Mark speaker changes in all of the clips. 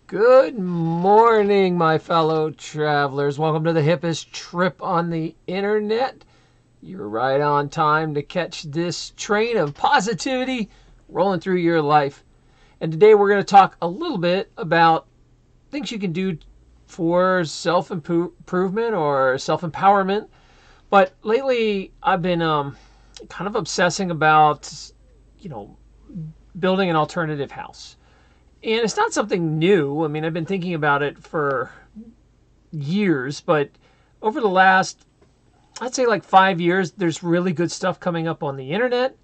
Speaker 1: Good morning, my fellow travelers. Welcome to the hippest trip on the internet. You're right on time to catch this train of positivity rolling through your life. And today we're going to talk a little bit about things you can do for self improvement or self empowerment. But lately, I've been kind of obsessing about, you know, building an alternative house. And it's not something new. I mean, I've been thinking about it for years, but over the last, I'd say like 5 years, there's really good stuff coming up on the internet.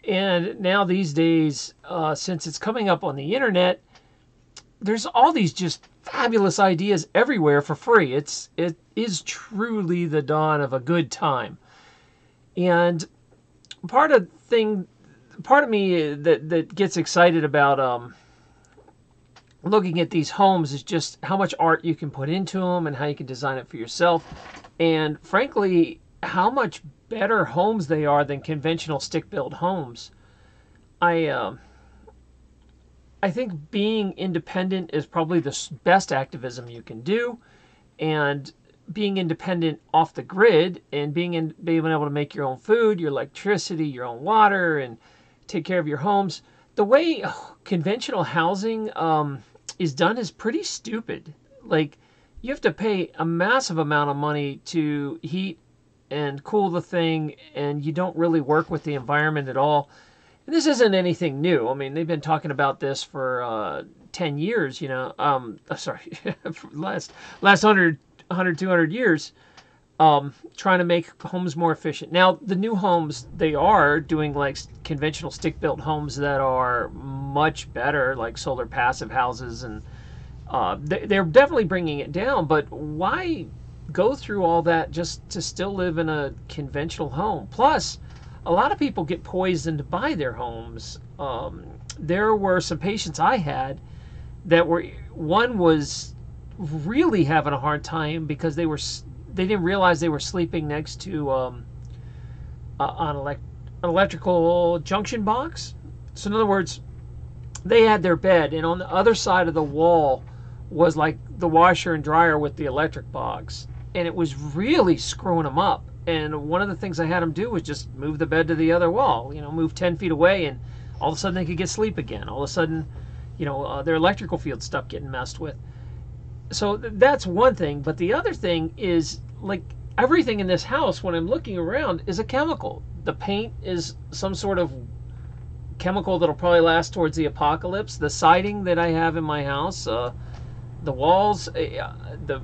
Speaker 1: And now these days, since it's coming up on the internet, there's all these just fabulous ideas everywhere for free. It is truly the dawn of a good time. And part of thing, part of me that gets excited about looking at these homes is just how much art you can put into them and how you can design it for yourself. And frankly, how much better homes they are than conventional stick-built homes. I I think being independent is probably the best activism you can do, and being independent off the grid and being able to make your own food, your electricity, your own water, and take care of your homes. The way conventional housing is done is pretty stupid. Like, you have to pay a massive amount of money to heat and cool the thing, and you don't really work with the environment at all. And this isn't anything new. I mean, they've been talking about this for 10 years, you know. Sorry, last 100, 200 years, trying to make homes more efficient. Now, the new homes, they are doing like conventional stick-built homes that are much better, like solar passive houses, and they're definitely bringing it down. But why go through all that just to still live in a conventional home? Plus, a lot of people get poisoned by their homes. There were some patients I had that were, one was really having a hard time because they didn't realize they were sleeping next to an electrical junction box. So in other words, they had their bed, and on the other side of the wall was like the washer and dryer with the electric box, and it was really screwing them up. And one of the things I had them do was just move the bed to the other wall, move 10 feet away, and all of a sudden they could get sleep again. All of a sudden, their electrical field stopped getting messed with. So that's one thing. But the other thing is, like, everything in this house, when I'm looking around, is a chemical. The paint is some sort of chemical that'll probably last towards the apocalypse. The siding that I have in my house, the walls, the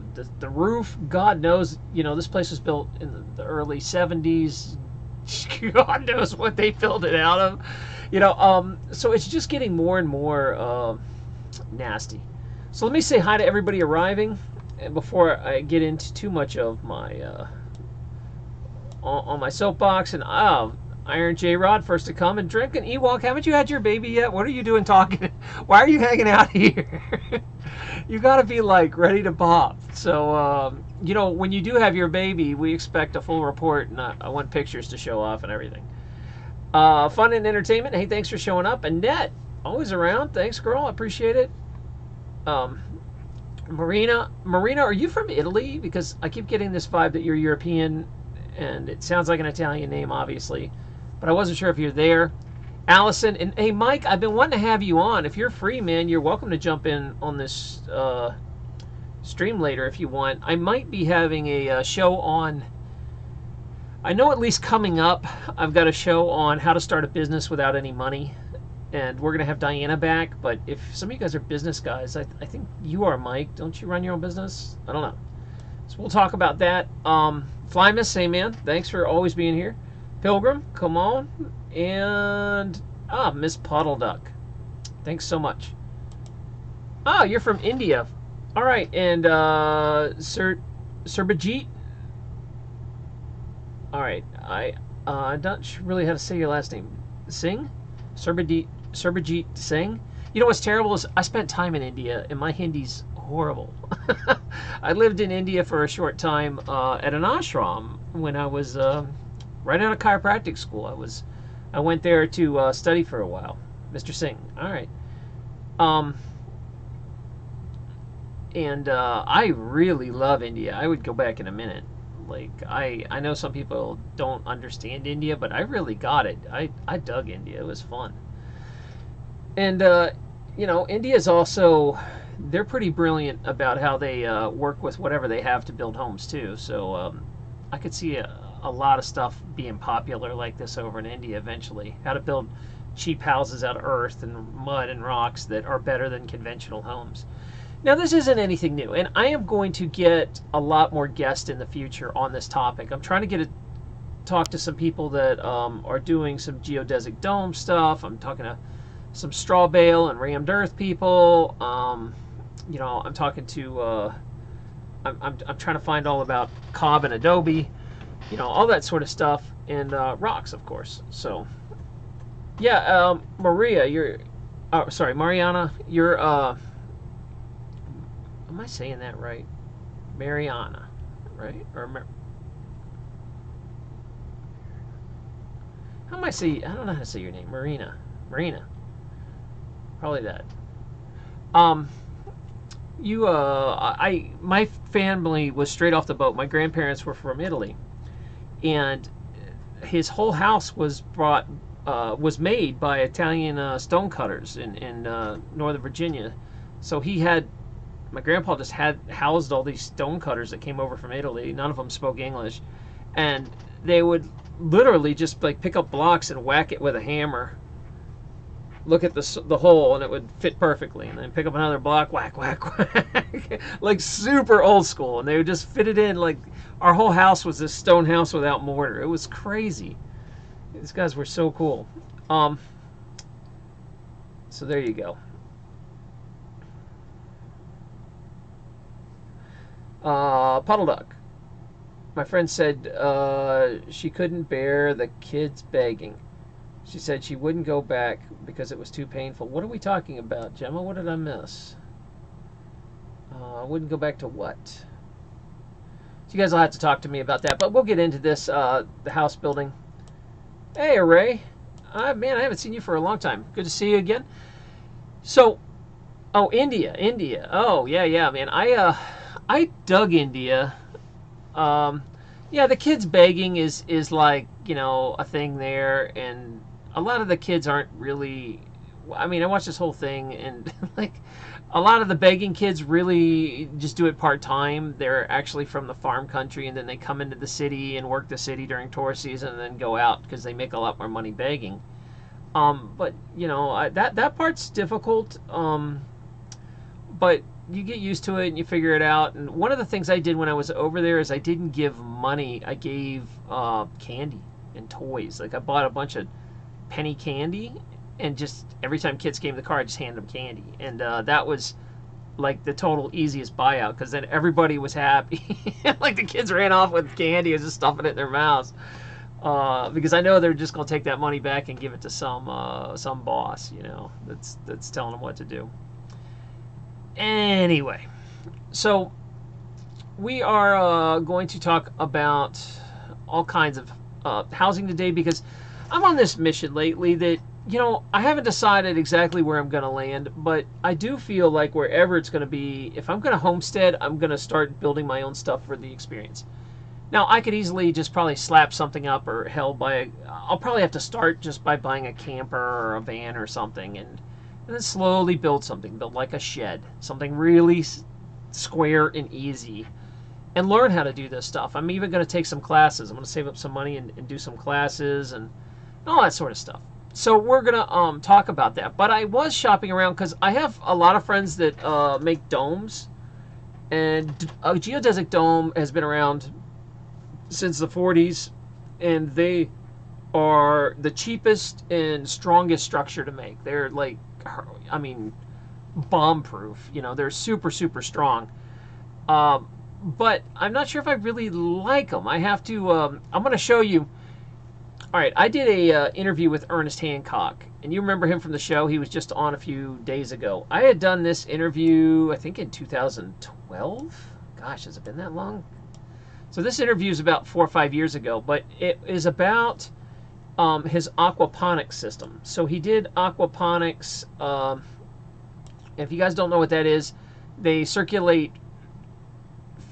Speaker 1: roof, God knows, this place was built in the early 70s. God knows what they filled it out of. So it's just getting more and more nasty. So let me say hi to everybody arriving before I get into too much of my on my soapbox. And Iron J Rod, first to come, and Drink and Ewok. Haven't you had your baby yet? What are you doing talking? Why are you hanging out here? You got to be like ready to pop. So when you do have your baby, we expect a full report, and I want pictures to show off and everything. Fun and entertainment. Hey, thanks for showing up. Annette, always around. Thanks, girl. I appreciate it. Marina, are you from Italy? Because I keep getting this vibe that you're European, and it sounds like an Italian name, obviously, but I wasn't sure if you're there. Allison, and hey, Mike, I've been wanting to have you on. If you're free, man, you're welcome to jump in on this stream later if you want. I might be having a show on, I know at least coming up, I've got a show on how to start a business without any money. And we're going to have Diana back. But if some of you guys are business guys, I think you are, Mike. Don't you run your own business? I don't know. So we'll talk about that. Flymus, hey man, thanks for always being here. Pilgrim, come on. And Miss Puddle Duck, thanks so much. You're from India. All right, and Surbajit. All right, I'm not really how to say your last name. Singh, Surbajit Singh. You know what's terrible is I spent time in India, and my Hindi's horrible. I lived in India for a short time at an ashram when I was right out of chiropractic school. I went there to study for a while. Mr. Singh. All right. And I really love India. I would go back in a minute. Like I know some people don't understand India, but I really got it. I dug India. It was fun. And you know, India's also, they're pretty brilliant about how they work with whatever they have to build homes too. So I could see a lot of stuff being popular like this over in India eventually. How to build cheap houses out of earth and mud and rocks that are better than conventional homes. Now, this isn't anything new, and I am going to get a lot more guests in the future on this topic. I'm trying to talk to some people that are doing some geodesic dome stuff. I'm talking to some straw bale and rammed earth people. You know, I'm talking to, I'm trying to find all about cob and adobe, you know, all that sort of stuff, and rocks, of course. So, yeah, Maria, you're, oh, sorry, Mariana, you're, am I saying that right? Mariana, right? Or how am I say? I don't know how to say your name. Marina. Probably that. My family was straight off the boat. My grandparents were from Italy, and his whole house was made by Italian stonecutters in Northern Virginia. So my grandpa just had housed all these stonecutters that came over from Italy. None of them spoke English, and they would literally just like pick up blocks and whack it with a hammer. Look at the hole, and it would fit perfectly. And then pick up another block, whack, whack, whack. Like super old school. And they would just fit it in. Like our whole house was this stone house without mortar. It was crazy. These guys were so cool. So there you go. Puddle Duck. My friend said she couldn't bear the kids begging. She said she wouldn't go back because it was too painful. What are we talking about, Gemma? What did I miss? I wouldn't go back to what? So you guys will have to talk to me about that. But we'll get into this, the house building. Hey, Ray. Man, I haven't seen you for a long time. Good to see you again. So, oh, India. Oh, yeah, man. I dug India. Yeah, the kids begging is like, you know, a thing there, and a lot of the kids aren't really, I mean, I watched this whole thing, and like a lot of the begging kids really just do it part-time. They're actually from the farm country, and then they come into the city and work the city during tourist season and then go out because they make a lot more money begging. But you know, that part's difficult. But you get used to it and you figure it out. And one of the things I did when I was over there is I didn't give money. I gave candy and toys. Like I bought a bunch of penny candy, and just every time kids came to the car, I just handed them candy. And that was like the total easiest buyout, because then everybody was happy. Like the kids ran off with candy and just stuffing it in their mouths. Because I know they're just going to take that money back and give it to some boss, you know, that's telling them what to do. Anyway, so we are going to talk about all kinds of housing today, because I'm on this mission lately that, you know, I haven't decided exactly where I'm going to land, but I do feel like wherever it's going to be, if I'm going to homestead, I'm going to start building my own stuff for the experience. Now, I could easily just probably slap something up, or hell, I'll probably have to start just by buying a camper or a van or something, and then slowly build something, build like a shed, something really square and easy, and learn how to do this stuff. I'm even going to take some classes. I'm going to save up some money and do some classes and all that sort of stuff. So we're going to talk about that. But I was shopping around because I have a lot of friends that make domes, and a geodesic dome has been around since the 40s, and they are the cheapest and strongest structure to make. They're like, I mean, bomb-proof. You know, they're super, super strong. But I'm not sure if I really like them. I have to, I'm going to show you. All right, I did a interview with Ernest Hancock, and you remember him from the show. He was just on a few days ago. I had done this interview, I think, in 2012. Gosh, has it been that long? So this interview is about 4 or 5 years ago, but it is about his aquaponics system. So he did aquaponics. If you guys don't know what that is, They circulate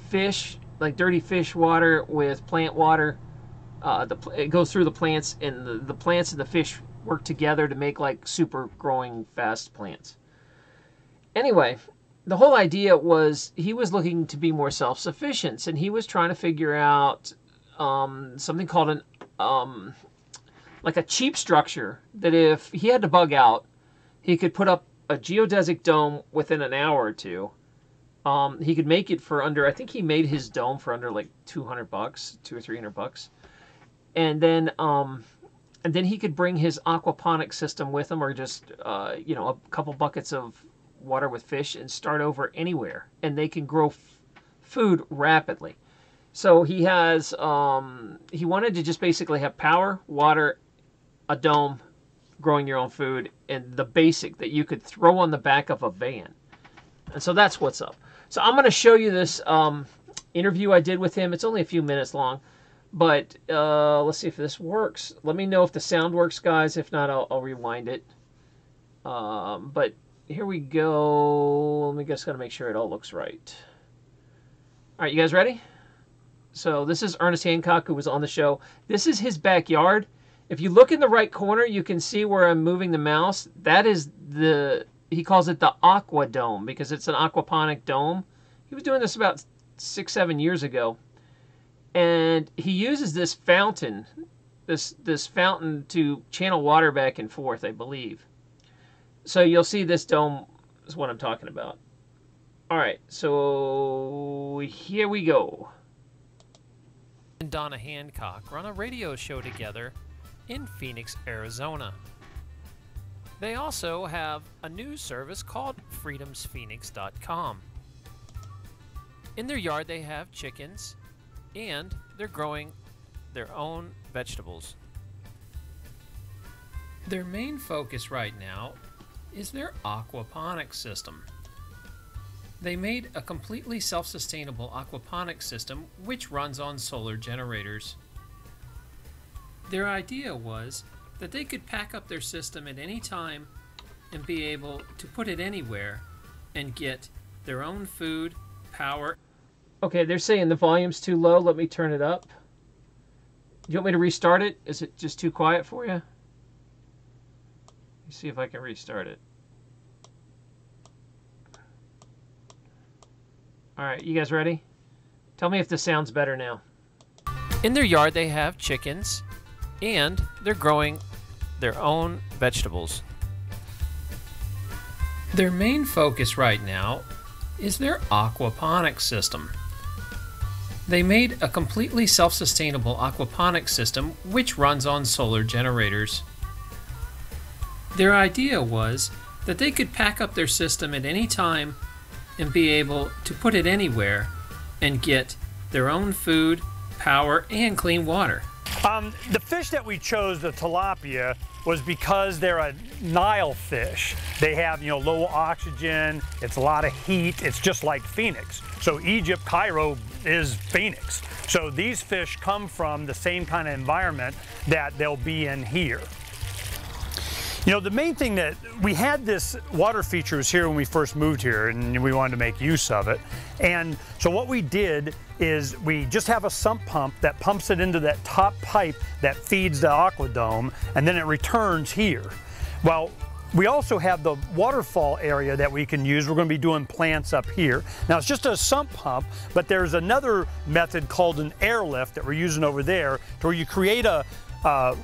Speaker 1: fish, like dirty fish water, with plant water. It goes through the plants, and the plants and the fish work together to make like super growing fast plants. Anyway, the whole idea was he was looking to be more self-sufficient, and he was trying to figure out something called an like a cheap structure that if he had to bug out, he could put up a geodesic dome within an hour or two. He could make it for under, I think he made his dome for under like $200, $200 or $300. And then he could bring his aquaponic system with him, or just, you know, a couple buckets of water with fish, and start over anywhere. And they can grow food rapidly. So he has, he wanted to just basically have power, water, a dome, growing your own food, and the basic that you could throw on the back of a van. And so that's what's up. So I'm going to show you this interview I did with him. It's only a few minutes long, but let's see if this works. Let me know if the sound works, guys. If not, I'll rewind it. But here we go. Let me just gotta make sure it all looks right. All right, you guys ready? So this is Ernest Hancock, who was on the show. This is his backyard. If you look in the right corner, you can see where I'm moving the mouse. That is he calls it the Aqua Dome, because it's an aquaponic dome. He was doing this about 6-7 years ago. And he uses this fountain, this fountain to channel water back and forth, I believe. So you'll see this dome is what I'm talking about. All right, so here we go.
Speaker 2: And Donna Hancock run a radio show together in Phoenix, Arizona. They also have a news service called freedomsphoenix.com. In their yard they have chickens, and they're growing their own vegetables. Their main focus right now is their aquaponics system. They made a completely self-sustainable aquaponics system which runs on solar generators. Their idea was that they could pack up their system at any time and be able to put it anywhere and get their own food, power.
Speaker 1: Okay, they're saying the volume's too low. Let me turn it up. Do you want me to restart it? Is it just too quiet for you? Let me see if I can restart it. All right, you guys ready? Tell me if this sounds better now.
Speaker 2: In their yard they have chickens, and they're growing their own vegetables. Their main focus right now is their aquaponics system. They made a completely self-sustainable aquaponics system which runs on solar generators. Their idea was that they could pack up their system at any time and be able to put it anywhere and get their own food, power, and clean water.
Speaker 3: The fish that we chose, the tilapia, was because they're a Nile fish. They have, low oxygen, it's a lot of heat, it's just like Phoenix. So Egypt, Cairo is Phoenix. So these fish come from the same kind of environment that they'll be in here. The main thing that we had, this water feature was here when we first moved here, and we wanted to make use of it. And so what we did is we just have a sump pump that pumps it into that top pipe that feeds the aquadome, and then it returns here. Well, we also have the waterfall area that we can use. We're going to be doing plants up here. Now it's just a sump pump, but there's another method called an airlift that we're using over there, to where you create a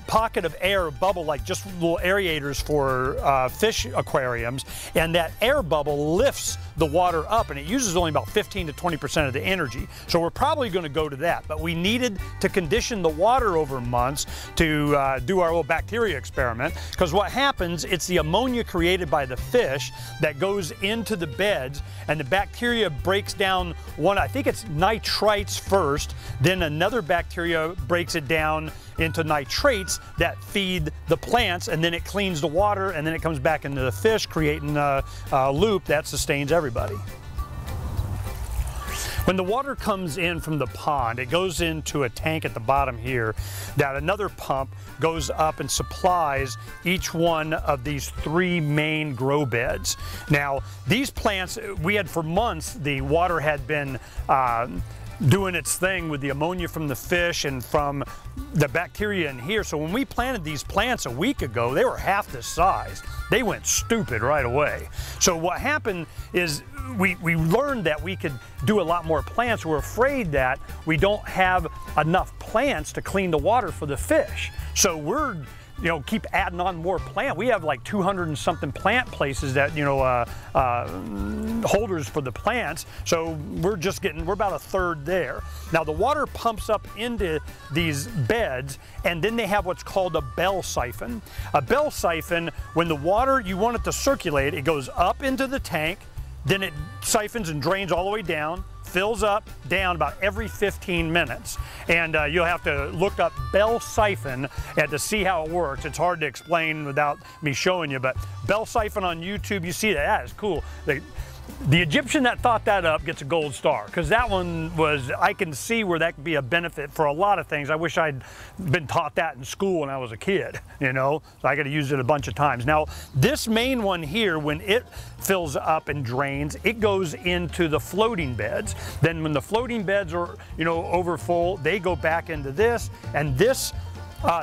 Speaker 3: pocket of air bubble, like just little aerators for fish aquariums, and that air bubble lifts the water up, and it uses only about 15 to 20% of the energy. So we're probably going to go to that, but we needed to condition the water over months to do our little bacteria experiment, because what happens, it's the ammonia created by the fish that goes into the beds, and the bacteria breaks down I think it's nitrites first, then another bacteria breaks it down into nitrates that feed the plants, and then it cleans the water, and then it comes back into the fish, creating a loop that sustains everybody. When the water comes in from the pond, it goes into a tank at the bottom here that another pump goes up and supplies each one of these 3 main grow beds. Now, these plants, we had for months, the water had been doing its thing with the ammonia from the fish and from the bacteria in here. So when we planted these plants a week ago, they were half this size. They went stupid right away. So what happened is we learned that we could do a lot more plants. We're afraid that we don't have enough plants to clean the water for the fish. So we're keep adding on more plant. We have like 200 and something plant places that, holders for the plants. So we're about a third there. Now the water pumps up into these beds, and then they have what's called a bell siphon. A bell siphon, when the water, you want it to circulate, it goes up into the tank, then it siphons and drains all the way down, fills up, down about every 15 minutes. And you'll have to look up bell siphon to see how it works. It's hard to explain without me showing you, but bell siphon on YouTube, you see that, that is cool. The Egyptian that thought that up gets a gold star, because that one was, I can see where that could be a benefit for a lot of things. I wish I'd been taught that in school when I was a kid, so I could have used it a bunch of times. Now, this main one here, when it fills up and drains, it goes into the floating beds. Then when the floating beds are, over full, they go back into this, and this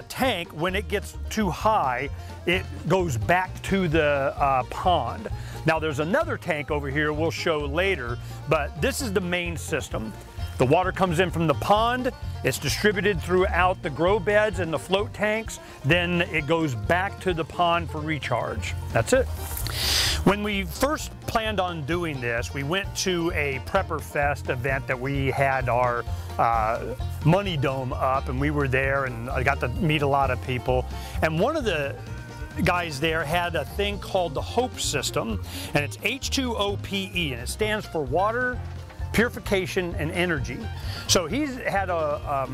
Speaker 3: tank, when it gets too high, it goes back to the pond. Now there's another tank over here we'll show later, but this is the main system. The water comes in from the pond, it's distributed throughout the grow beds and the float tanks, then it goes back to the pond for recharge. That's it. When we first planned on doing this, we went to a Prepper Fest event that we had our money dome up, and we were there, and I got to meet a lot of people. And one of the guys there had a thing called the HOPE system, and it's H2OPE, and it stands for water, purification, and energy. So he's had a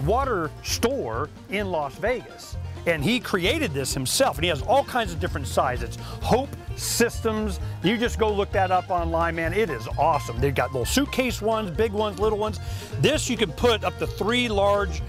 Speaker 3: water store in Las Vegas, and he created this himself, and he has all kinds of different sizes. HOPE systems, you just go look that up online, man. It is awesome. They've got little suitcase ones, big ones, little ones. This, you can put up to 3 large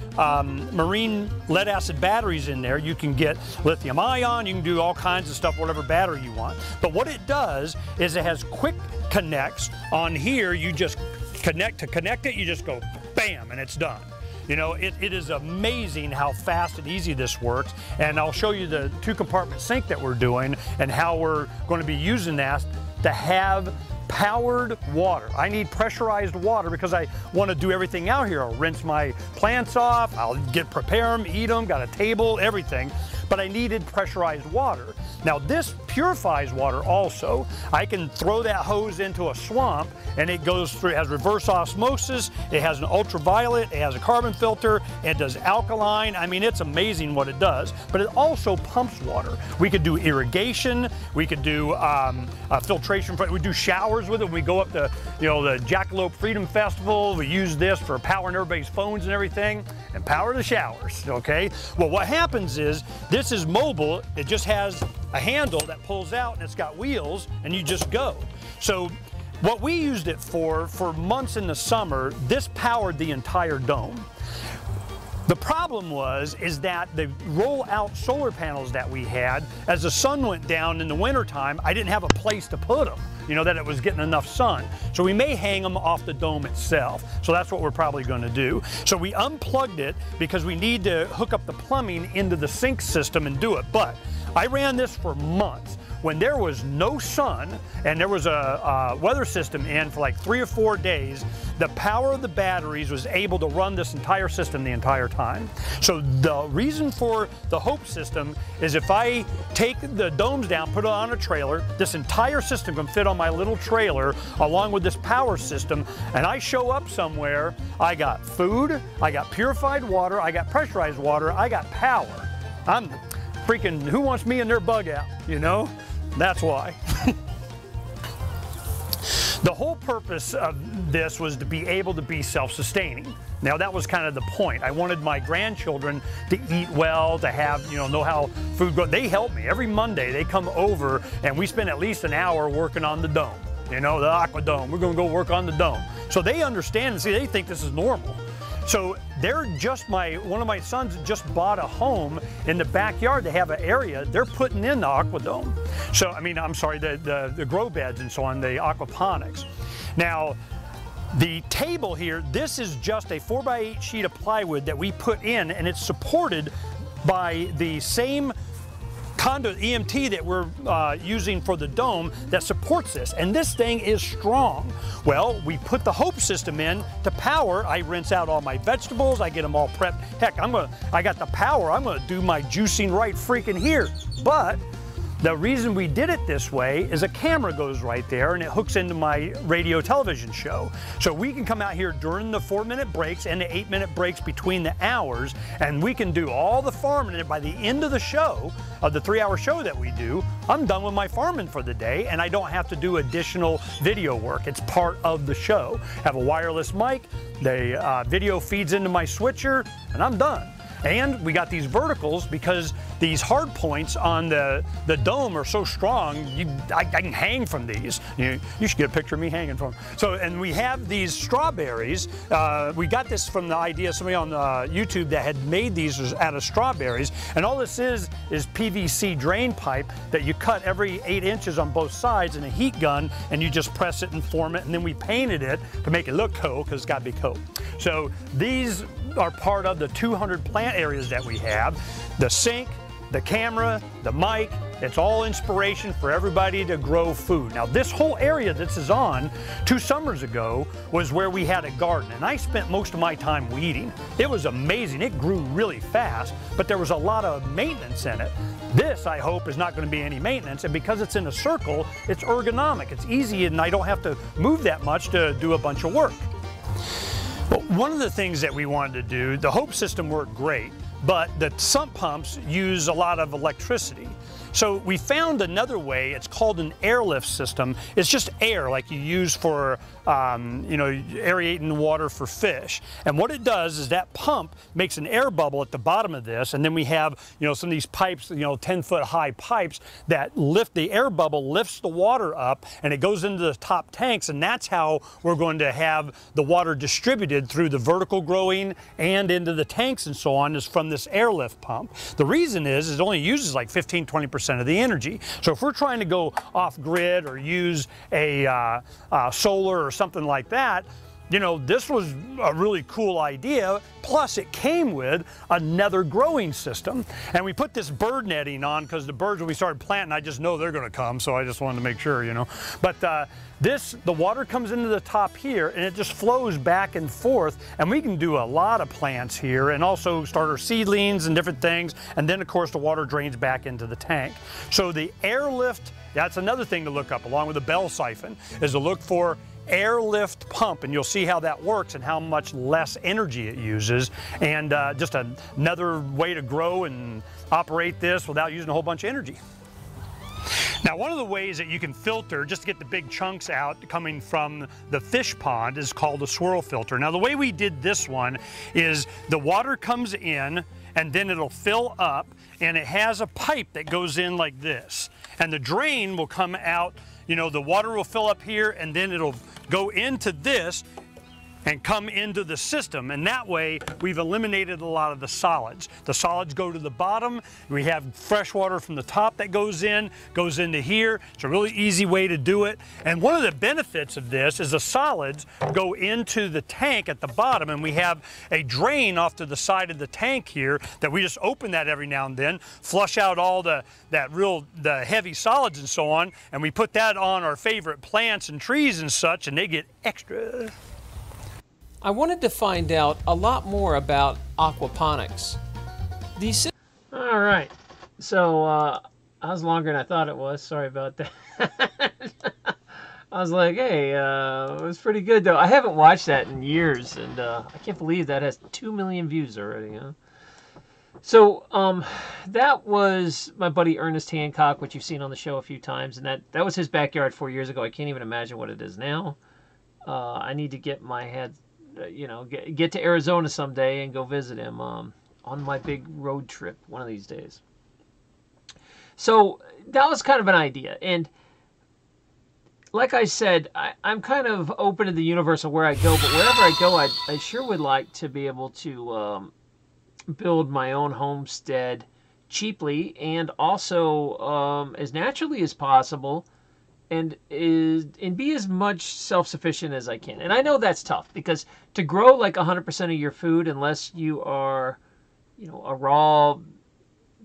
Speaker 3: marine lead acid batteries in there. You can get lithium ion, you can do all kinds of stuff, whatever battery you want. But what it does is it has quick connects. On here, you just connect it, you just go bam, and it's done. It is amazing how fast and easy this works, and I'll show you the 2-compartment sink that we're doing and how we're going to be using that to have powered water. I need pressurized water because I want to do everything out here. I'll rinse my plants off, I'll prepare them, eat them, got a table, everything. But I needed pressurized water. Now this purifies water also. I can throw that hose into a swamp and it goes through, it has reverse osmosis, it has an ultraviolet, it has a carbon filter, it does alkaline. I mean, it's amazing what it does, but it also pumps water. We could do irrigation, we could do filtration, we do showers with it. When we go up to the Jackalope Freedom Festival, we use this for powering everybody's phones and everything, and power the showers, okay? Well, what happens is, this is mobile, it just has a handle that pulls out and it's got wheels and you just go. So what we used it for months in the summer, this powered the entire dome. The problem is that the roll-out solar panels that we had, as the sun went down in the wintertime, I didn't have a place to put them, that it was getting enough sun. So we may hang them off the dome itself. So that's what we're probably going to do. So we unplugged it because we need to hook up the plumbing into the sink system and do it. But I ran this for months. When there was no sun and there was a weather system in for like 3 or 4 days, the power of the batteries was able to run this entire system the entire time. So the reason for the HOPE system is if I take the domes down, put it on a trailer, this entire system can fit on my little trailer along with this power system, and I show up somewhere, I got food, I got purified water, I got pressurized water, I got power. I'm freaking, who wants me in their bug out, That's why. The whole purpose of this was to be able to be self-sustaining. Now that was kind of the point. I wanted my grandchildren to eat well, to have, know how food goes. They help me. Every Monday they come over and we spend at least an hour working on the dome. The aqua dome. We're gonna go work on the dome. So they understand and see, they think this is normal. So they're just one of my sons just bought a home in the backyard. They have an area, they're putting in the aquadome. So, I mean, I'm sorry, the grow beds and so on, the aquaponics. Now, the table here, this is just a 4x8 sheet of plywood that we put in, and it's supported by the same conduit EMT that we're using for the dome that supports this, and this thing is strong. Well, we put the Hope system in to power. I rinse out all my vegetables, I get them all prepped. Heck, I got the power, I'm gonna do my juicing right freaking here. But the reason we did it this way is a camera goes right there and it hooks into my radio television show. So we can come out here during the 4-minute breaks and the 8-minute breaks between the hours, and we can do all the farming. And by the end of the show, of the 3-hour show that we do, I'm done with my farming for the day and I don't have to do additional video work. It's part of the show. Have a wireless mic, the video feeds into my switcher, and I'm done. And we got these verticals because these hard points on the dome are so strong, I can hang from these. You should get a picture of me hanging from them. So, and we have these strawberries. We got this from the idea of somebody on YouTube that had made these out of strawberries. And all this is PVC drain pipe that you cut every 8 inches on both sides in a heat gun, and you just press it and form it. And then we painted it to make it look cool, because it's got to be cool. So these are part of the 200 plant areas that we have. The sink, the camera, the mic, it's all inspiration for everybody to grow food. Now this whole area this is on 2 summers ago was where we had a garden, and I spent most of my time weeding. It was amazing, it grew really fast, but there was a lot of maintenance in it. This, I hope, is not going to be any maintenance, and because it's in a circle, it's ergonomic, it's easy, and I don't have to move that much to do a bunch of work. Well, one of the things that we wanted to do, the Hope system worked great, but the sump pumps use a lot of electricity. So we found another way. It's called an airlift system. It's just air like you use for, you know, aerating water for fish. And what it does is that pump makes an air bubble at the bottom of this, and then we have, you know, some of these pipes, you know, 10-foot high pipes that lift the air bubble, lifts the water up, and it goes into the top tanks, and that's how we're going to have the water distributed through the vertical growing and into the tanks and so on, is from this airlift pump. The reason is it only uses like 15–20% of the energy. So if we're trying to go off grid or use a solar or something like that, you know, this was a really cool idea. Plus it came with another growing system. And we put this bird netting on because the birds, when we started planting, I just know they're gonna come. So I just wanted to make sure, you know. But the water comes into the top here and it just flows back and forth. And we can do a lot of plants here and also start our seedlings and different things. And then of course the water drains back into the tank. So the airlift, that's another thing to look up along with the bell siphon, is to look for airlift pump, and you'll see how that works and how much less energy it uses, and just another way to grow and operate this without using a whole bunch of energy. Now, one of the ways that you can filter just to get the big chunks out coming from the fish pond is called a swirl filter. Now, the way we did this one is the water comes in and then it'll fill up, and it has a pipe that goes in like this, and the drain will come out. You know, the water will fill up here and then it'll go into this and come into the system, and that way we've eliminated a lot of the solids. The solids go to the bottom, we have fresh water from the top that goes into here. It's a really easy way to do it, and one of the benefits of this is the solids go into the tank at the bottom, and we have a drain off to the side of the tank here that we just open that every now and then, flush out all the heavy solids and so on, and we put that on our favorite plants and trees and such, and they get extra.
Speaker 2: I wanted to find out a lot more about aquaponics.
Speaker 1: All right. So, that was longer than I thought it was. Sorry about that. I was like, hey, it was pretty good, though. I haven't watched that in years, and I can't believe that has 2 million views already, huh? So, that was my buddy Ernest Hancock, which you've seen on the show a few times, and that was his backyard 4 years ago. I can't even imagine what it is now. I need to get my head... you know, get to Arizona someday and go visit him on my big road trip one of these days. So that was kind of an idea, and like I said, I'm kind of open to the universe of where I go, but wherever I go, I sure would like to be able to build my own homestead cheaply and also as naturally as possible, and be as much self-sufficient as I can. And I know that's tough because to grow like 100% of your food, unless you are, a raw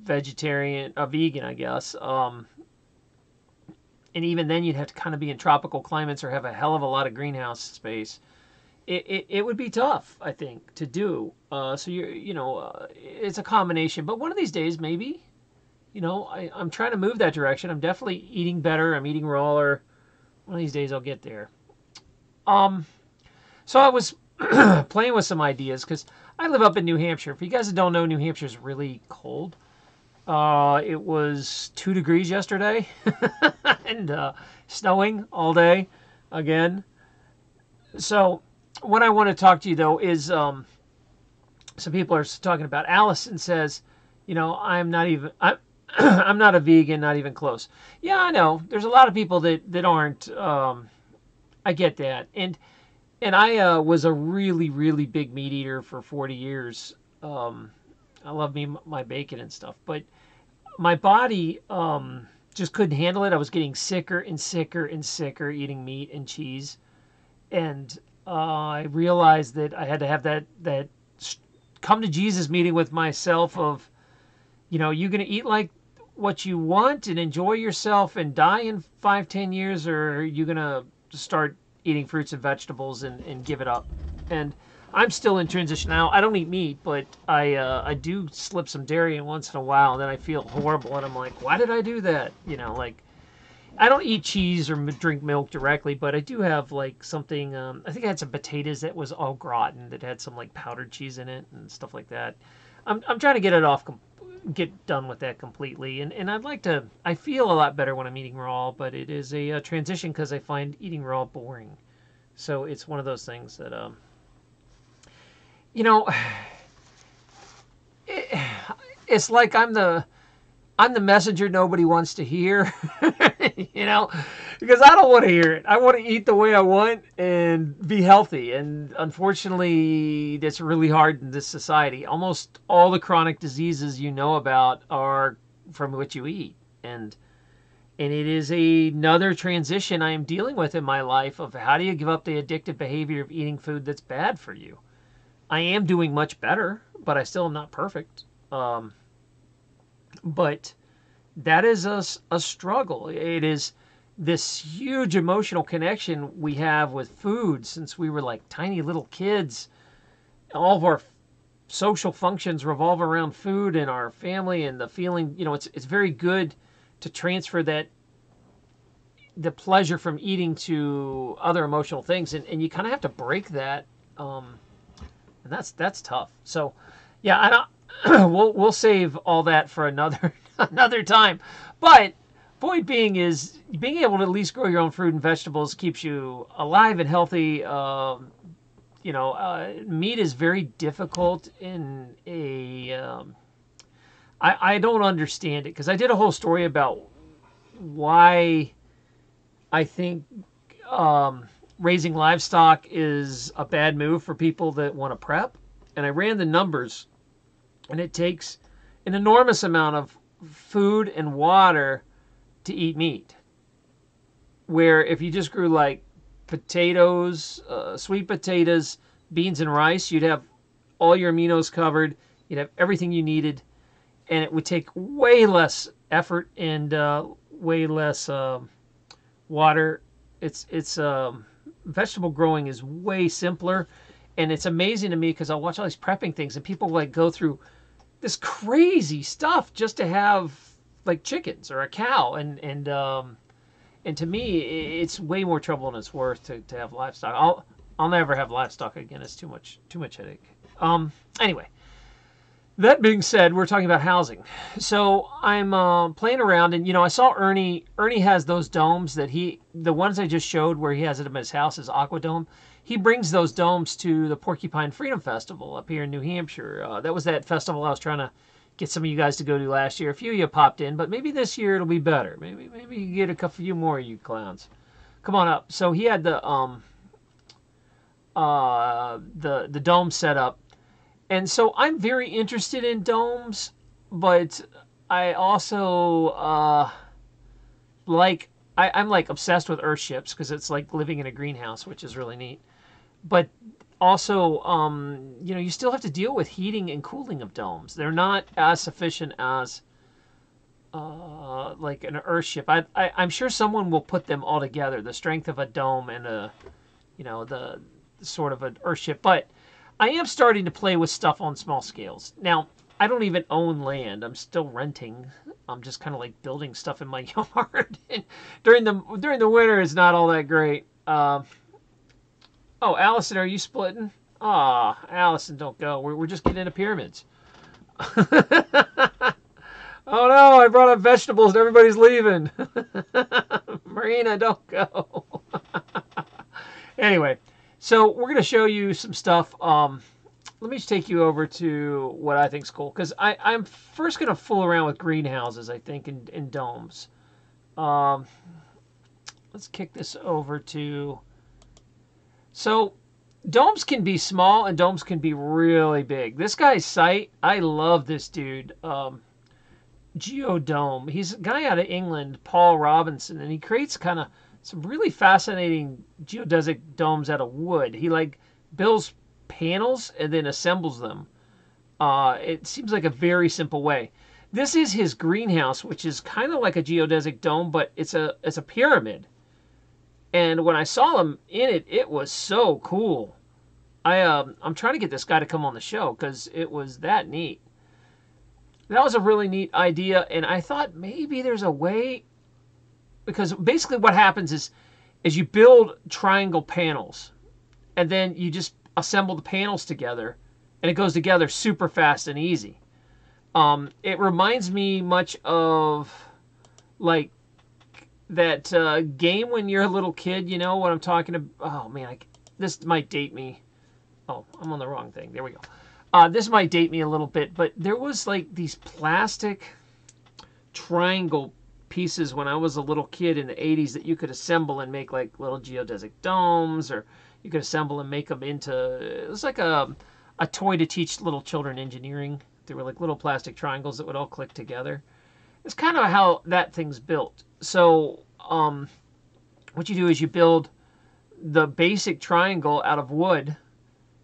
Speaker 1: vegetarian, a vegan, I guess. And even then, you'd have to kind of be in tropical climates or have a hell of a lot of greenhouse space. It would be tough, I think, to do. So it's a combination. But one of these days, maybe, I'm trying to move that direction. I'm definitely eating better. I'm eating rawer. One of these days, I'll get there. So I was playing with some ideas because I live up in New Hampshire. If you guys don't know, New Hampshire is really cold. It was 2 degrees yesterday and snowing all day again. So what I want to talk to you, though, is some people are talking about. Allison says, I'm not I'm not a vegan, not even close. Yeah, I know. There's a lot of people that aren't. I get that. And I was a really, really big meat eater for 40 years. I love my bacon and stuff, but my body just couldn't handle it. I was getting sicker and sicker and sicker eating meat and cheese, and I realized that I had to have that come to Jesus meeting with myself of, you're gonna eat like what you want and enjoy yourself and die in 5-10 years, or are you gonna start eating fruits and vegetables and give it up? And I'm still in transition now. I don't eat meat, but I do slip some dairy in once in a while, and then I feel horrible, and I'm like, why did I do that? Like, I don't eat cheese or drink milk directly, but I do have like something. I think I had some potatoes that was au gratin that had some like powdered cheese in it and stuff like that. I'm trying to get it off, get done with that completely, and I'd like to. I feel a lot better when I'm eating raw, but it is a transition because I find eating raw boring. So it's one of those things that it's like I'm the messenger nobody wants to hear, because I don't want to hear it. I want to eat the way I want and be healthy. And unfortunately, that's really hard in this society. Almost all the chronic diseases you know about are from what you eat. And it is another transition I am dealing with in my life of how do you give up the addictive behavior of eating food that's bad for you. I am doing much better, but I still am not perfect. But that is a struggle. It is this huge emotional connection we have with food since we were like tiny little kids. All of our social functions revolve around food and our family and the feeling, it's very good to transfer the pleasure from eating to other emotional things. And you kind of have to break that. And that's tough. So, yeah, I don't. We'll save all that for another time. But point being is being able to at least grow your own fruit and vegetables keeps you alive and healthy. Meat is very difficult in a. I don't understand it because I did a whole story about why I think. Raising livestock is a bad move for people that want to prep. And I ran the numbers, and it takes an enormous amount of food and water to eat meat. Where if you just grew like potatoes, sweet potatoes, beans, and rice, you'd have all your aminos covered. You'd have everything you needed, and it would take way less effort and way less water. It's vegetable growing is way simpler, and it's amazing to me because I'll watch all these prepping things and people like go through this crazy stuff just to have like chickens or a cow, and to me it's way more trouble than it's worth to have livestock. I'll never have livestock again. It's too much headache. Anyway, that being said, we're talking about housing. So I'm playing around, and I saw Ernie. Ernie has those domes that the ones I just showed where he has it at his house is Aqua Dome. He brings those domes to the Porcupine Freedom Festival up here in New Hampshire. That was that festival I was trying to get some of you guys to go to last year. A few of you popped in, but maybe this year it'll be better. Maybe you get a few more of you clowns come on up. So he had the dome set up, and so I'm very interested in domes, but I also I'm like obsessed with Earthships because it's like living in a greenhouse, which is really neat. But also, you still have to deal with heating and cooling of domes. They're not as sufficient as like an Earthship. I'm sure someone will put them all together, the strength of a dome and the sort of an Earthship. But I am starting to play with stuff on small scales. Now, I don't even own land. I'm still renting. I'm just kind of like building stuff in my yard. And during the winter, it's not all that great. Oh, Allison, are you splitting? Ah, Allison, don't go. We're just getting into pyramids. Oh no, I brought up vegetables and everybody's leaving. Marina, don't go. Anyway, so we're going to show you some stuff. Let me just take you over to what I think is cool. Because I'm first going to fool around with greenhouses, I think, in domes. Let's kick this over to... So, domes can be small and domes can be really big. This guy's site, I love this dude. Geodome. He's a guy out of England, Paul Robinson, and he creates kind of some really fascinating geodesic domes out of wood. He like builds panels and then assembles them. It seems like a very simple way. This is his greenhouse, which is kind of like a geodesic dome, but it's a pyramid. And when I saw him in it, it was so cool. I'm trying to get this guy to come on the show because it was that neat. That was a really neat idea, and I thought maybe there's a way, because basically what happens is you build triangle panels, and then you just assemble the panels together, and it goes together super fast and easy. It reminds me much of like that game when you're a little kid. You know what I'm talking about? Oh man, this might date me. Oh, I'm on the wrong thing. There we go. This might date me a little bit, but there was like these plastic triangle pieces when I was a little kid in the 80s that you could assemble and make like little geodesic domes, or you could assemble and make them into, it was like a toy to teach little children engineering. They were like little plastic triangles that would all click together. It's kind of how that thing's built. So what you do is you build the basic triangle out of wood,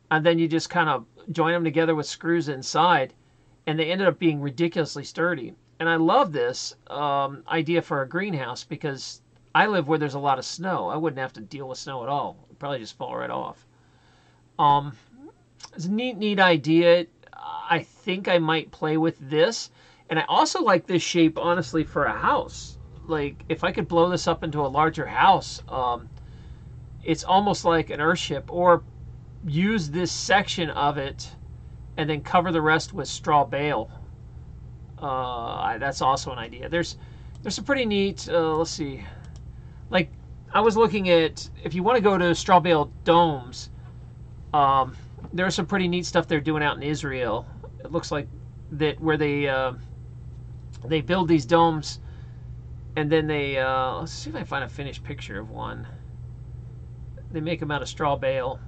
Speaker 1: and then you just kind of join them together with screws inside, and they ended up being ridiculously sturdy. And I love this idea for a greenhouse because I live where there's a lot of snow. I wouldn't have to deal with snow at all. It'd probably just fall right off. It's a neat idea. I think I might play with this. And I also like this shape, honestly, for a house. Like, if I could blow this up into a larger house, it's almost like an Earthship, or use this section of it and then cover the rest with straw bale. That's also an idea. There's some pretty neat, let's see, like I was looking at, if you want to go to straw bale domes, there's some pretty neat stuff they're doing out in Israel. It looks like that where they build these domes, and then they let's see if I find a finished picture of one. They make them out of straw bale.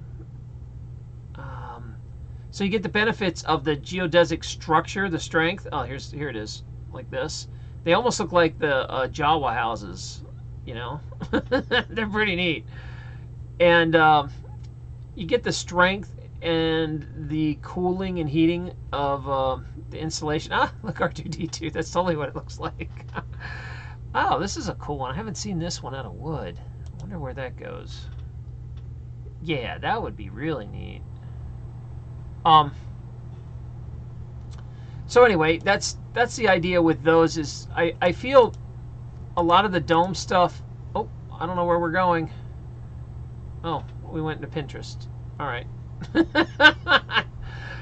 Speaker 1: So you get the benefits of the geodesic structure, the strength. Oh, here it is, like this. They almost look like the Jawa houses, you know. They're pretty neat. And you get the strength and the cooling and heating of the insulation. Ah, look, R2-D2. That's totally what it looks like. Oh, this is a cool one. I haven't seen this one out of wood. I wonder where that goes. Yeah, that would be really neat. So anyway, that's the idea with those. Is I feel a lot of the dome stuff. Oh, I don't know where we're going. Oh, we went into Pinterest. All right.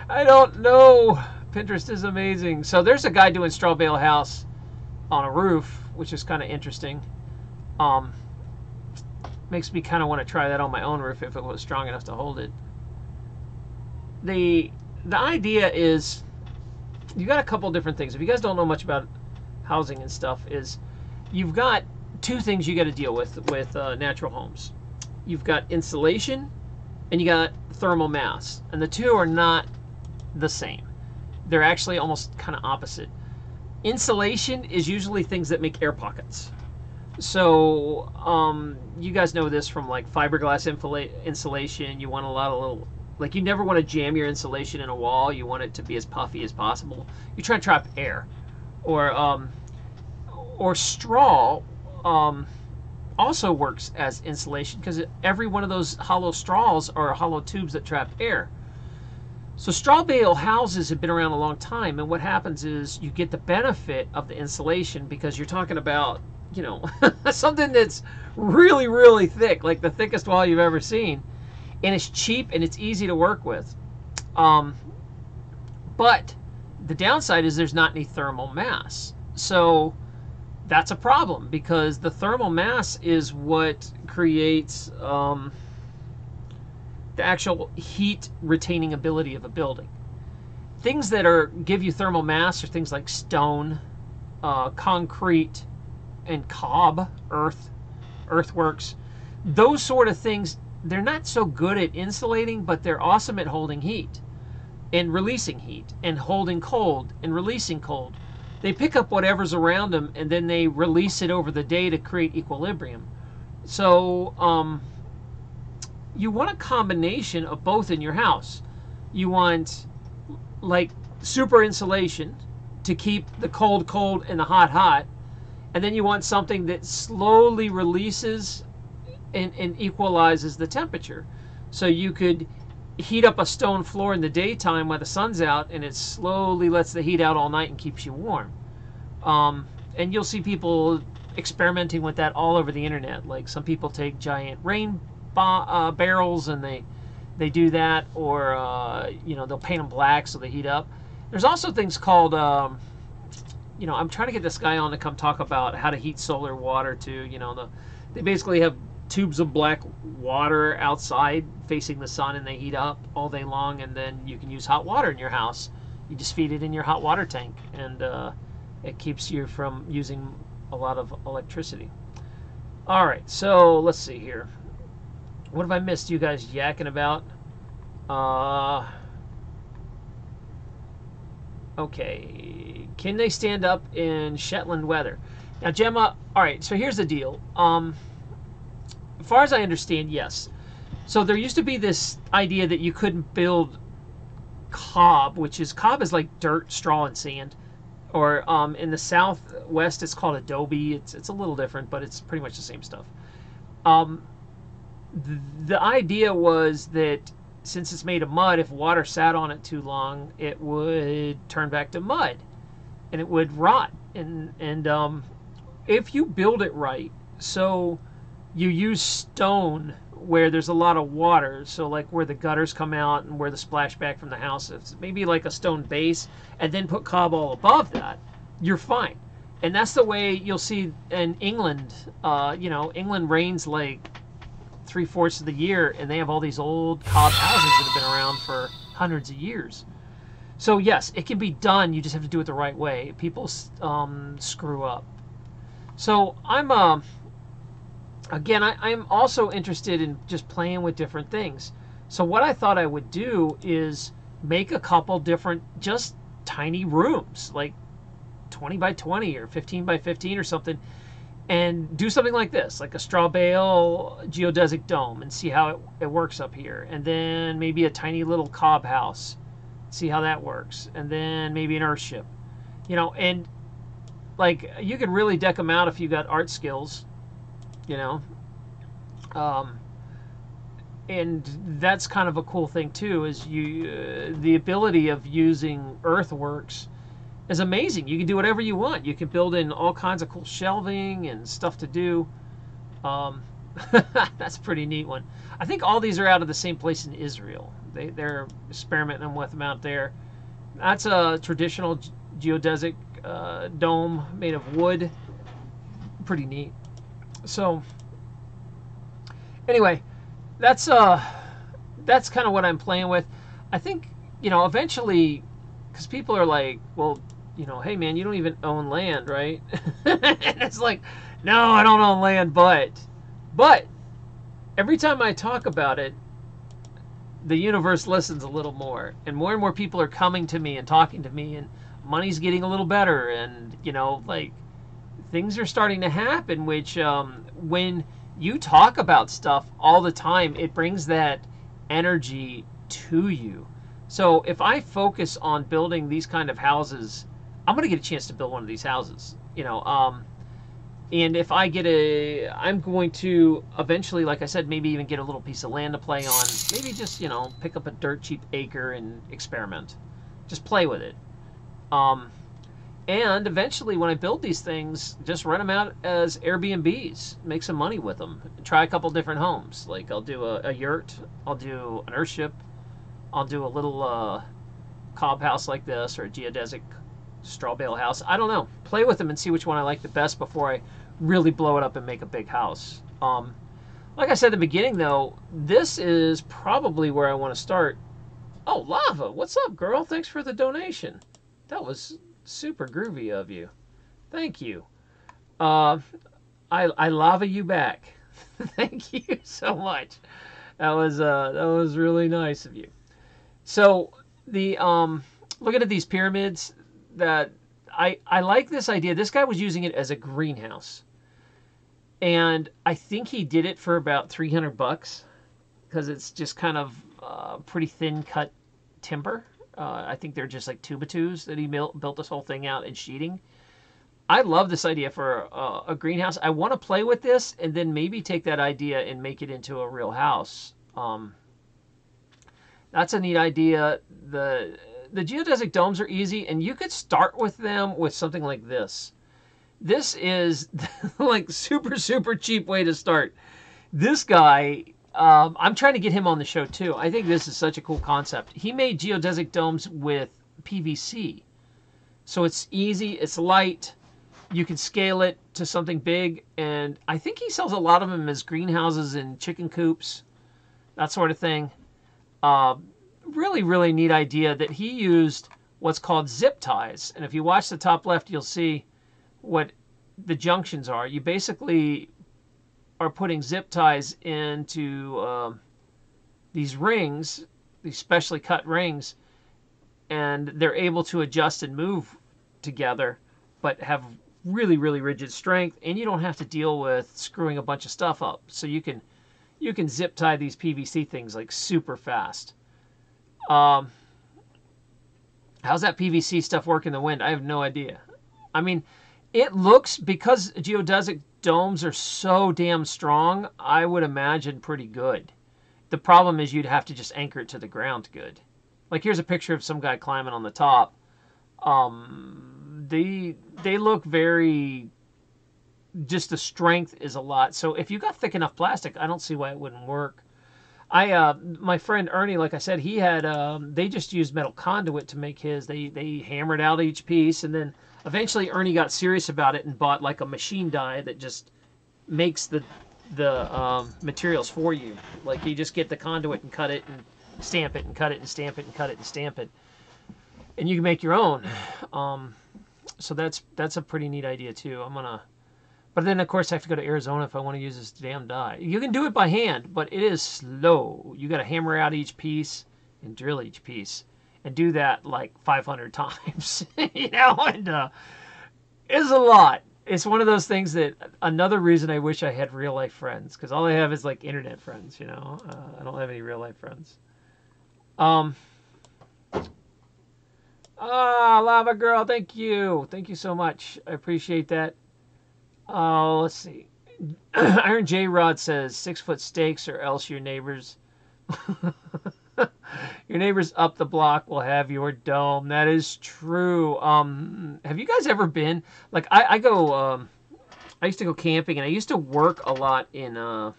Speaker 1: I don't know. Pinterest is amazing. So there's a guy doing straw bale house on a roof, which is kind of interesting. Makes me kind of want to try that on my own roof if it was strong enough to hold it. The idea is, you got a couple different things. If you guys don't know much about housing and stuff, is you've got two things you got to deal with natural homes. You've got insulation and you got thermal mass, and the two are not the same. They're actually almost kind of opposite. Insulation is usually things that make air pockets. So you guys know this from like fiberglass insulation. You want a lot of little, like, you never want to jam your insulation in a wall. You want it to be as puffy as possible. You try to trap air. Or straw also works as insulation, because every one of those hollow straws are hollow tubes that trap air. So straw bale houses have been around a long time, and what happens is you get the benefit of the insulation because you're talking about, you know, something that's really, really thick, like the thickest wall you've ever seen, and it's cheap and it's easy to work with. But the downside is there's not any thermal mass. So that's a problem, because the thermal mass is what creates the actual heat retaining ability of a building. Things that give you thermal mass are things like stone, concrete, and cob, earthworks. Those sort of things, they're not so good at insulating, but they're awesome at holding heat and releasing heat and holding cold and releasing cold. They pick up whatever's around them and then they release it over the day to create equilibrium. So you want a combination of both in your house. You want like super insulation to keep the cold cold and the hot hot, and then you want something that slowly releases and equalizes the temperature. So you could heat up a stone floor in the daytime while the sun's out, and it slowly lets the heat out all night and keeps you warm. And you'll see people experimenting with that all over the internet. Like, some people take giant rain barrels and they do that, or you know, they'll paint them black so they heat up. There's also things called you know, I'm trying to get this guy on to come talk about how to heat solar water too. You know, they basically have tubes of black water outside facing the sun, and they heat up all day long, and then you can use hot water in your house. You just feed it in your hot water tank, and it keeps you from using a lot of electricity. All right, so let's see here. What have I missed you guys yakking about? Okay, can they stand up in Shetland weather? Now, Gemma, all right, so here's the deal. As far as I understand, yes. So there used to be this idea that you couldn't build cob is like dirt, straw, and sand. Or in the Southwest, it's called adobe. It's a little different, but it's pretty much the same stuff. The idea was that since it's made of mud, if water sat on it too long, it would turn back to mud, and it would rot. And if you build it right, so you use stone where there's a lot of water, so like where the gutters come out and where the splashback from the house is, maybe like a stone base, and then put cob all above that, you're fine. And that's the way you'll see in England. You know, England rains like 3/4 of the year, and they have all these old cob houses that have been around for hundreds of years. So yes, it can be done. You just have to do it the right way. People screw up. So I'm also interested in just playing with different things. So what I thought I would do is make a couple different, just tiny rooms, like 20 by 20 or 15 by 15 or something, and do something like this, like a straw bale geodesic dome, and see how it works up here. And then maybe a tiny little cob house, see how that works. And then maybe an earth ship, you know, and like you can really deck them out if you got art skills, you know. And that's kind of a cool thing too, is the ability of using earthworks is amazing. You can do whatever you want. You can build in all kinds of cool shelving and stuff to do. That's a pretty neat one. I think all these are out of the same place in Israel. They're experimenting with them out there. That's a traditional geodesic dome made of wood. Pretty neat. So anyway, that's kind of what I'm playing with. I think, you know, eventually, because people are like, well, you know, hey man, you don't even own land, right? And it's like, No, I don't own land, but every time I talk about it, the universe listens a little more, and more people are coming to me and talking to me, and money's getting a little better, and like things are starting to happen. Which when you talk about stuff all the time, it brings that energy to you. So if I focus on building these kind of houses, I'm going to get a chance to build one of these houses. And if I'm going to eventually, like I said, maybe even get a little piece of land to play on. Maybe just, pick up a dirt cheap acre and experiment. Just play with it. And eventually when I build these things, just rent them out as Airbnbs. Make some money with them. Try a couple different homes. Like I'll do a yurt. I'll do an earthship. I'll do a little cob house like this, or a geodesic straw bale house. I don't know. Play with them and see which one I like the best before I really blow it up and make a big house. Like I said at the beginning, though, this is probably where I want to start. Oh, Lava, what's up, girl? Thanks for the donation. That was super groovy of you. Thank you. I lava you back. Thank you so much. That was really nice of you. So the looking at these pyramids, that I like this idea. This guy was using it as a greenhouse, and I think he did it for about $300 because it's just kind of pretty thin cut timber. I think they're just like 2x2s that he built this whole thing out in sheeting. I love this idea for a greenhouse. I want to play with this and then maybe take that idea and make it into a real house. That's a neat idea. The geodesic domes are easy, and you could start with them with something like this. This is like super cheap way to start. This guy, I'm trying to get him on the show too. I think this is such a cool concept. He made geodesic domes with PVC. So it's easy, it's light, you can scale it to something big, and I think he sells a lot of them as greenhouses and chicken coops, that sort of thing. Really neat idea that he used what's called zip ties. And if you watch the top left, you'll see what the junctions are. You basically are putting zip ties into these rings, these specially cut rings, and they're able to adjust and move together, but have really rigid strength, and you don't have to deal with screwing a bunch of stuff up. So you can zip tie these PVC things like super fast. How's that PVC stuff work in the wind? I have no idea. I mean, it looks, because geodesic domes are so damn strong, I would imagine pretty good. The problem is you'd have to just anchor it to the ground good. Like here's a picture of some guy climbing on the top. They look very, just the strength is a lot. So if you got thick enough plastic, I don't see why it wouldn't work. My friend Ernie, like I said, he had, they just used metal conduit to make his. They hammered out each piece, and then eventually Ernie got serious about it and bought like a machine die that just makes the materials for you. Like you just get the conduit and cut it and stamp it and cut it and stamp it and cut it and stamp it, and you can make your own. So that's a pretty neat idea too. But then, of course, I have to go to Arizona if I want to use this damn die. You can do it by hand, but it is slow. You got to hammer out each piece and drill each piece, and do that like 500 times. And it's a lot. It's one of those things that, another reason I wish I had real life friends, because all I have is like internet friends. I don't have any real life friends. Lava Girl, thank you so much. I appreciate that. Let's see. Iron J Rod says 6-foot stakes, or else your neighbors up the block will have your dome. That is true. Have you guys ever been, like, I used to go camping, and I used to work a lot in all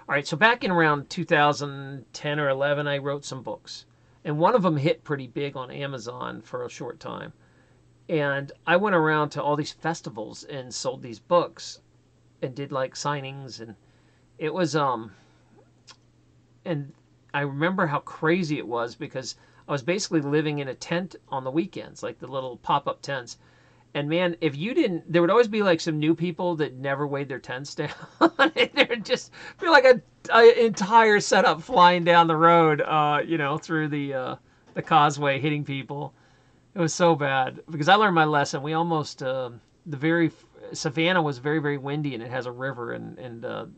Speaker 1: right, so back in around 2010 or 11, I wrote some books, and one of them hit pretty big on Amazon for a short time. And I went around to all these festivals and sold these books and did like signings, and it was and I remember how crazy it was, because I was basically living in a tent on the weekends, like the little pop-up tents, And man, if you didn't, there would always be like some new people that never weighed their tents down. There'd just be like a entire setup flying down the road, through the causeway, hitting people. It was so bad because I learned my lesson. We almost Savannah was very, very windy, and it has a river, and the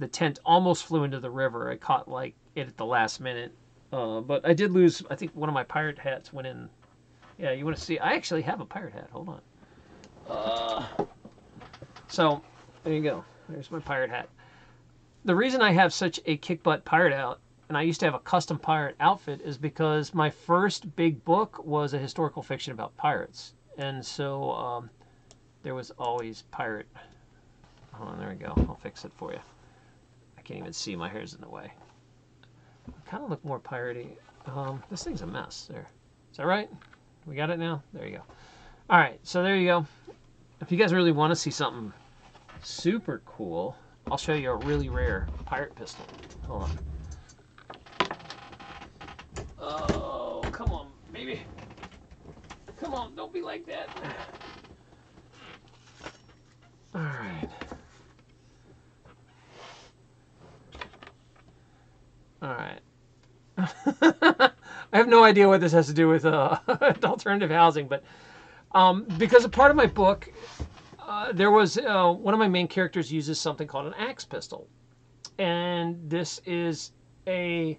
Speaker 1: tent almost flew into the river. I caught like it at the last minute, but I did lose. I think one of my pirate hats went in. Yeah, you want to see? I actually have a pirate hat. Hold on. So there you go. There's my pirate hat. The reason I have such a kick butt pirate out, and I used to have a custom pirate outfit, is because my first big book was a historical fiction about pirates, and so there was always pirate. Hold on, there we go. I'll fix it for you. I can't even see. My hair's in the way. I kind of look more piratey. This thing's a mess. There. Is that right? We got it now? There you go. All right, so there you go. If you guys really want to see something super cool, I'll show you a really rare pirate pistol. Hold on. Oh, come on, baby. Come on, don't be like that. All right. All right. I have no idea what this has to do with alternative housing, but because a part of my book, there was one of my main characters uses something called an axe pistol, and this is a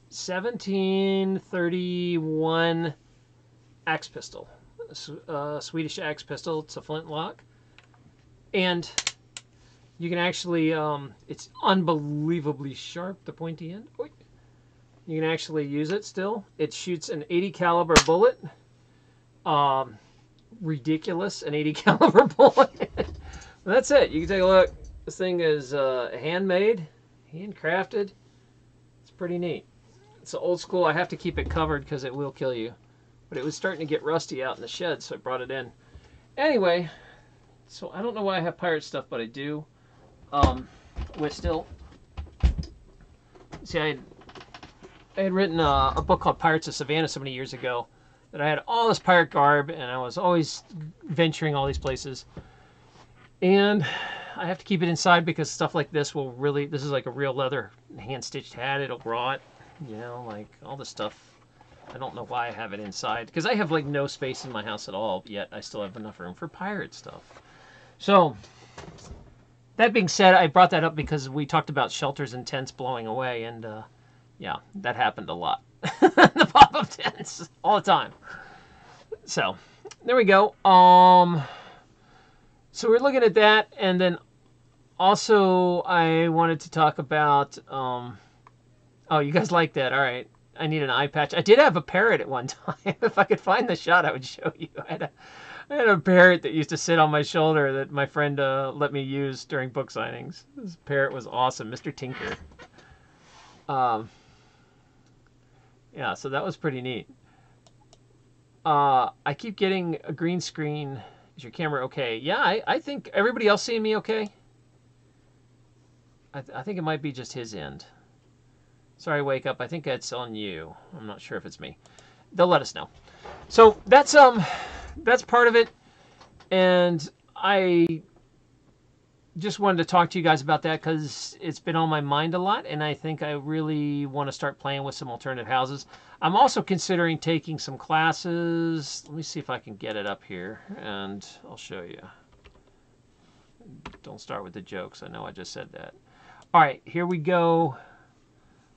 Speaker 1: 1731 axe pistol, a Swedish axe pistol. It's a flintlock, and you can actually, it's unbelievably sharp, the pointy end. Oy. You can actually use it still. It shoots an 80 caliber bullet. Ridiculous, an 80 caliber bullet. That's it. You can take a look. This thing is handmade, handcrafted. It's pretty neat. It's old school. I have to keep it covered because it will kill you. But it was starting to get rusty out in the shed, so I brought it in. Anyway, so I don't know why I have pirate stuff, but I do. With still, see, I had written a book called Pirates of Savannah so many years ago that I had all this pirate garb, and I was always venturing all these places. And I have to keep it inside because stuff like this will really, this is like a real leather hand-stitched hat. It'll rot, like all this stuff. I don't know why I have it inside because I have like no space in my house at all, yet I still have enough room for pirate stuff. So that being said, I brought that up because we talked about shelters and tents blowing away, and yeah, that happened a lot. The pop-up tents all the time. So there we go. So we're looking at that, and then also I wanted to talk about. Oh, you guys like that? All right. I need an eye patch. I did have a parrot at one time. If I could find the shot, I would show you. I had a parrot that used to sit on my shoulder that my friend let me use during book signings. This parrot was awesome, Mr. Tinker. Yeah, so that was pretty neat. I keep getting a green screen. Is your camera okay? Yeah, I think everybody else seeing me okay? I think it might be just his end. Sorry, wake up. I think that's on you. I'm not sure if it's me. They'll let us know. So that's part of it, and I just wanted to talk to you guys about that because it's been on my mind a lot, and I think I really want to start playing with some alternative houses. I'm also considering taking some classes. Let me see if I can get it up here, and I'll show you. Don't start with the jokes. I know I just said that. All right, here we go.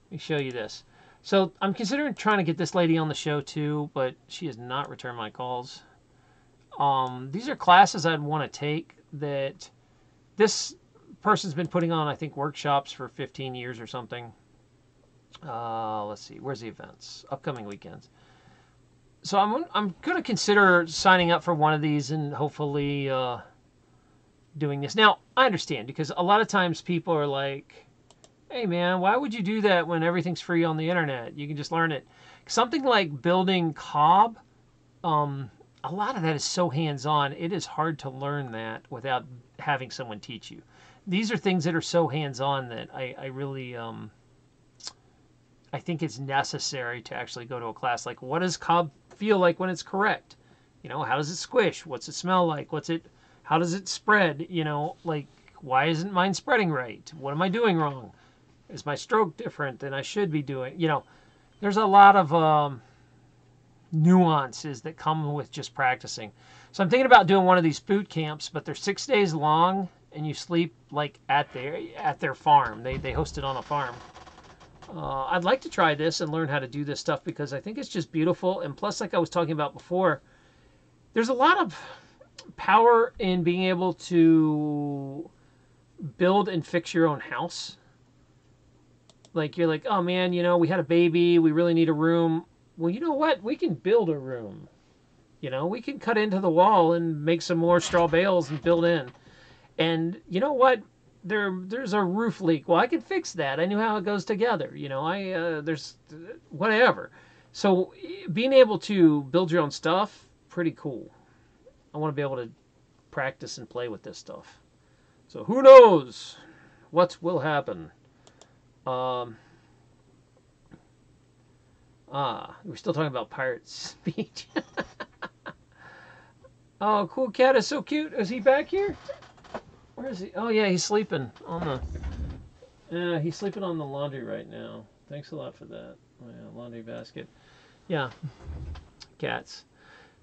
Speaker 1: Let me show you this. So I'm considering trying to get this lady on the show too, but she has not returned my calls. These are classes I'd want to take that this person's been putting on, I think, workshops for 15 years or something. Let's see. Where's the events? Upcoming weekends. So I'm going to consider signing up for one of these and hopefully doing this. Now, I understand because a lot of times people are like, hey man, why would you do that when everything's free on the internet? You can just learn it. Something like building cob, a lot of that is so hands-on. It is hard to learn that without having someone teach you. These are things that are so hands-on that I really, I think it's necessary to actually go to a class. Like, what does cob feel like when it's correct? You know, how does it squish? What's it smell like? How does it spread? You know, like, why isn't mine spreading right? What am I doing wrong? Is my stroke different than I should be doing? You know, there's a lot of nuances that come with just practicing. So I'm thinking about doing one of these boot camps, but they're 6 days long, and you sleep like at their farm. They host it on a farm. I'd like to try this and learn how to do this stuff because I think it's just beautiful. And plus, like I was talking about before, there's a lot of power in being able to build and fix your own house. Like, you're like, oh man, you know, we had a baby, we really need a room. Well, you know what? We can build a room. You know, we can cut into the wall and make some more straw bales and build in. And you know what? There's a roof leak. Well, I can fix that. I knew how it goes together. You know, there's whatever. So being able to build your own stuff, pretty cool. I want to be able to practice and play with this stuff. So who knows what will happen? We're still talking about Pirates Beach. Oh, cool cat is so cute. Is he back here? Where is he? Oh yeah, he's sleeping on the. He's sleeping on the laundry right now. Thanks a lot for that. Oh, yeah, laundry basket. Yeah, cats.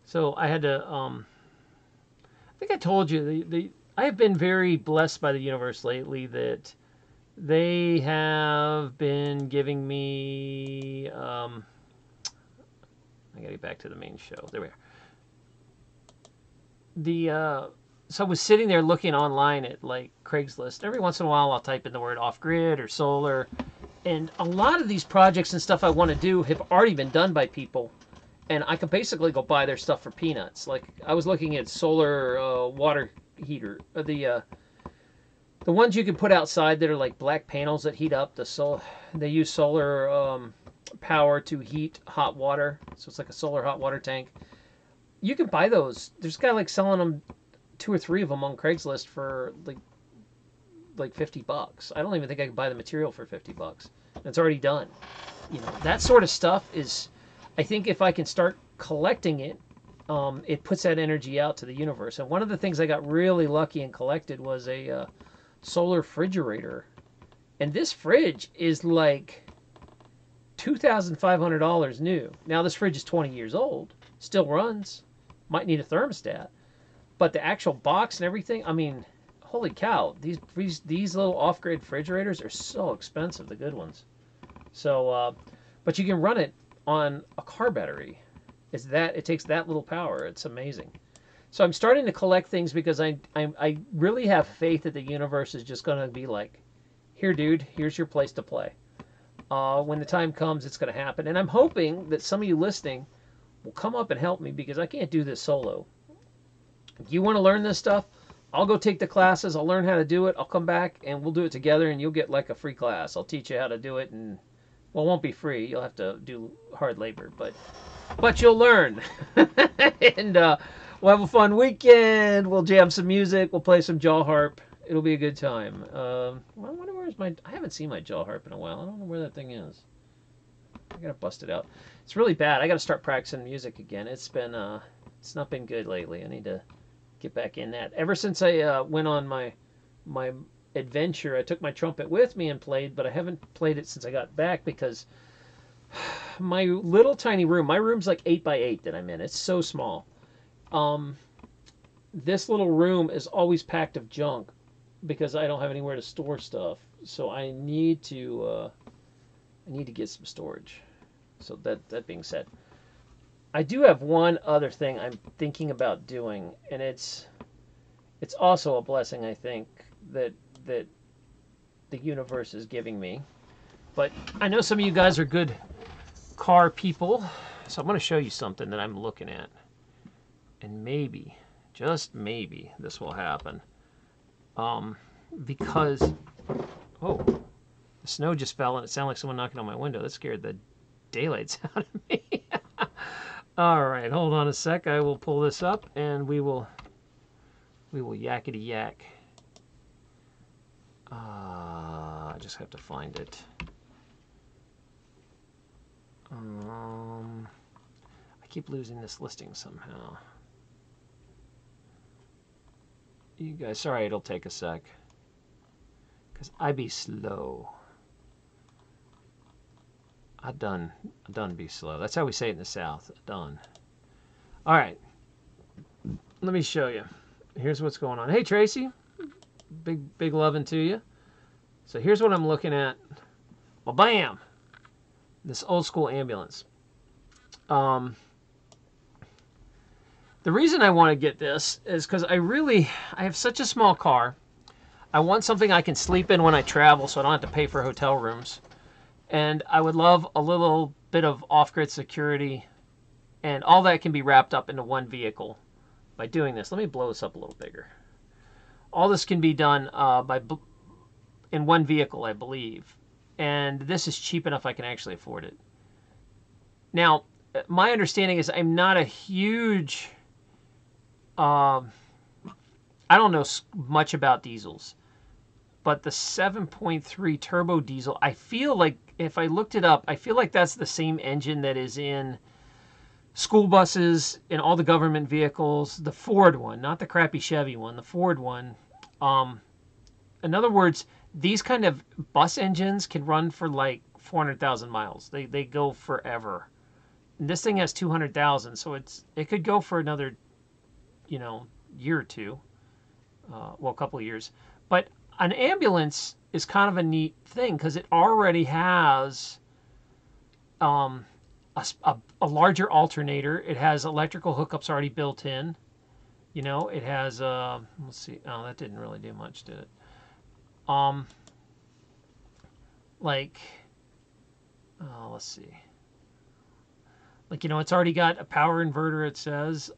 Speaker 1: So I had to. I think I told you I have been very blessed by the universe lately that they have been giving me. I gotta get back to the main show. There we are. So I was sitting there looking online at like Craigslist. Every once in a while I'll type in the word off-grid or solar. And a lot of these projects and stuff I want to do have already been done by people. And I can basically go buy their stuff for peanuts. Like I was looking at solar water heater. The ones you can put outside that are like black panels that heat up. They use solar power to heat hot water. So it's like a solar hot water tank. You can buy those. There's a guy like selling them, 2 or 3 of them on Craigslist for like $50. I don't even think I could buy the material for $50. It's already done. You know, that sort of stuff is, I think if I can start collecting it, it puts that energy out to the universe. And one of the things I got really lucky and collected was a solar refrigerator. And this fridge is like $2,500 new. Now this fridge is 20 years old, still runs, might need a thermostat, but the actual box and everything, I mean, holy cow, these little off-grid refrigerators are so expensive, the good ones. So, but you can run it on a car battery. It takes that little power. It's amazing. So I'm starting to collect things because I really have faith that the universe is just going to be like, here, dude, here's your place to play. When the time comes, it's going to happen. And I'm hoping that some of you listening will come up and help me because I can't do this solo. If you want to learn this stuff, I'll go take the classes. I'll learn how to do it. I'll come back and we'll do it together and you'll get like a free class. I'll teach you how to do it and, well, it won't be free. You'll have to do hard labor, but you'll learn. And we'll have a fun weekend. We'll jam some music. We'll play some jaw harp. It'll be a good time. Well, I wonder I haven't seen my jaw harp in a while. I don't know where that thing is. I gotta bust it out. It's really bad. I gotta start practicing music again. It's not been good lately. I need to get back in that. Ever since I went on my adventure, I took my trumpet with me and played, but I haven't played it since I got back because my little tiny room, my room's like 8 by 8 that I'm in. It's so small. This little room is always packed of junk because I don't have anywhere to store stuff. So I need to get some storage. So that being said, I do have one other thing I'm thinking about doing, and it's also a blessing, I think, that the universe is giving me. But I know some of you guys are good car people, so I'm going to show you something that I'm looking at. And maybe, just maybe, this will happen. Because, oh, the snow just fell and it sounded like someone knocking on my window. That scared the daylights out of me. All right, hold on a sec. I will pull this up and we will yakety yak. I just have to find it. I keep losing this listing somehow. You guys, sorry, it'll take a sec. Because I be slow. I done be slow. That's how we say it in the South. Done. All right. Let me show you. Here's what's going on. Hey, Tracy. Big loving to you. So here's what I'm looking at. Well, bam. This old school ambulance. The reason I want to get this is because I have such a small car. I want something I can sleep in when I travel so I don't have to pay for hotel rooms. And I would love a little bit of off-grid security, and all that can be wrapped up into one vehicle by doing this. Let me blow this up a little bigger. All this can be done in one vehicle, I believe. And this is cheap enough I can actually afford it. Now, my understanding is I'm not a huge... I don't know much about diesels. But the 7.3 turbo diesel, I feel like, if I looked it up, I feel like that's the same engine that is in school buses, in all the government vehicles, the Ford one, not the crappy Chevy one, the Ford one. In other words, these kind of bus engines can run for like 400,000 miles. They go forever. And this thing has 200,000, so it could go for another, year or two. Well, a couple of years. But an ambulance is kind of a neat thing because it already has a larger alternator. It has electrical hookups already built in. It has, let's see. Oh, that didn't really do much, did it? Let's see. It's already got a power inverter, it says.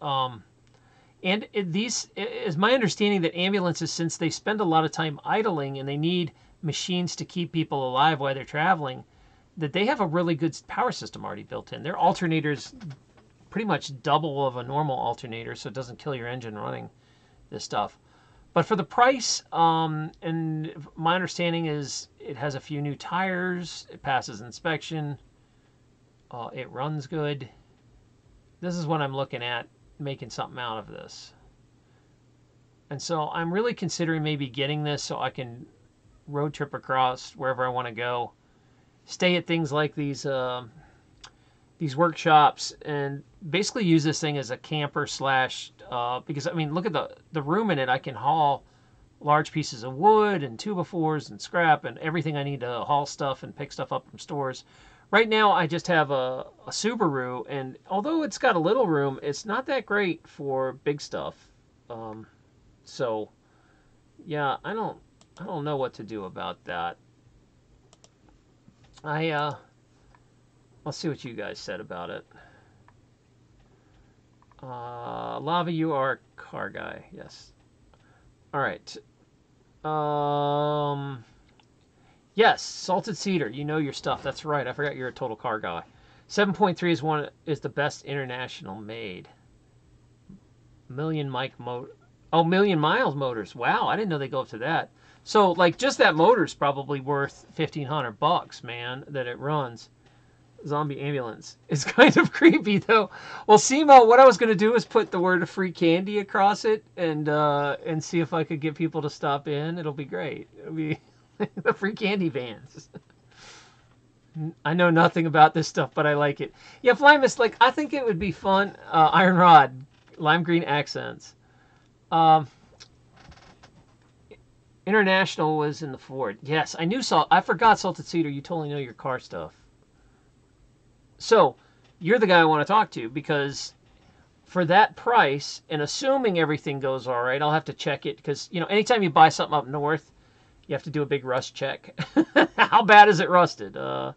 Speaker 1: And these is my understanding that ambulances, since they spend a lot of time idling and they need machines to keep people alive while they're traveling, that they have a really good power system already built in. Their alternator's pretty much double of a normal alternator, so it doesn't kill your engine running this stuff. But for the price, and my understanding is it has a few new tires, it passes inspection, it runs good. This is what I'm looking at, making something out of this. And so I'm really considering maybe getting this so I can road trip across wherever I want to go, stay at things like these workshops, and basically use this thing as a camper slash, because I mean, look at the room in it. I can haul large pieces of wood and 2x4s and scrap and everything I need to haul stuff and pick stuff up from stores. Right now, I just have a Subaru, and although it's got a little room, it's not that great for big stuff. So, yeah, I don't know what to do about that. I'll see what you guys said about it. Lava, you are a car guy. Yes. All right. Yes, salted cedar. You know your stuff. That's right. I forgot you're a total car guy. 7.3 is the best international made. Million miles motors. Wow, I didn't know they go up to that. So, like, just that motor's probably worth $1,500, man, that it runs. Zombie ambulance. It's kind of creepy, though. Well, Simo, what I was going to do is put the word free candy across it and see if I could get people to stop in. It'll be great. It'll be the free candy vans. I know nothing about this stuff, but I like it. Yeah, Flymus, like, I think it would be fun. Iron Rod, lime green accents. International was in the Ford. Yes, I knew I forgot salted cedar. You totally know your car stuff. So, you're the guy I want to talk to, because for that price, and assuming everything goes all right, I'll have to check it, because, anytime you buy something up north, you have to do a big rust check. How bad is it rusted? From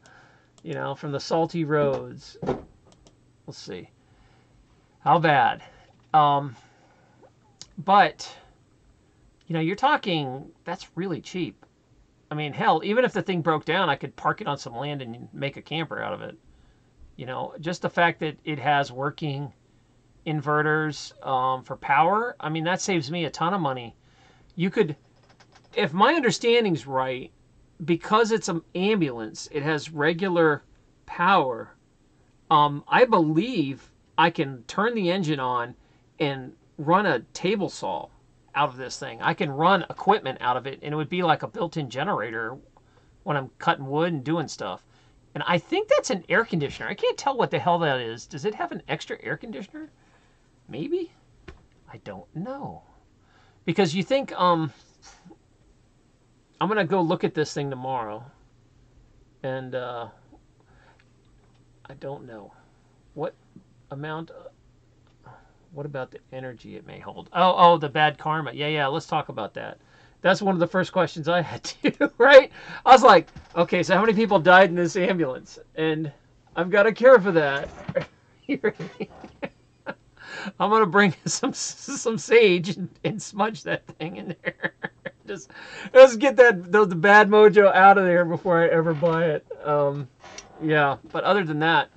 Speaker 1: the salty roads. Let's see. How bad? But, you're talking, that's really cheap. I mean, hell, even if the thing broke down, I could park it on some land and make a camper out of it. Just the fact that it has working inverters for power, I mean, that saves me a ton of money. You could, if my understanding's right, because it's an ambulance, it has regular power. I believe I can turn the engine on and run a table saw out of this thing. I can run equipment out of it, and it would be like a built-in generator when I'm cutting wood and doing stuff. And I think that's an air conditioner. I can't tell what the hell that is. Does it have an extra air conditioner? Maybe? I don't know. Because you think, I'm going to go look at this thing tomorrow. And, I don't know. What amount, what about the energy it may hold? Oh, the bad karma. Yeah, let's talk about that. That's one of the first questions I had to, right? I was like, okay, so how many people died in this ambulance? And I've got a cure for that. I'm going to bring some sage and smudge that thing in there. Let's get the bad mojo out of there before I ever buy it. Yeah, but other than that,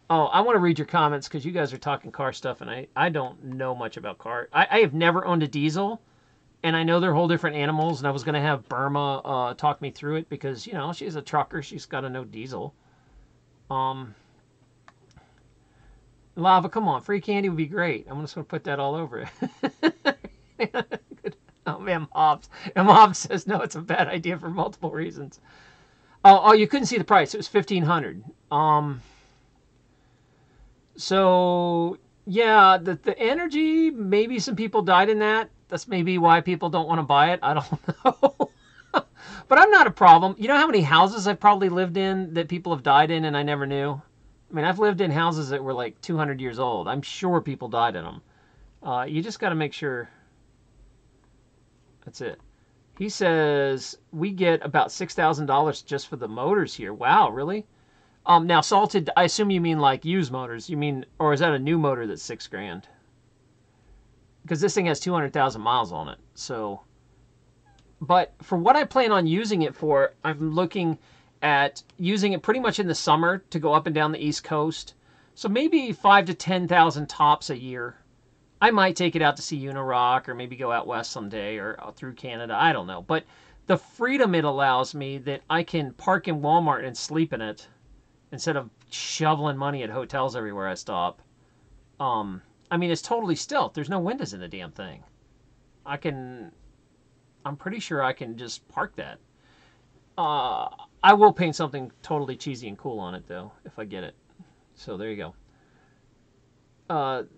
Speaker 1: I want to read your comments because you guys are talking car stuff, and I don't know much about car. I have never owned a diesel. And I know they're whole different animals, and I was going to have Burma talk me through it because, you know, she's a trucker. She's got to know diesel. Lava, come on. Free candy would be great. I'm just going to put that all over it. Oh, man, Hobbs says, no, it's a bad idea for multiple reasons. Oh, you couldn't see the price. It was $1,500. So, yeah, the energy, maybe some people died in that. That's maybe why people don't want to buy it. I don't know. But I'm not a problem. You know how many houses I've probably lived in that people have died in and I never knew? I mean, I've lived in houses that were like 200 years old. I'm sure people died in them. You just got to make sure. That's it. He says, we get about $6,000 just for the motors here. Wow, really? Now, salted, I assume you mean like used motors. You mean, or is that a new motor that's $6,000? Because this thing has 200,000 miles on it. So, but for what I plan on using it for, I'm looking at using it pretty much in the summer to go up and down the East Coast. So maybe 5,000 to 10,000 tops a year. I might take it out to see Unirock or maybe go out west someday or through Canada. I don't know. But the freedom it allows me that I can park in Walmart and sleep in it instead of shoveling money at hotels everywhere I stop. I mean, it's totally stealth. There's no windows in the damn thing. I'm pretty sure I can just park that. I will paint something totally cheesy and cool on it, though, if I get it. So there you go.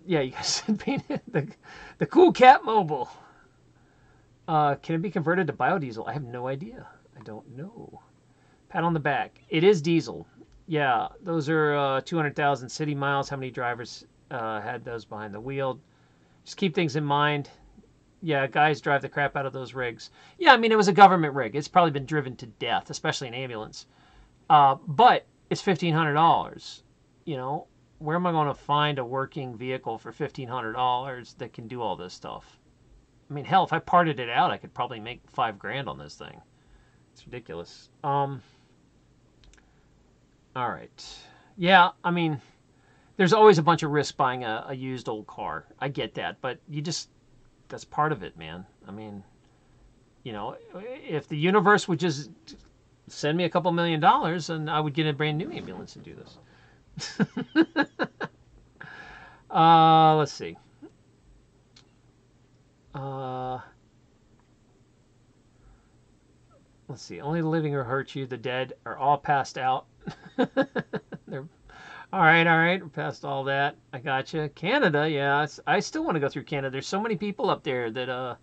Speaker 1: Yeah, you guys said paint it. The Cool Cat Mobile. Can it be converted to biodiesel? I have no idea. I don't know. Pat on the back. It is diesel. Yeah, those are 200,000 city miles. How many drivers had those behind the wheel? Just keep things in mind. Yeah, guys drive the crap out of those rigs. Yeah, I mean, it was a government rig. It's probably been driven to death, especially an ambulance. But it's $1,500. You know, where am I going to find a working vehicle for $1,500 that can do all this stuff? I mean, hell, if I parted it out, I could probably make $5,000 on this thing. It's ridiculous. All right. Yeah, I mean, there's always a bunch of risk buying a used old car. I get that, but that's part of it, man. I mean, you know, if the universe would just send me a couple $1 million, and I would get a brand new ambulance and do this. Let's see. Let's see. Only the living will hurt you. The dead are all passed out. They're all right. We're past all that. I gotcha. Canada, yeah. I still want to go through Canada. There's so many people up there that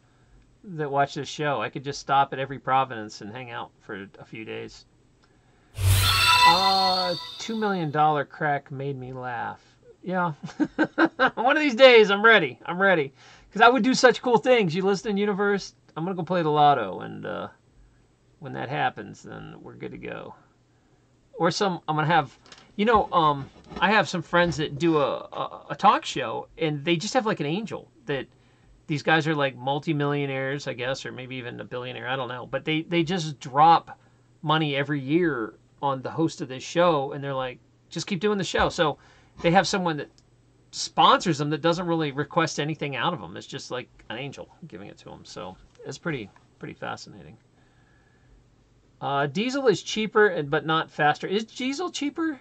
Speaker 1: watch this show. I could just stop at every province and hang out for a few days. $2 million crack made me laugh. Yeah. One of these days, I'm ready. Because I would do such cool things. You listen to Universe, I'm going to go play the lotto. And when that happens, then we're good to go. Or I'm going to have, I have some friends that do a talk show, and they just have like an angel that these guys are like multimillionaires, I guess, or maybe even a billionaire. I don't know. But they just drop money every year on the host of this show, and they're like, just keep doing the show. So they have someone that sponsors them that doesn't really request anything out of them. It's just like an angel giving it to them. So it's pretty fascinating. Diesel is cheaper, but not faster. Is diesel cheaper?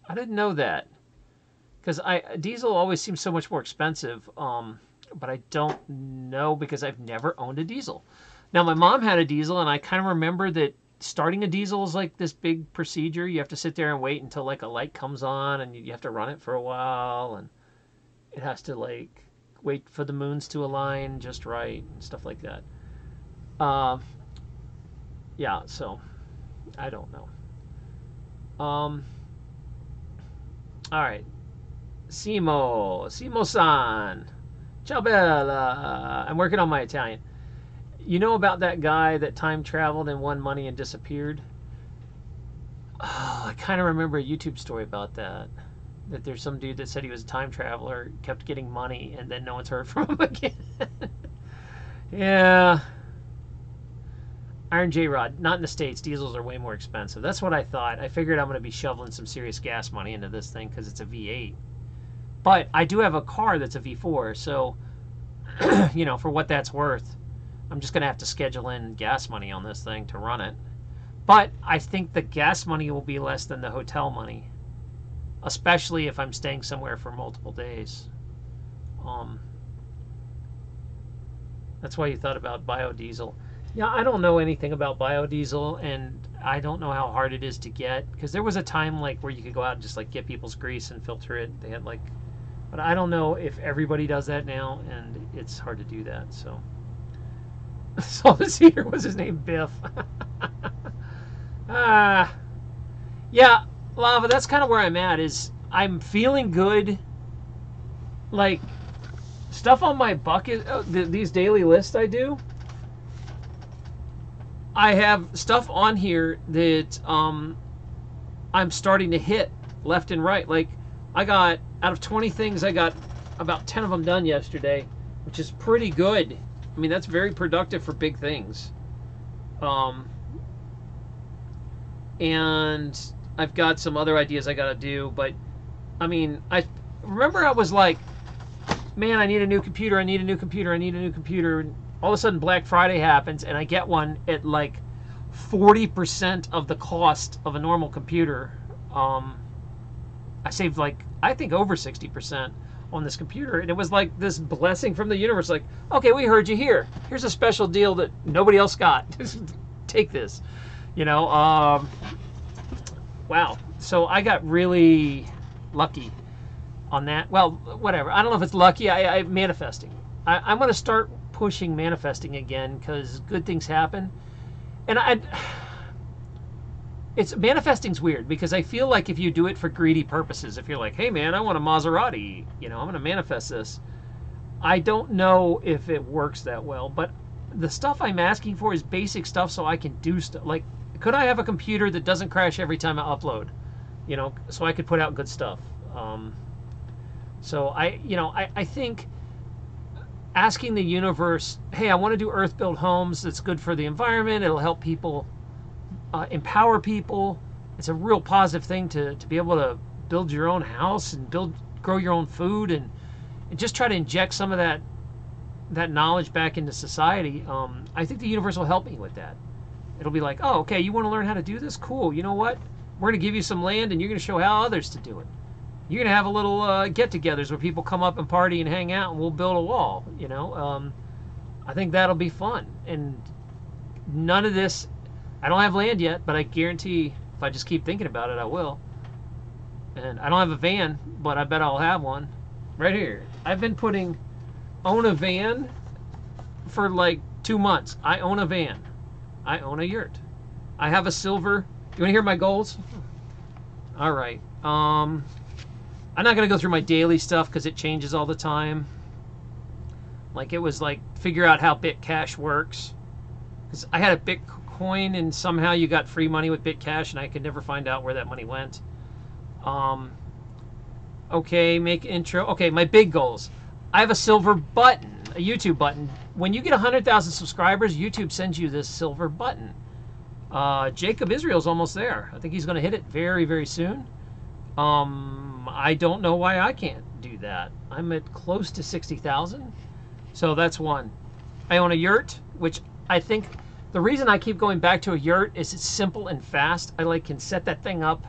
Speaker 1: I didn't know that. Because diesel always seems so much more expensive. but I don't know because I've never owned a diesel. Now, my mom had a diesel, and I kind of remember that starting a diesel is like this big procedure. You have to sit there and wait until like a light comes on, and you have to run it for a while, and it has to like wait for the moons to align just right and stuff like that. Yeah, so I don't know. All right, Simo-san, ciao bella. I'm working on my Italian. You know about that guy that time traveled and won money and disappeared? Oh, I kind of remember a YouTube story about that. That there's some dude that said he was a time traveler, kept getting money, and then no one's heard from him again. Yeah. Iron J-Rod, not in the States. Diesels are way more expensive. That's what I thought. I figured I'm going to be shoveling some serious gas money into this thing because it's a V8. But I do have a car that's a V4, so, you know, for what that's worth, I'm just going to have to schedule in gas money on this thing to run it. But I think the gas money will be less than the hotel money, especially if I'm staying somewhere for multiple days. That's why you thought about biodiesel. Yeah, I don't know anything about biodiesel, and I don't know how hard it is to get, because there was a time like where you could go out and just like get people's grease and filter it. They had like, but I don't know if everybody does that now, and it's hard to do that. So, Saltus Heater was his name, Biff. Yeah, Lava. That's kind of where I'm at. Is I'm feeling good. Like stuff on my bucket, these daily lists I do. I have stuff on here that I'm starting to hit left and right. Like I got, out of 20 things, I got about 10 of them done yesterday, which is pretty good. I mean, that's very productive for big things. And I've got some other ideas I got to do, but I mean, I remember I was like, man, I need a new computer, I need a new computer, I need a new computer. And all of a sudden Black Friday happens and I get one at like 40% of the cost of a normal computer. I saved like, I think over 60% on this computer, and it was like this blessing from the universe, like, okay, we heard you here. Here's a special deal that nobody else got. Take this, you know. Wow. So I got really lucky on that. Well, whatever. I don't know if it's lucky. I'm manifesting. I'm going to start pushing manifesting again because good things happen. And it's manifesting's weird because I feel like if you do it for greedy purposes, if you're like, hey man, I want a Maserati, you know, I'm going to manifest this. I don't know if it works that well, but the stuff I'm asking for is basic stuff so I can do stuff. Like, could I have a computer that doesn't crash every time I upload? You know, so I could put out good stuff. So I think asking the universe, hey, I want to do earth-built homes that's good for the environment, it'll help people, empower people. It's a real positive thing to be able to build your own house and grow your own food and just try to inject some of that knowledge back into society. I think the universe will help me with that. It'll be like, oh, okay, you want to learn how to do this? Cool. You know what? We're going to give you some land and you're going to show how others to do it. You're going to have a little get-togethers where people come up and party and hang out and we'll build a wall, you know. I think that'll be fun. And none of this, I don't have land yet, but I guarantee if I just keep thinking about it, I will. And I don't have a van, but I bet I'll have one. Right here. I've been own a van for like 2 months. I own a van. I own a yurt. I have a silver. You want to hear my goals? All right. I'm not going to go through my daily stuff because it changes all the time. Like it was like figure out how BitCash works. Because I had a Bitcoin and somehow you got free money with BitCash and I could never find out where that money went. Okay, make intro. Okay, my big goals. I have a silver button, a YouTube button. When you get 100,000 subscribers, YouTube sends you this silver button. Jacob Israel's almost there. I think he's going to hit it very, very soon. I don't know why I can't do that. I'm at close to 60,000. So that's one. I own a yurt, which I think the reason I keep going back to a yurt is it's simple and fast. I can set that thing up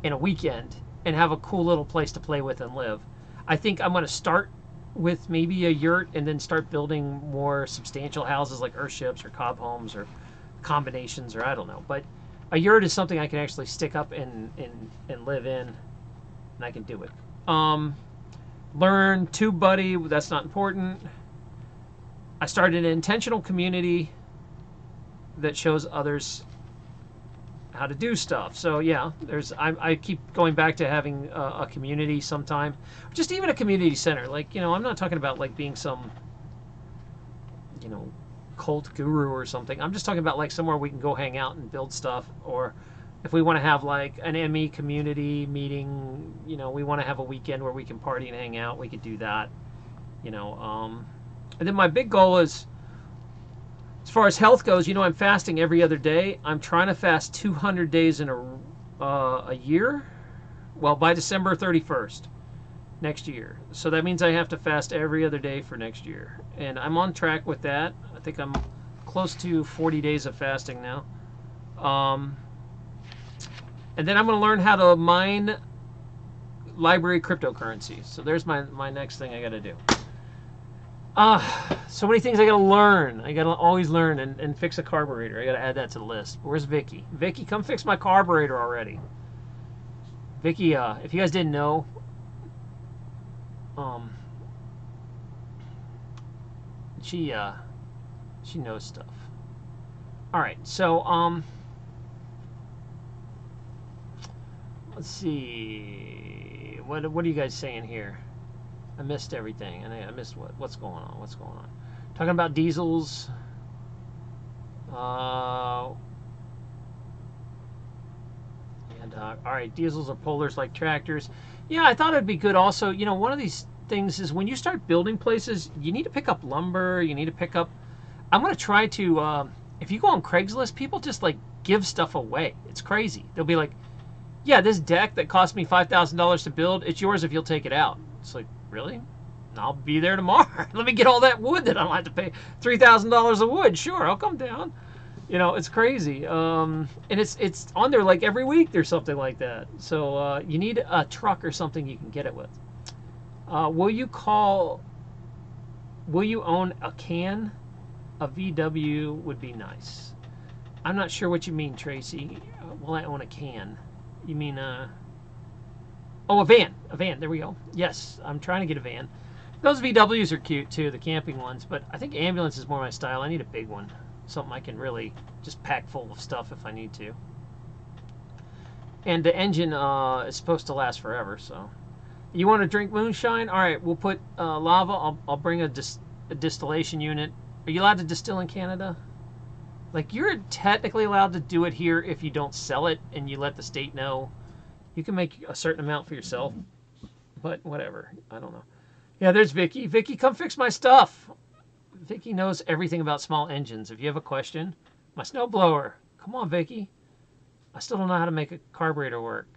Speaker 1: in a weekend and have a cool little place to play with and live. I think I'm going to start with maybe a yurt and then start building more substantial houses like earthships or cob homes or combinations, or I don't know. But a yurt is something I can actually stick up and live in, and I can do it. Learn tube buddy, that's not important. I started an intentional community that shows others how to do stuff. So yeah, I keep going back to having a community sometime, just even a community center. Like, you know, I'm not talking about like being some, you know, cult guru or something. I'm just talking about like somewhere we can go hang out and build stuff. Or if we want to have like an ME community meeting, you know, we want to have a weekend where we can party and hang out, we could do that, you know. And then my big goal is, as far as health goes, you know, I'm fasting every other day. I'm trying to fast 200 days in a year. Well, by December 31st next year. So that means I have to fast every other day for next year. And I'm on track with that. I think I'm close to 40 days of fasting now. And then I'm going to learn how to mine library cryptocurrency. So there's my next thing I got to do. So many things I gotta learn. I gotta always learn and fix a carburetor. I gotta add that to the list. Where's Vicky? Vicky, come fix my carburetor already. Vicky, if you guys didn't know, she knows stuff. All right, so let's see. What are you guys saying here? I missed everything, and I missed what's going on. What's going on? Talking about diesels. All right, diesels are pullers like tractors. Yeah, I thought it'd be good also. You know, one of these things is when you start building places, you need to pick up lumber. You need to pick up. I'm gonna try to. If you go on Craigslist, people just like give stuff away. It's crazy. They'll be like, "Yeah, this deck that cost me $5,000 to build, it's yours if you'll take it out." It's like, really? I'll be there tomorrow. Let me get all that wood that I don't have to pay $3,000 of wood. Sure, I'll come down. You know, it's crazy. And it's on there like every week there's something like that. So you need a truck or something you can get it with. Will you own a can? A VW would be nice. I'm not sure what you mean, Tracy. Will I own a can? You mean oh, a van. A van. There we go. Yes, I'm trying to get a van. Those VWs are cute too, the camping ones, but I think ambulance is more my style. I need a big one. Something I can really just pack full of stuff if I need to. And the engine is supposed to last forever, so. You want to drink moonshine? All right, we'll put lava. I'll bring a distillation unit. Are you allowed to distill in Canada? Like, you're technically allowed to do it here if you don't sell it and you let the state know. You can make a certain amount for yourself, but whatever. I don't know. Yeah, there's Vicky. Vicky, come fix my stuff. Vicky knows everything about small engines. If you have a question, my snowblower. Come on, Vicky. I still don't know how to make a carburetor work.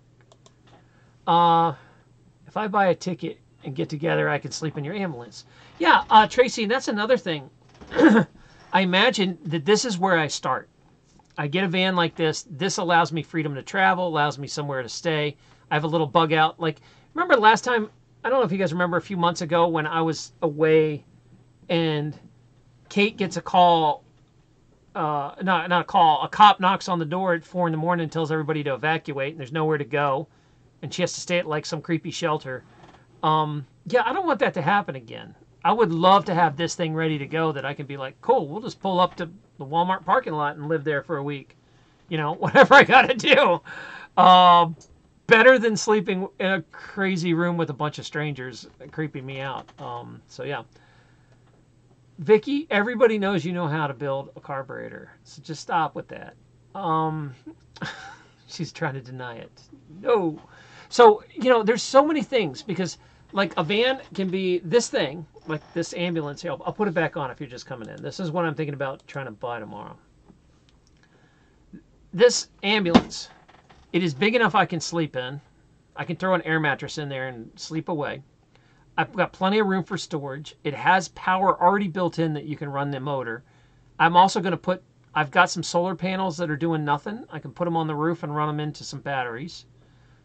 Speaker 1: If I buy a ticket and get together, I can sleep in your ambulance. Yeah, Tracy, that's another thing. I imagine that this is where I start. I get a van like this. This allows me freedom to travel, allows me somewhere to stay. I have a little bug out. Like, remember last time, I don't know if you guys remember a few months ago when I was away and Kate gets a call, not a call, a cop knocks on the door at 4 in the morning and tells everybody to evacuate and there's nowhere to go. And she has to stay at like some creepy shelter. Yeah, I don't want that to happen again. I would love to have this thing ready to go that I can be like, cool, we'll just pull up to the Walmart parking lot and live there for a week. You know, whatever I got to do. Better than sleeping in a crazy room with a bunch of strangers creeping me out. So, yeah. Vicky, everybody knows you know how to build a carburetor. So just stop with that. She's trying to deny it. No. So, you know, there's so many things because, like, a van can be this thing, like this ambulance here. I'll put it back on if you're just coming in. This is what I'm thinking about trying to buy tomorrow. This ambulance, it is big enough I can sleep in. I can throw an air mattress in there and sleep away. I've got plenty of room for storage. It has power already built in that you can run the motor. I'm also going to put, I've got some solar panels that are doing nothing. I can put them on the roof and run them into some batteries.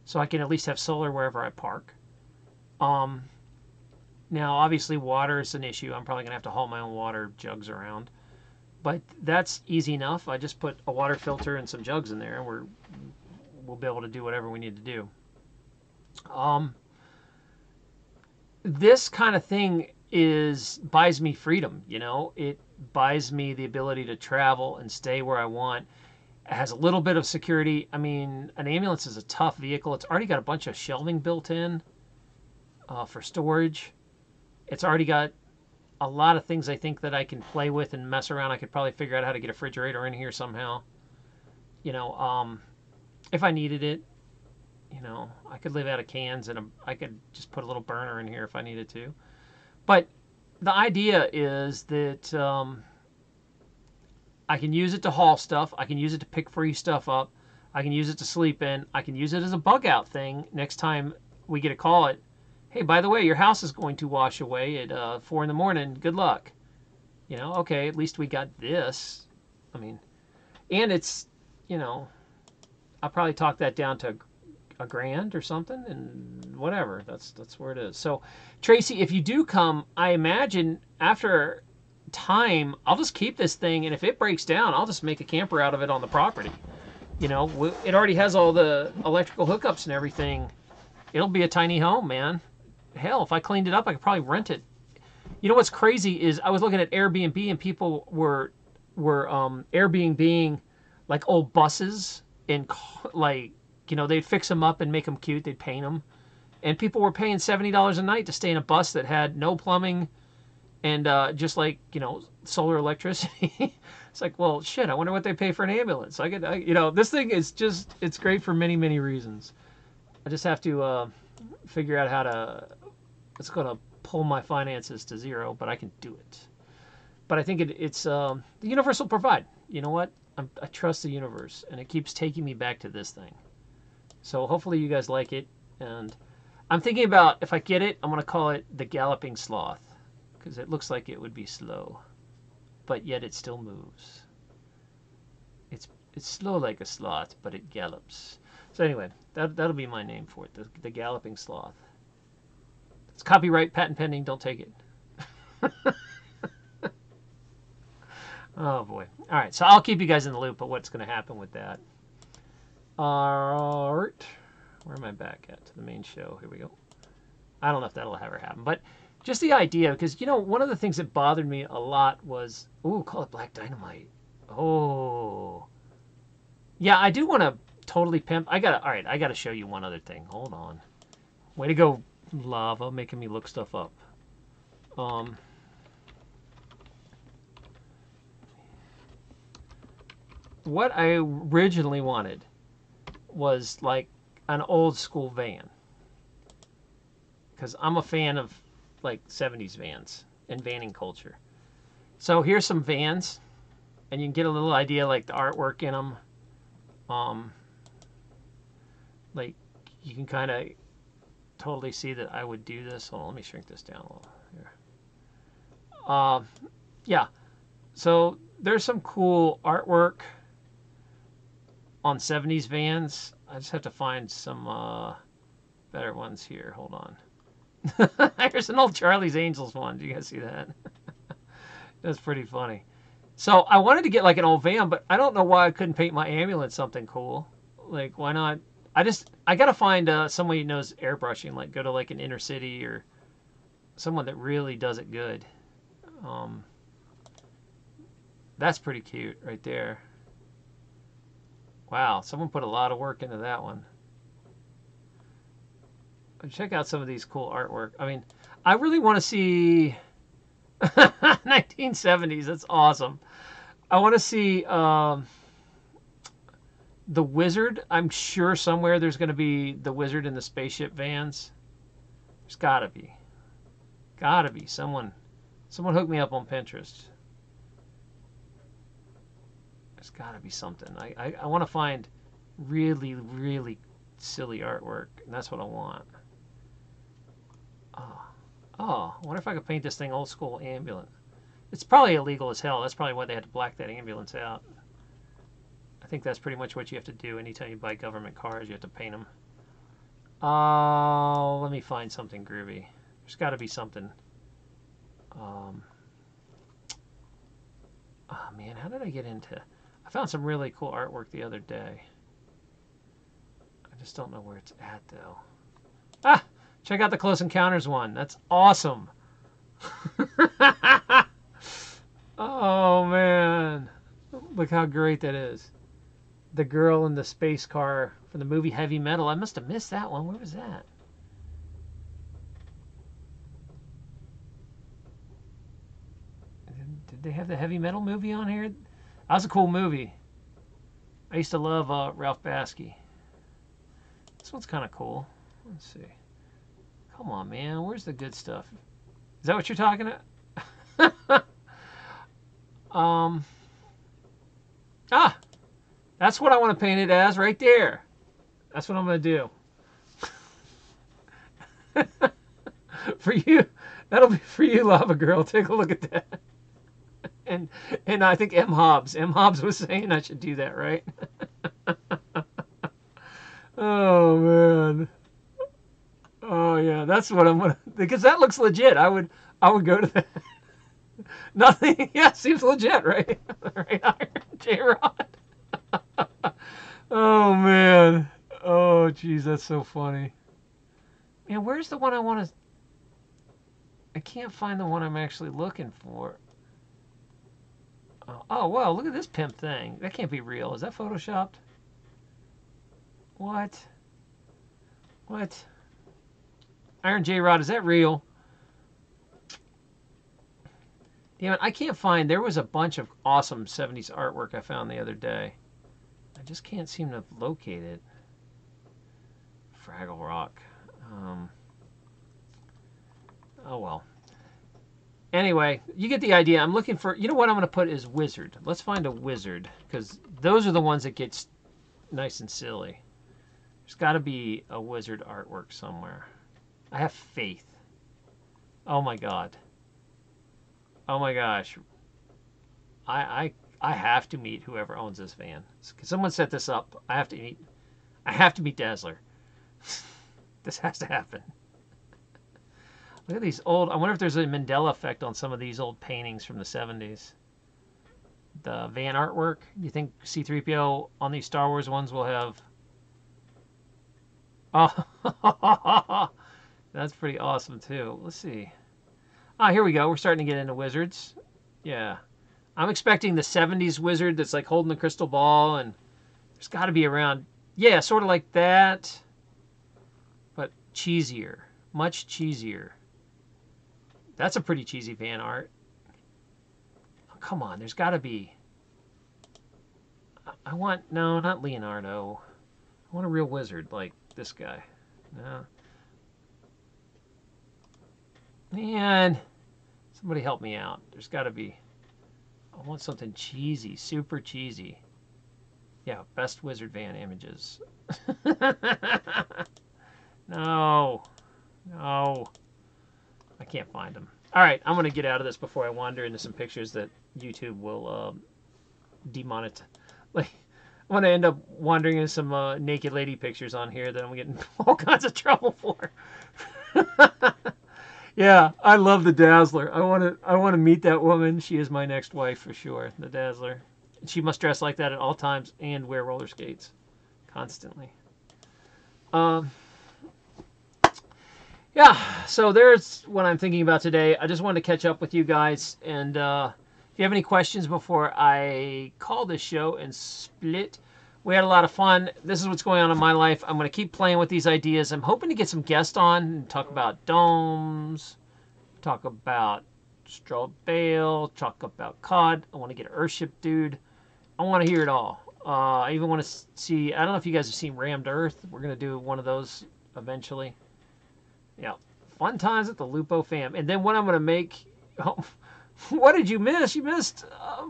Speaker 1: So I can at least have solar wherever I park. Now, obviously, water is an issue. I'm probably going to have to haul my own water jugs around. But that's easy enough. I just put a water filter and some jugs in there, and we'll be able to do whatever we need to do. This kind of thing buys me freedom, you know. It buys me the ability to travel and stay where I want. It has a little bit of security. I mean, an ambulance is a tough vehicle. It's already got a bunch of shelving built in for storage. It's already got a lot of things I think that I can play with and mess around. I could probably figure out how to get a refrigerator in here somehow. You know, if I needed it, you know, I could live out of cans and I could just put a little burner in here if I needed to. But the idea is that I can use it to haul stuff. I can use it to pick free stuff up. I can use it to sleep in. I can use it as a bug out thing next time we get a call at, hey, by the way, your house is going to wash away at 4 in the morning. Good luck. You know, okay, at least we got this. I mean, and it's, you know, I'll probably talk that down to a grand or something, and whatever. That's where it is. So, Tracy, if you do come, I imagine after time, I'll just keep this thing, and if it breaks down, I'll just make a camper out of it on the property. You know, it already has all the electrical hookups and everything. It'll be a tiny home, man. Hell, if I cleaned it up, I could probably rent it. You know what's crazy is I was looking at Airbnb, and people were Airbnb-ing like old buses, and like, you know, they'd fix them up and make them cute. They'd paint them. And people were paying $70 a night to stay in a bus that had no plumbing and just like, you know, solar electricity. It's like, well, shit, I wonder what they pay for an ambulance. You know, this thing is just, it's great for many, many reasons. I just have to figure out how to, it's going to pull my finances to zero, but I can do it. But I think it's the universe will provide. You know what? I trust the universe, and it keeps taking me back to this thing. So hopefully you guys like it. And I'm thinking about, if I get it, I'm going to call it the Galloping Sloth, because it looks like it would be slow, but yet it still moves. It's slow like a sloth, but it gallops. So anyway, that'll be my name for it, the Galloping Sloth. It's copyright, patent pending, don't take it. Oh boy. All right, so I'll keep you guys in the loop of what's going to happen with that. All right. Where am I back at? To the main show. Here we go. I don't know if that'll ever happen, but just the idea, because, you know, one of the things that bothered me a lot was, ooh, call it black dynamite. Oh. Yeah, I do want to totally pimp. All right, I got to show you one other thing. Hold on. Way to go, Lava, making me look stuff up. What I originally wanted was like an old school van, because I'm a fan of like 70s vans and vanning culture. So here's some vans, and you can get a little idea like the artwork in them. Like you can kind of totally see that I would do this. Hold on, let me shrink this down a little here. Yeah, so there's some cool artwork on 70s vans. I just have to find some better ones here. Hold on. There's an old Charlie's Angels one. Do you guys see that? That's pretty funny. So I wanted to get like an old van, but I don't know why I couldn't paint my ambulance something cool. Like, why not? I got to find somebody who knows airbrushing, like go to like an inner city or someone that really does it good. That's pretty cute right there. Wow, someone put a lot of work into that one. Check out some of these cool artwork. I mean, I really want to see 1970s. That's awesome. I want to see the Wizard. I'm sure somewhere there's going to be the Wizard in the spaceship vans. There's got to be. Got to be. Someone hook me up on Pinterest. There's got to be something. I want to find really, really silly artwork, and that's what I want. Oh, I wonder if I could paint this thing old school ambulance. It's probably illegal as hell. That's probably why they had to black that ambulance out. I think that's pretty much what you have to do anytime you buy government cars. You have to paint them. Let me find something groovy. There's got to be something. Oh man, how did I get into? I found some really cool artwork the other day. I just don't know where it's at though. Ah, check out the Close Encounters one. That's awesome. Oh man, look how great that is. The girl in the space car from the movie Heavy Metal. I must have missed that one. Where was that? Did they have the Heavy Metal movie on here? That was a cool movie. I used to love Ralph Bakshi. This one's kind of cool. Let's see. Come on, man. Where's the good stuff? Is that what you're talking about? That's what I want to paint it as right there. That's what I'm going to do. For you, that'll be for you, Lava Girl. Take a look at that. And I think M. Hobbs was saying I should do that, right? Oh man. Oh yeah, that's what I'm gonna, because that looks legit. I would go to that. Nothing. Yeah, seems legit, right? Right, J-Rod. Oh man. Oh geez, that's so funny. Man, where's the one I want to? I can't find the one I'm actually looking for. Oh, well, look at this pimp thing. That can't be real. Is that photoshopped? What? What? Iron J-Rod, is that real? Damn it, I can't find... There was a bunch of awesome 70s artwork I found the other day. I just can't seem to locate it. Fraggle Rock. Oh, well. Anyway, you get the idea. I'm looking for... You know what I'm going to put is wizard. Let's find a wizard, because those are the ones that get nice and silly. There's got to be a wizard artwork somewhere. I have faith. Oh my god. Oh my gosh. I have to meet whoever owns this van. Can someone set this up? I have to meet Dazzler. This has to happen. Look at these old... I wonder if there's a Mandela effect on some of these old paintings from the 70s. The van artwork. You think C-3PO on these Star Wars ones will have... Oh, that's pretty awesome too. Let's see. Ah, here we go. We're starting to get into wizards. Yeah. I'm expecting the 70s wizard that's like holding the crystal ball, and there's got to be around... Yeah, sort of like that. But cheesier. Much cheesier. That's a pretty cheesy van art. Oh, come on, there's got to be... I want... No, not Leonardo. I want a real wizard like this guy. No. Man, somebody help me out. There's got to be... I want something cheesy, super cheesy. Yeah, best wizard van images. No. No. I can't find them. All right, I'm going to get out of this before I wander into some pictures that YouTube will demonetize. Like, I'm going to end up wandering into some naked lady pictures on here that I'm getting all kinds of trouble for. Yeah, I love the Dazzler. I want to meet that woman. She is my next wife for sure, the Dazzler. She must dress like that at all times and wear roller skates constantly. Yeah, so there's what I'm thinking about today. I just wanted to catch up with you guys, and if you have any questions before I call this show and split, we had a lot of fun. This is what's going on in my life. I'm going to keep playing with these ideas. I'm hoping to get some guests on and talk about domes, talk about straw bale, talk about cod. I want to get an Earthship dude. I want to hear it all. I even want to see, I don't know if you guys have seen Rammed Earth. We're going to do one of those eventually. Yeah, fun times at the Lupo fam. And then what I'm going to make... Oh, what did you miss? You missed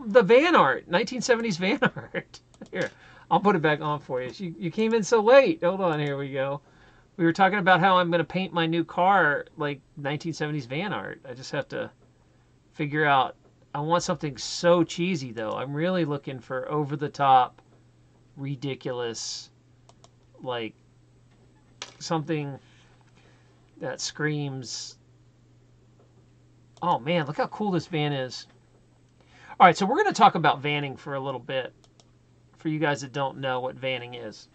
Speaker 1: the van art, 1970s van art. Here, I'll put it back on for you. You came in so late. Hold on, here we go. We were talking about how I'm going to paint my new car like 1970s van art. I just have to figure out... I want something so cheesy, though. I'm really looking for over-the-top, ridiculous, like, something... that screams Oh man, look how cool this van is. All right, so we're going to talk about vanning for a little bit for you guys that don't know what vanning is.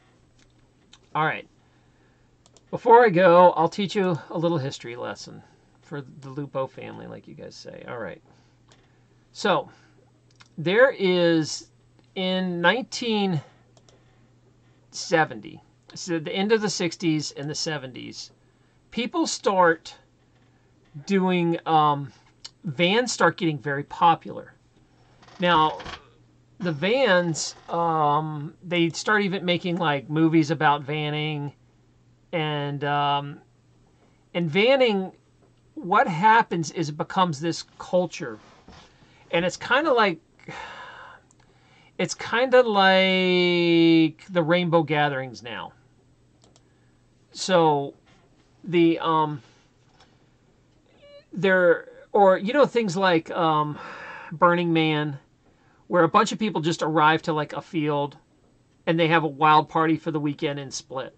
Speaker 1: All right. Before I go, I'll teach you a little history lesson for the Lupo family, like you guys say. All right. So, there is, in 1970, so the end of the 60s and the 70s, people start doing, vans start getting very popular. Now, the vans, they start even making like movies about vanning, and vanning, what happens is it becomes this culture, and it's kind of like the Rainbow Gatherings now. So the there, or things like Burning Man, where a bunch of people just arrive to like a field and they have a wild party for the weekend and split.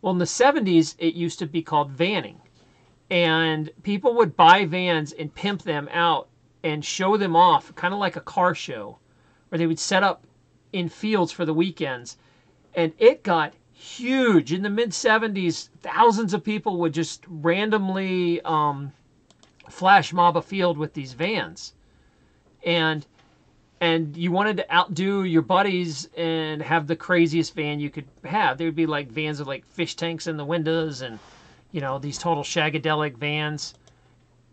Speaker 1: Well, in the 70s, it used to be called vanning. And people would buy vans and pimp them out and show them off, kind of like a car show, where they would set up in fields for the weekends. And it got huge. In the mid-70s, thousands of people would just randomly flash mob a field with these vans. And you wanted to outdo your buddies and have the craziest van you could have. There would be like vans with like fish tanks in the windows and, these total shagadelic vans.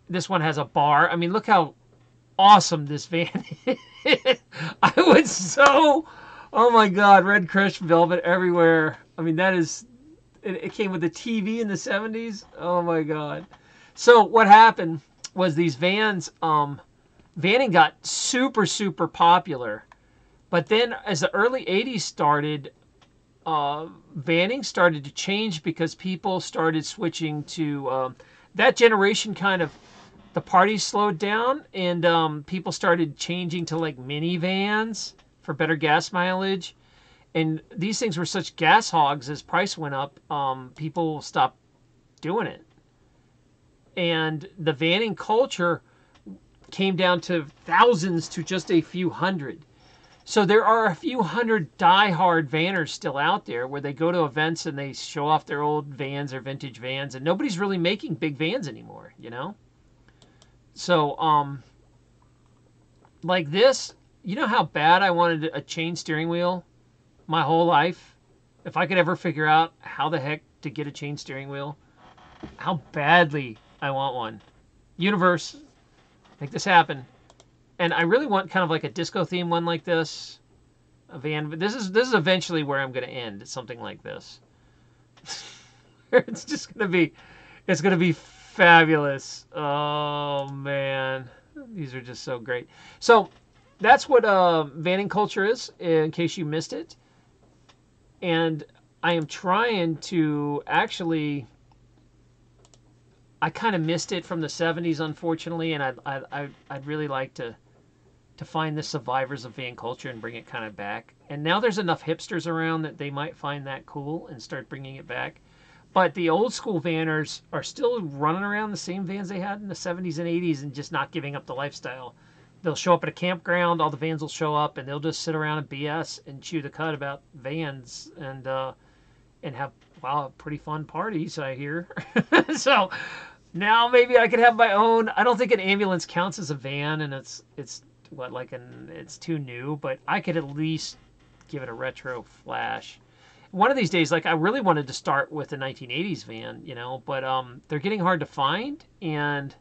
Speaker 1: This one has a bar. I mean, look how awesome this van is. I would oh my God, red crush velvet everywhere. I mean, it came with a TV in the 70s. Oh my God. So what happened was these vans, vanning got super, super popular. But then as the early 80s started, vanning started to change because people started switching to, that generation the parties slowed down, and people started changing to like minivans for better gas mileage. And these things were such gas hogs as price went up, people stopped doing it. And the vanning culture came down to thousands to just a few hundred. So there are a few hundred die-hard vanners still out there where they go to events and they show off their old vans or vintage vans, and nobody's really making big vans anymore, So, like this, how bad I wanted a chain steering wheel my whole life? If I could ever figure out how the heck to get a chain steering wheel, how badly I want one. Universe, make this happen. And I really want kind of like a disco theme one like this, a van. But this is eventually where I'm going to end. It's something like this. It's going to be fabulous. Oh man, these are just so great. So that's what vanning culture is, in case you missed it. And I am trying to actually, I kind of missed it from the 70s, unfortunately, and I'd really like to find the survivors of van culture and bring it kind of back. And now there's enough hipsters around that they might find that cool and start bringing it back. But the old school vanners are still running around the same vans they had in the 70s and 80s and just not giving up the lifestyle. They'll show up at a campground, all the vans will show up, and they'll just sit around and BS and chew the cud about vans and have, wow, pretty fun parties, I hear. So now maybe I could have my own. I don't think an ambulance counts as a van, and it's too new, but I could at least give it a retro flash. One of these days, like, I really wanted to start with a 1980s van, but they're getting hard to find, and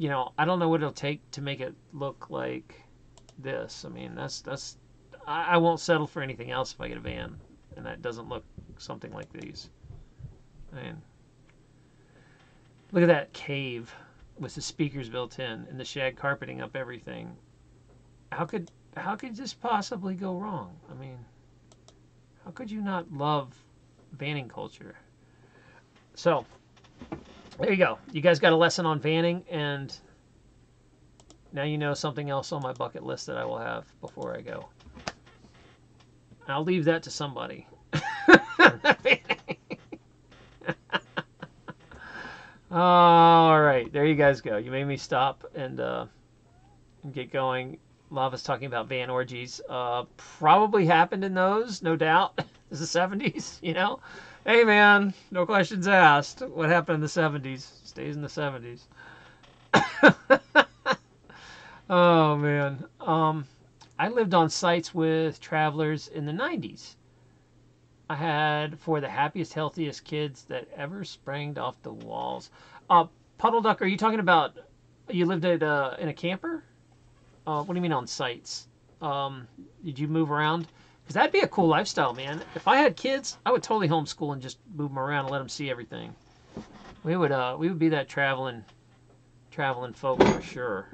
Speaker 1: I don't know what it'll take to make it look like this. I mean, I won't settle for anything else if I get a van and that doesn't look something like these. I mean, look at that cave with the speakers built in and the shag carpeting up everything. How could this possibly go wrong? I mean, how could you not love vanning culture? So, there you go. You guys got a lesson on vanning, and now you know something else on my bucket list that I will have before I go. I'll leave that to somebody. All right, there you guys go. You made me stop and get going. Lava's talking about van orgies. Probably happened in those, no doubt. It's the 70s, you know? Hey, man, no questions asked. What happened in the 70s stays in the 70s. Oh, man. I lived on sites with travelers in the 90s. I had for the happiest, healthiest kids that ever sprang off the walls. Puddle Duck, are you talking about you lived at in a camper? What do you mean on sites? Did you move around? Because that'd be a cool lifestyle, man. If I had kids, I would totally homeschool and just move them around and let them see everything. We would be that traveling folk for sure.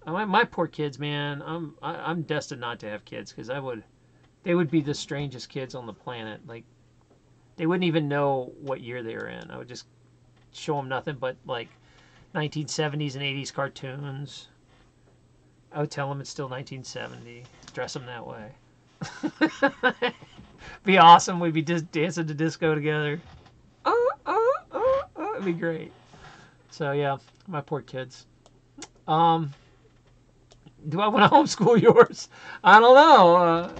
Speaker 1: My poor kids, man. I'm destined not to have kids because they would be the strangest kids on the planet. Like they wouldn't even know what year they were in. I would just show them nothing but like 1970s and 80s cartoons. I would tell them it's still 1970. Dress them that way. Be awesome. We'd be just dancing to disco together. It'd be great. So yeah, my poor kids. Do I want to homeschool yours? I don't know.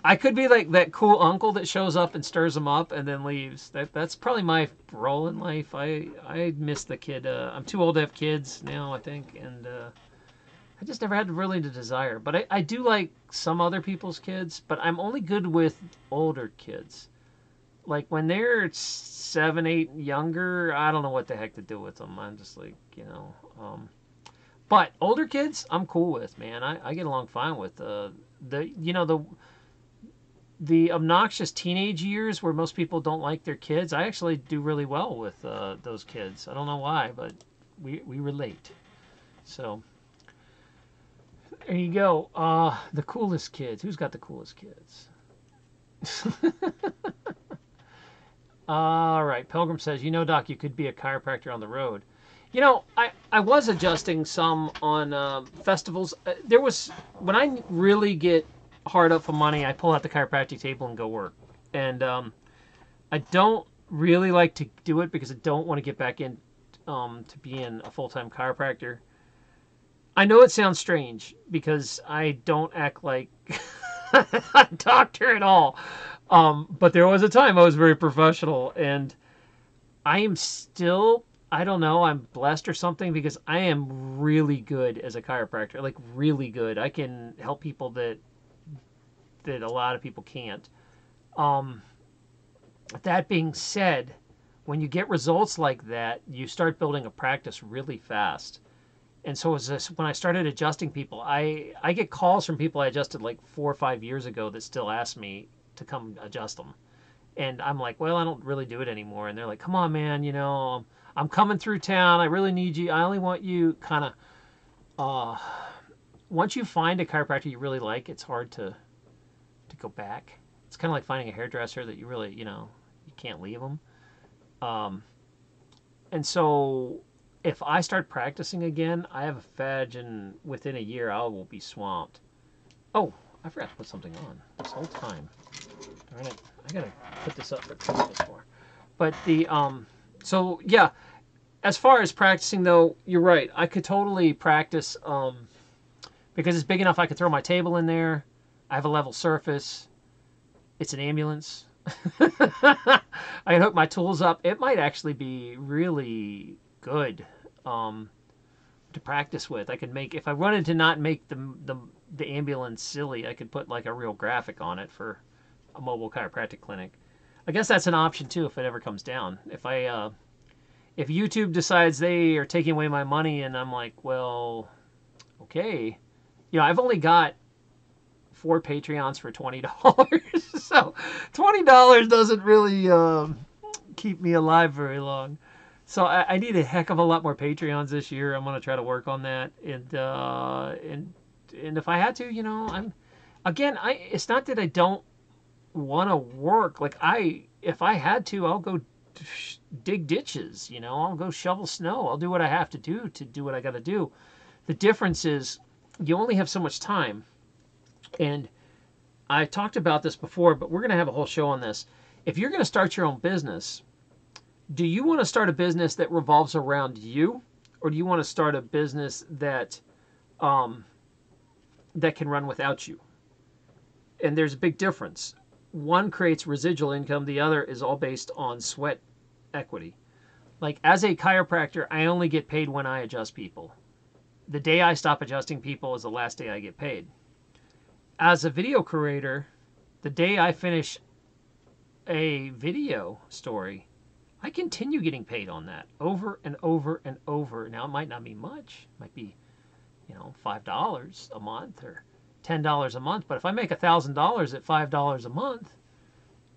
Speaker 1: I could be like that cool uncle that shows up and stirs them up and then leaves. That's probably my role in life. I miss the kid. I'm too old to have kids now, I think, and I just never had really the desire. But I do like some other people's kids, but I'm only good with older kids. Like when they're 7, 8 younger, I don't know what the heck to do with them. I'm just like, you know. But older kids, I'm cool with, man. I get along fine with the obnoxious teenage years where most people don't like their kids. I actually do really well with those kids. I don't know why, but we relate. So there you go. The coolest kids. Who's got the coolest kids? All right. Pilgrim says, Doc, you could be a chiropractor on the road. I was adjusting some on festivals. There was, when I really get hard up for money, I pull out the chiropractic table and go work. And I don't really like to do it because I don't want to get back in to being a full-time chiropractor. I know it sounds strange because I don't act like a doctor at all. But there was a time I was very professional, and I am still, I don't know, I'm blessed or something because I am really good as a chiropractor, like really good. I can help people that a lot of people can't. That being said, when you get results like that, you start building a practice really fast. And so when I started adjusting people, I get calls from people I adjusted like 4 or 5 years ago that still ask me to come adjust them. And I'm like, well, I don't really do it anymore. And they're like, come on, man, I'm coming through town. I really need you. I only want you kind of, once you find a chiropractor you really like, it's hard to go back. It's kind of like finding a hairdresser that you really, you can't leave them. And so if I start practicing again, I have a fedge, and within a year I will be swamped. Oh, I forgot to put something on this whole time. Darn it. I gotta put this up for Christmas more. But so yeah, as far as practicing though, you're right. I could totally practice because it's big enough I could throw my table in there. I have a level surface. It's an ambulance. I can hook my tools up. It might actually be really good to practice with. I could make, if I wanted to not make the ambulance silly, I could put like a real graphic on it for a mobile chiropractic clinic. I guess that's an option too if it ever comes down. If YouTube decides they are taking away my money and I'm like, well, okay, I've only got 4 Patreons for $20. So $20 doesn't really keep me alive very long. So I need a heck of a lot more Patreons this year. I'm going to try to work on that. And if I had to, it's not that I don't want to work. Like if I had to, I'll go dig ditches, I'll go shovel snow. I'll do what I have to do what I got to do. The difference is you only have so much time. And I talked about this before, but we're going to have a whole show on this. If you're going to start your own business, do you want to start a business that revolves around you, or do you want to start a business that that can run without you? And there's a big difference. One creates residual income, the other is all based on sweat equity. Like, as a chiropractor, I only get paid when I adjust people. The day I stop adjusting people is the last day I get paid. As a video creator, the day I finish a video story, I continue getting paid on that over and over and over. Now, it might not be much. It might be, $5 a month or $10 a month. But if I make $1,000 at $5 a month,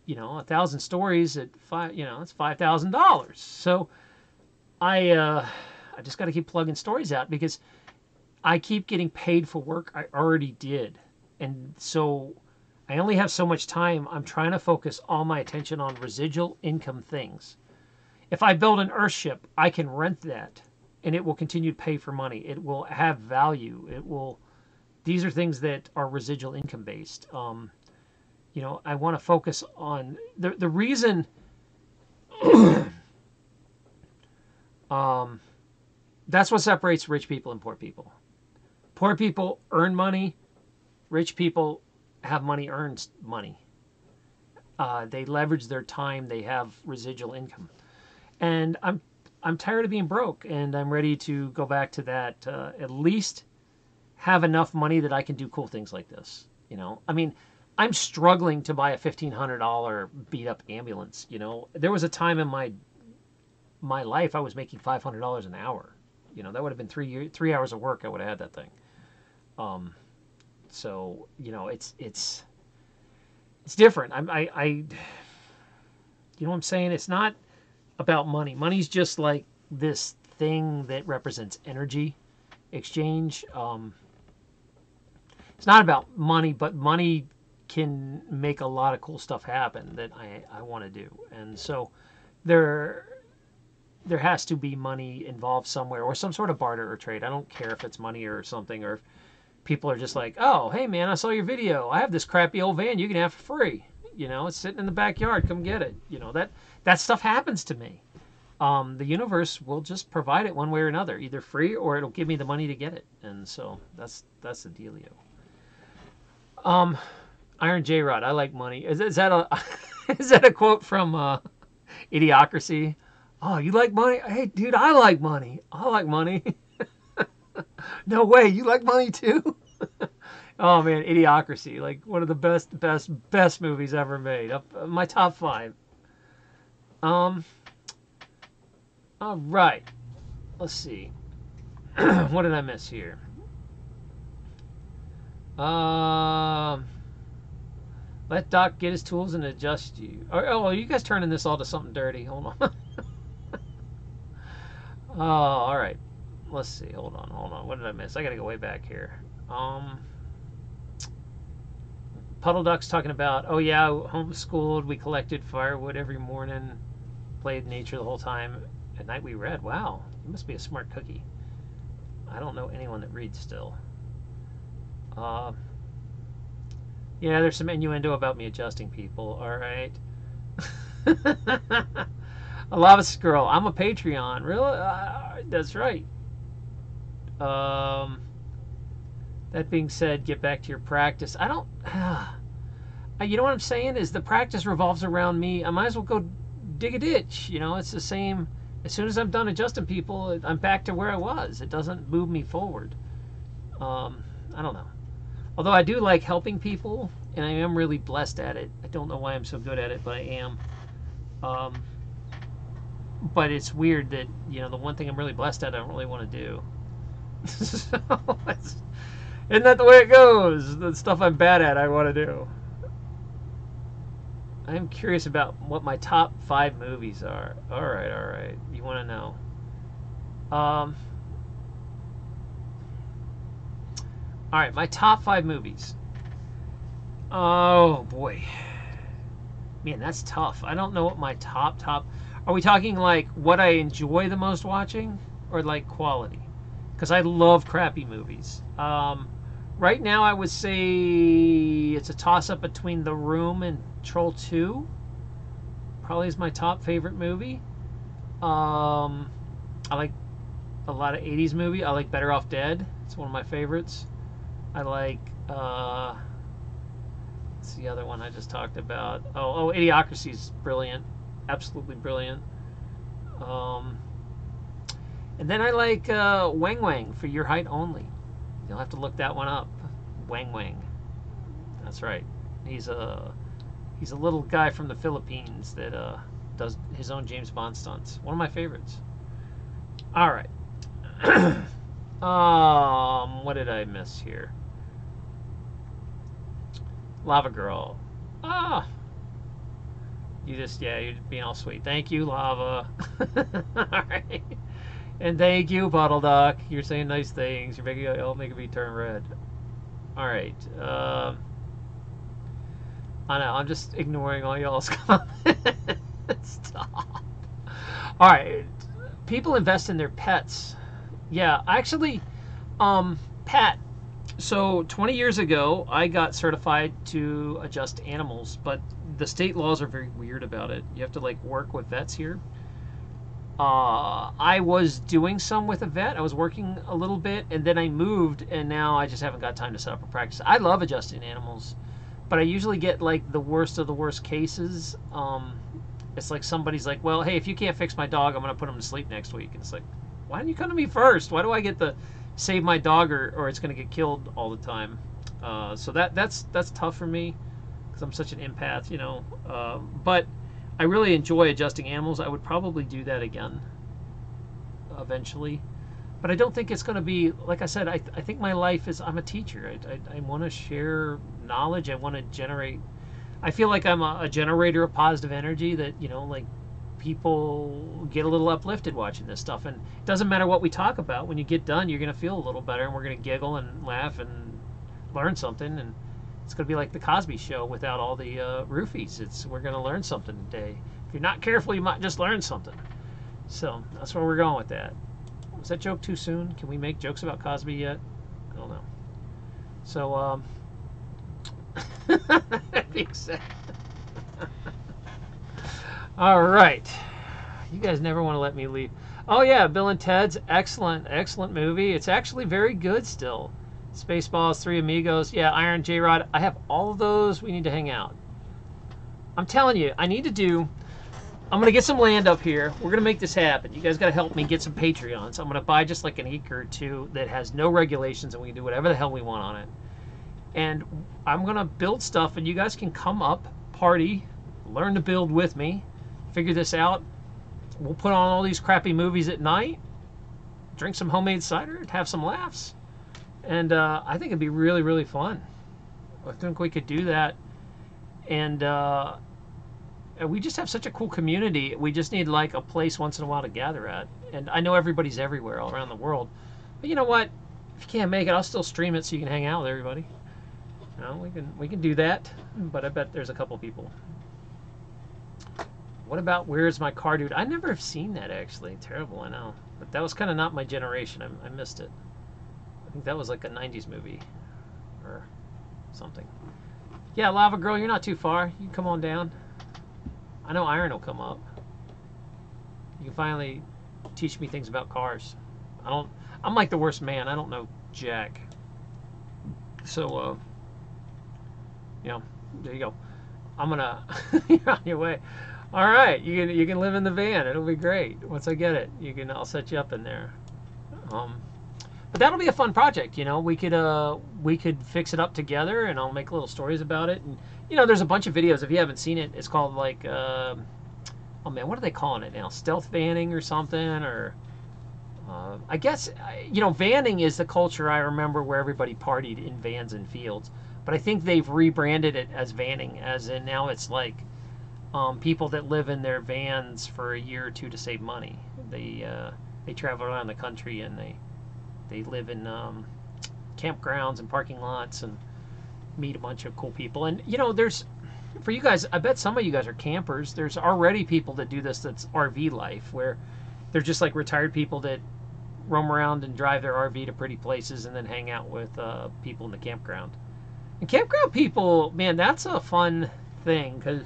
Speaker 1: 1,000 stories at it's $5,000. So I just got to keep plugging stories out because I keep getting paid for work I already did. And so I only have so much time. I'm trying to focus all my attention on residual income things. If I build an Earthship, I can rent that and it will continue to pay for money. It will have value. These are things that are residual income based. I want to focus on the reason that's what separates rich people and poor people. Poor people earn money. Rich people have money, earns money. They leverage their time. They have residual income. And I'm tired of being broke, and I'm ready to go back to that. At least have enough money that I can do cool things like this. I'm struggling to buy a $1,500 beat up ambulance. There was a time in my life I was making $500 an hour. That would have been 3 hours of work. I would have had that thing. So it's different. I what I'm saying? It's not about money. Money's just like this thing that represents energy exchange. It's not about money, but money can make a lot of cool stuff happen that I want to do. And so there has to be money involved somewhere, or some sort of barter or trade. I don't care if it's money or something, or if people are just like, oh, hey man, I saw your video. I have this crappy old van you can have for free. It's sitting in the backyard. Come get it. That stuff happens to me. The universe will just provide it one way or another, either free or it'll give me the money to get it. And so that's the dealio. Iron J Rod, I like money. Is that a quote from Idiocracy? Oh, you like money? Hey, dude, I like money. I like money. No way, you like money too? Oh man, Idiocracy, like one of the best movies ever made. My top 5. All right. Let's see. What did I miss here? Let Doc get his tools and adjust you. Oh, you guys turning this all to something dirty. Hold on. Oh, all right. Let's see. Hold on. What did I miss? I gotta go way back here. Puddle Duck's talking about, oh yeah, homeschooled. We collected firewood every morning, played nature the whole time. At night we read. Wow, you must be a smart cookie. I don't know anyone that reads still. Yeah, there's some innuendo about me adjusting people. All right. A lava scroll. I'm a Patreon. Really? That's right. That being said, get back to your practice. I don't. You know what I'm saying? Is the practice revolves around me. I might as well go dig a ditch. It's the same. As soon as I'm done adjusting people, I'm back to where I was. It doesn't move me forward. I don't know. Although I do like helping people, and I am really blessed at it. I don't know why I'm so good at it, but I am. But it's weird that, the one thing I'm really blessed at, I don't really want to do. So, isn't that the way it goes? The stuff I'm bad at, I want to do. I'm curious about what my top 5 movies are. All right. You want to know? All right, my top 5 movies. Oh boy, man, that's tough. I don't know what my top. Are we talking like what I enjoy the most watching, or like quality? Because I love crappy movies. Right now, I would say it's a toss-up between The Room and Troll 2. Probably is my top favorite movie. I like a lot of 80s movie. I like Better Off Dead. It's one of my favorites. I like, what's the other one I just talked about? Idiocracy is brilliant. Absolutely brilliant. And then I like Wang Wang, For Your Height Only. You'll have to look that one up. Wang Wang. That's right. He's a little guy from the Philippines that does his own James Bond stunts. One of my favorites. All right. What did I miss here? Lava Girl. Ah. You're being all sweet. Thank you, Lava. All right. And thank you, Bottle Doc. You're saying nice things. You're making me turn red. All right. I know. I'm just ignoring all y'all's comments. Stop. All right. People invest in their pets. Yeah, actually, Pat. So 20 years ago, I got certified to adjust animals, but the state laws are very weird about it. You have to like work with vets here. I was doing some with a vet. I was working a little bit, and then I moved, and now I just haven't got time to set up a practice. I love adjusting animals, but I usually get like the worst of the worst cases. It's like somebody's like, well, hey, if you can't fix my dog, I'm going to put him to sleep next week. And it's like, why didn't you come to me first? Why do I get to save my dog or it's going to get killed all the time? So that's tough for me because I'm such an empath, you know. But I really enjoy adjusting animals. I would probably do that again eventually. But I don't think it's going to be, like I said, I think my life is, I'm a teacher. I want to share knowledge. I want to generate, I feel like I'm a generator of positive energy that, you know, like people get a little uplifted watching this stuff. And it doesn't matter what we talk about. When you get done, you're going to feel a little better, and we're going to giggle and laugh and learn something. And it's going to be like the Cosby Show without all the roofies. We're going to learn something today. If you're not careful, you might just learn something. So that's where we're going with that. Was that joke too soon? Can we make jokes about Cosby yet? I don't know. So, I think so. All right. You guys never want to let me leave. Oh, yeah, Bill and Ted's excellent, excellent movie. It's actually very good still. Spaceballs, Three Amigos. Yeah, Iron J-Rod. I have all of those. We need to hang out. I'm telling you, I'm going to get some land up here. We're going to make this happen. You guys got to help me get some Patreons. I'm going to buy just like an acre or two that has no regulations, and we can do whatever the hell we want on it. And I'm going to build stuff, and you guys can come up, party, learn to build with me, figure this out. We'll put on all these crappy movies at night, drink some homemade cider, and have some laughs. And I think it'd be really, really fun. I think we could do that. And we just have such a cool community. We just need like a place once in a while to gather at. And I know everybody's everywhere all around the world. But you know what? If you can't make it, I'll still stream it so you can hang out with everybody. You know, we can do that. But I bet there's a couple people. What about Where's My Car Dude? I never have seen that actually. Terrible, I know. But that was kind of not my generation. I missed it. I think that was like a 90s movie or something. Yeah, Lava Girl, you're not too far. You can come on down. I know Iron will come up. You can finally teach me things about cars. I'm like the worst man. I don't know jack. So, you know, there you go. I'm gonna, you're on your way. All right, you can live in the van. It'll be great. Once I get it, I'll set you up in there. But that'll be a fun project, you know. We could fix it up together, and I'll make little stories about it. And you know, there's a bunch of videos. If you haven't seen it, it's called like, oh man, what are they calling it now? Stealth vanning or something? Or I guess, you know, vanning is the culture I remember where everybody partied in vans and fields. But I think they've rebranded it as vanning, as in now it's like people that live in their vans for a year or two to save money. They travel around the country, and they live in campgrounds and parking lots and meet a bunch of cool people. And you know, there's, for you guys, I bet some of you guys are campers. There's already people that do this that's RV life, where they're just like retired people that roam around and drive their RV to pretty places and then hang out with people in the campground. And campground people, man, that's a fun thing, because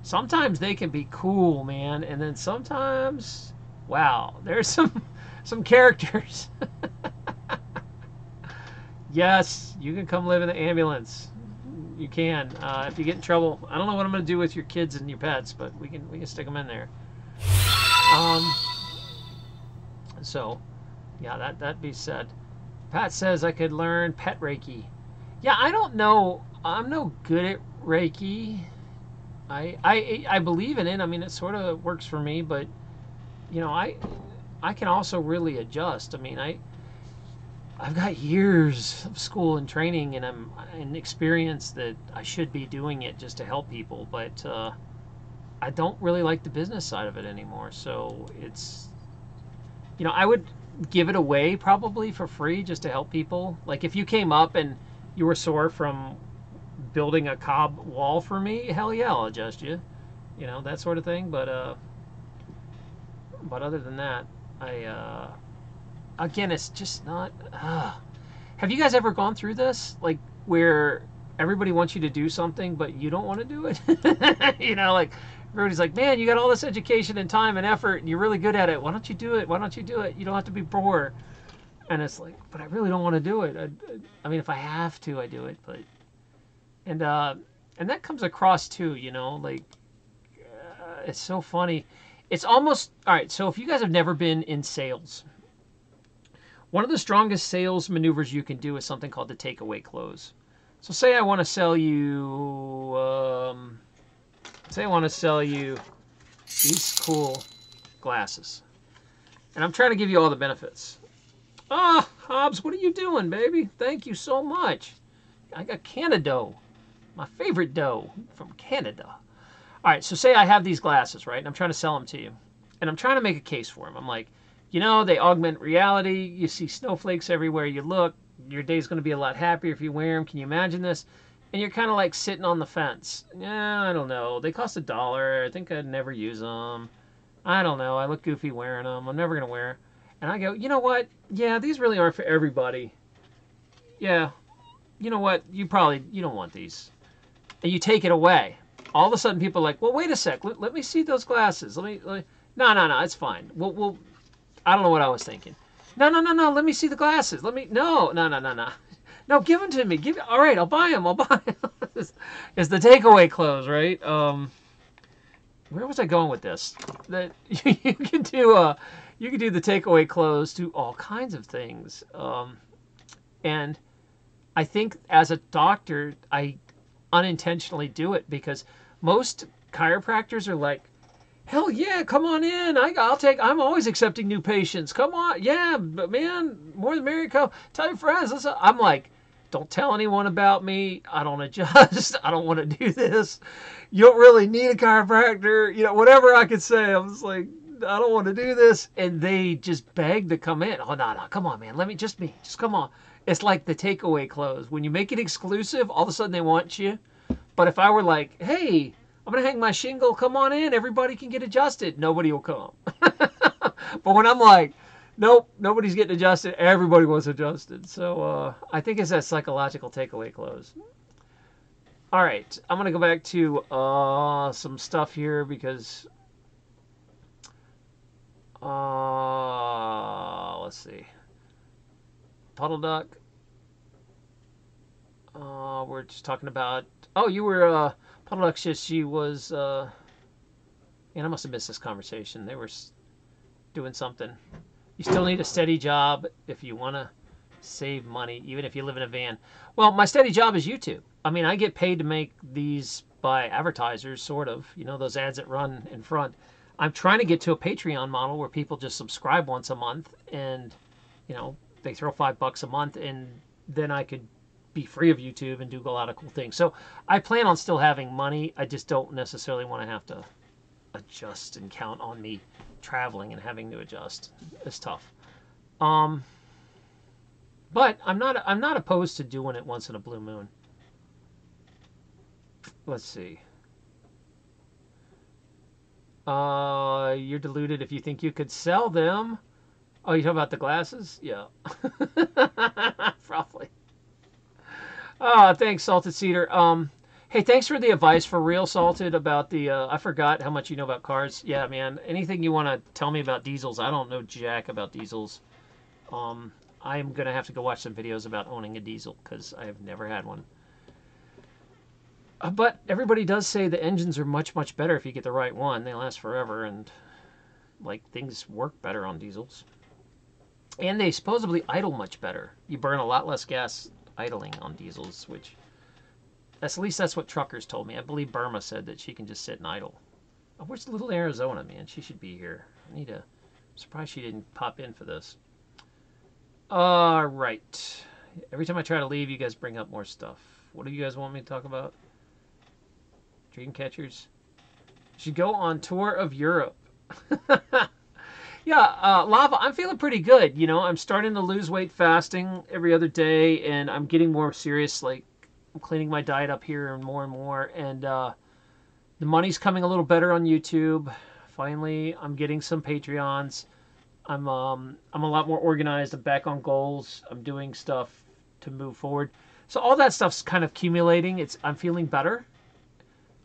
Speaker 1: sometimes they can be cool, man, and then sometimes Wow, there's some characters. Yes, you can come live in the ambulance. You can. If you get in trouble, I don't know what I'm going to do with your kids and your pets, but we can stick them in there. So, yeah, that be said. Pat says I could learn pet Reiki. Yeah, I don't know. I'm no good at Reiki. I believe in it. I mean, it sort of works for me, but you know, I can also really adjust. I mean, I've got years of school and training, and I'm an experience that I should be doing it just to help people, but I don't really like the business side of it anymore. So it's, you know, I would give it away probably for free just to help people. Like if you came up and you were sore from building a cob wall for me, hell yeah, I'll adjust you. You know, that sort of thing. But other than that, again, it's just not. Have you guys ever gone through this, like where everybody wants you to do something, but you don't want to do it? You know, like everybody's like, "Man, you got all this education and time and effort, and you're really good at it. Why don't you do it? Why don't you do it? You don't have to be poor." And it's like, but I really don't want to do it. I mean, if I have to, I do it. But and that comes across too. You know, like it's so funny. It's almost all right. So if you guys have never been in sales, one of the strongest sales maneuvers you can do is something called the takeaway close. So say I want to sell you, these cool glasses, and I'm trying to give you all the benefits. Ah, Hobbs, what are you doing, baby? Thank you so much. I got Canada, my favorite dough from Canada. All right, so say I have these glasses, right? And I'm trying to sell them to you, and I'm trying to make a case for them. I'm like, you know, they augment reality. You see snowflakes everywhere you look. Your day's going to be a lot happier if you wear them. Can you imagine this? And you're kind of like sitting on the fence. Yeah, I don't know. They cost $1. I think I'd never use them. I don't know. I look goofy wearing them. I'm never going to wear. And I go, you know what? Yeah, these really aren't for everybody. Yeah, you know what? You don't want these. And you take it away. All of a sudden, people are like, well, wait a sec. Let me see those glasses. No, it's fine. We'll. I don't know what I was thinking. No. Let me see the glasses. No. No, give them to me. All right, I'll buy them. It's the takeaway close, right? Where was I going with this? That you can do the takeaway close to all kinds of things. And I think as a doctor, I unintentionally do it because most chiropractors are like, hell yeah, come on in. I'm always accepting new patients. Come on. Yeah, but man, more than merry. Come. Tell your friends. I'm like, don't tell anyone about me. I don't adjust. I don't want to do this. You don't really need a chiropractor. You know, whatever I could say. I'm just like, I don't want to do this. And they just beg to come in. Oh, no. Come on, man. Just come on. It's like the takeaway close. When you make it exclusive, all of a sudden they want you. But if I were like, hey, I'm going to hang my shingle, come on in, everybody can get adjusted, nobody will come. But when I'm like, nope, nobody's getting adjusted, everybody wants adjusted. So I think it's that psychological takeaway close. All right, I'm going to go back to some stuff here because, let's see. Puddle Duck. We're just talking about, you were, Puddle Duck, she was, and I must have missed this conversation. They were doing something. You still need a steady job if you want to save money, even if you live in a van. Well, my steady job is YouTube. I mean, I get paid to make these by advertisers, sort of, you know, those ads that run in front. I'm trying to get to a Patreon model where people just subscribe once a month and, you know, they throw $5 a month and then I could be free of YouTube and do a lot of cool things. So I plan on still having money. I just don't necessarily want to have to adjust and count on me traveling and having to adjust. It's tough. But I'm not opposed to doing it once in a blue moon. Let's see. You're deluded if you think you could sell them. Oh, you talking about the glasses? Yeah. Probably. Oh, thanks, Salted Cedar. Hey, thanks for the advice for real, Salted, about the, I forgot how much you know about cars. Yeah, man, anything you want to tell me about diesels, I don't know jack about diesels. I'm going to have to go watch some videos about owning a diesel, because I have never had one. But everybody does say the engines are much, much better if you get the right one. They last forever, and, like, things work better on diesels. And they supposedly idle much better. You burn a lot less gas idling on diesels, which... at least that's what truckers told me. I believe Burma said that she can just sit and idle. Oh, where's little Arizona, man? She should be here. I'm surprised she didn't pop in for this. All right. Every time I try to leave, you guys bring up more stuff. What do you guys want me to talk about? Dream catchers? Should go on tour of Europe. Yeah, Lava, I'm feeling pretty good. You know, I'm starting to lose weight fasting every other day, and I'm getting more serious, like, I'm cleaning my diet up here and more, and the money's coming a little better on YouTube. Finally, I'm getting some Patreons. I'm a lot more organized. I'm back on goals. I'm doing stuff to move forward. So all that stuff's kind of accumulating. I'm feeling better.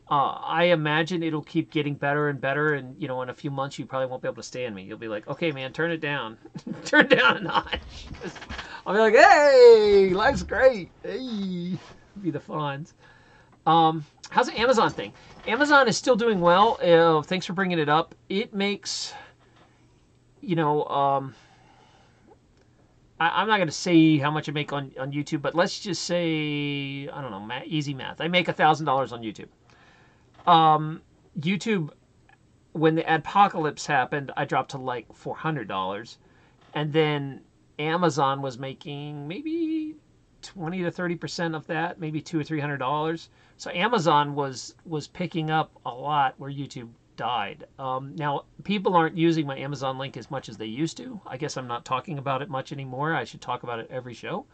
Speaker 1: I imagine it'll keep getting better and better, and you know, in a few months you probably won't be able to stand me. You'll be like, okay, man, turn it down, turn it down a notch. I'll be like, hey, life's great. Hey. Be the Fonz. How's the Amazon thing? Amazon is still doing well. Thanks for bringing it up. It makes, you know, I'm not going to say how much I make on YouTube, but let's just say, I don't know, easy math. I make $1,000 on YouTube. YouTube, when the adpocalypse happened, I dropped to like $400, and then Amazon was making maybe 20 to 30% of that, maybe $200 or $300. So Amazon was picking up a lot where YouTube died. Now people aren't using my Amazon link as much as they used to. I guess I'm not talking about it much anymore. I should talk about it every show.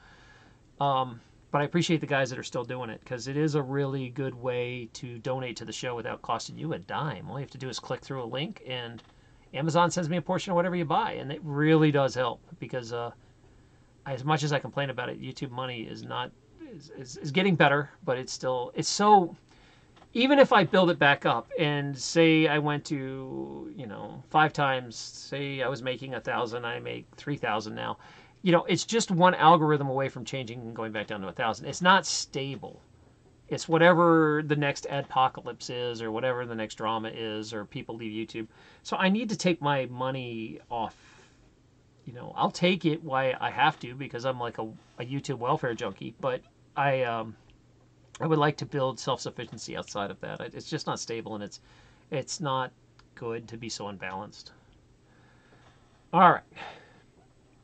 Speaker 1: But I appreciate the guys that are still doing it, because it is a really good way to donate to the show without costing you a dime. All you have to do is click through a link, and Amazon sends me a portion of whatever you buy, and it really does help, because as much as I complain about it, YouTube money is getting better, but it's so, even if I build it back up and say I went to, you know, 5 times, say I was making 1,000, I make 3,000 now, you know, it's just one algorithm away from changing and going back down to 1,000. It's not stable. It's whatever the next adpocalypse is, or whatever the next drama is, or people leave YouTube. So I need to take my money off. You know, I'll take it why I have to, because I'm like a YouTube welfare junkie, but I would like to build self-sufficiency outside of that. It's just not stable, and it's not good to be so unbalanced. All right.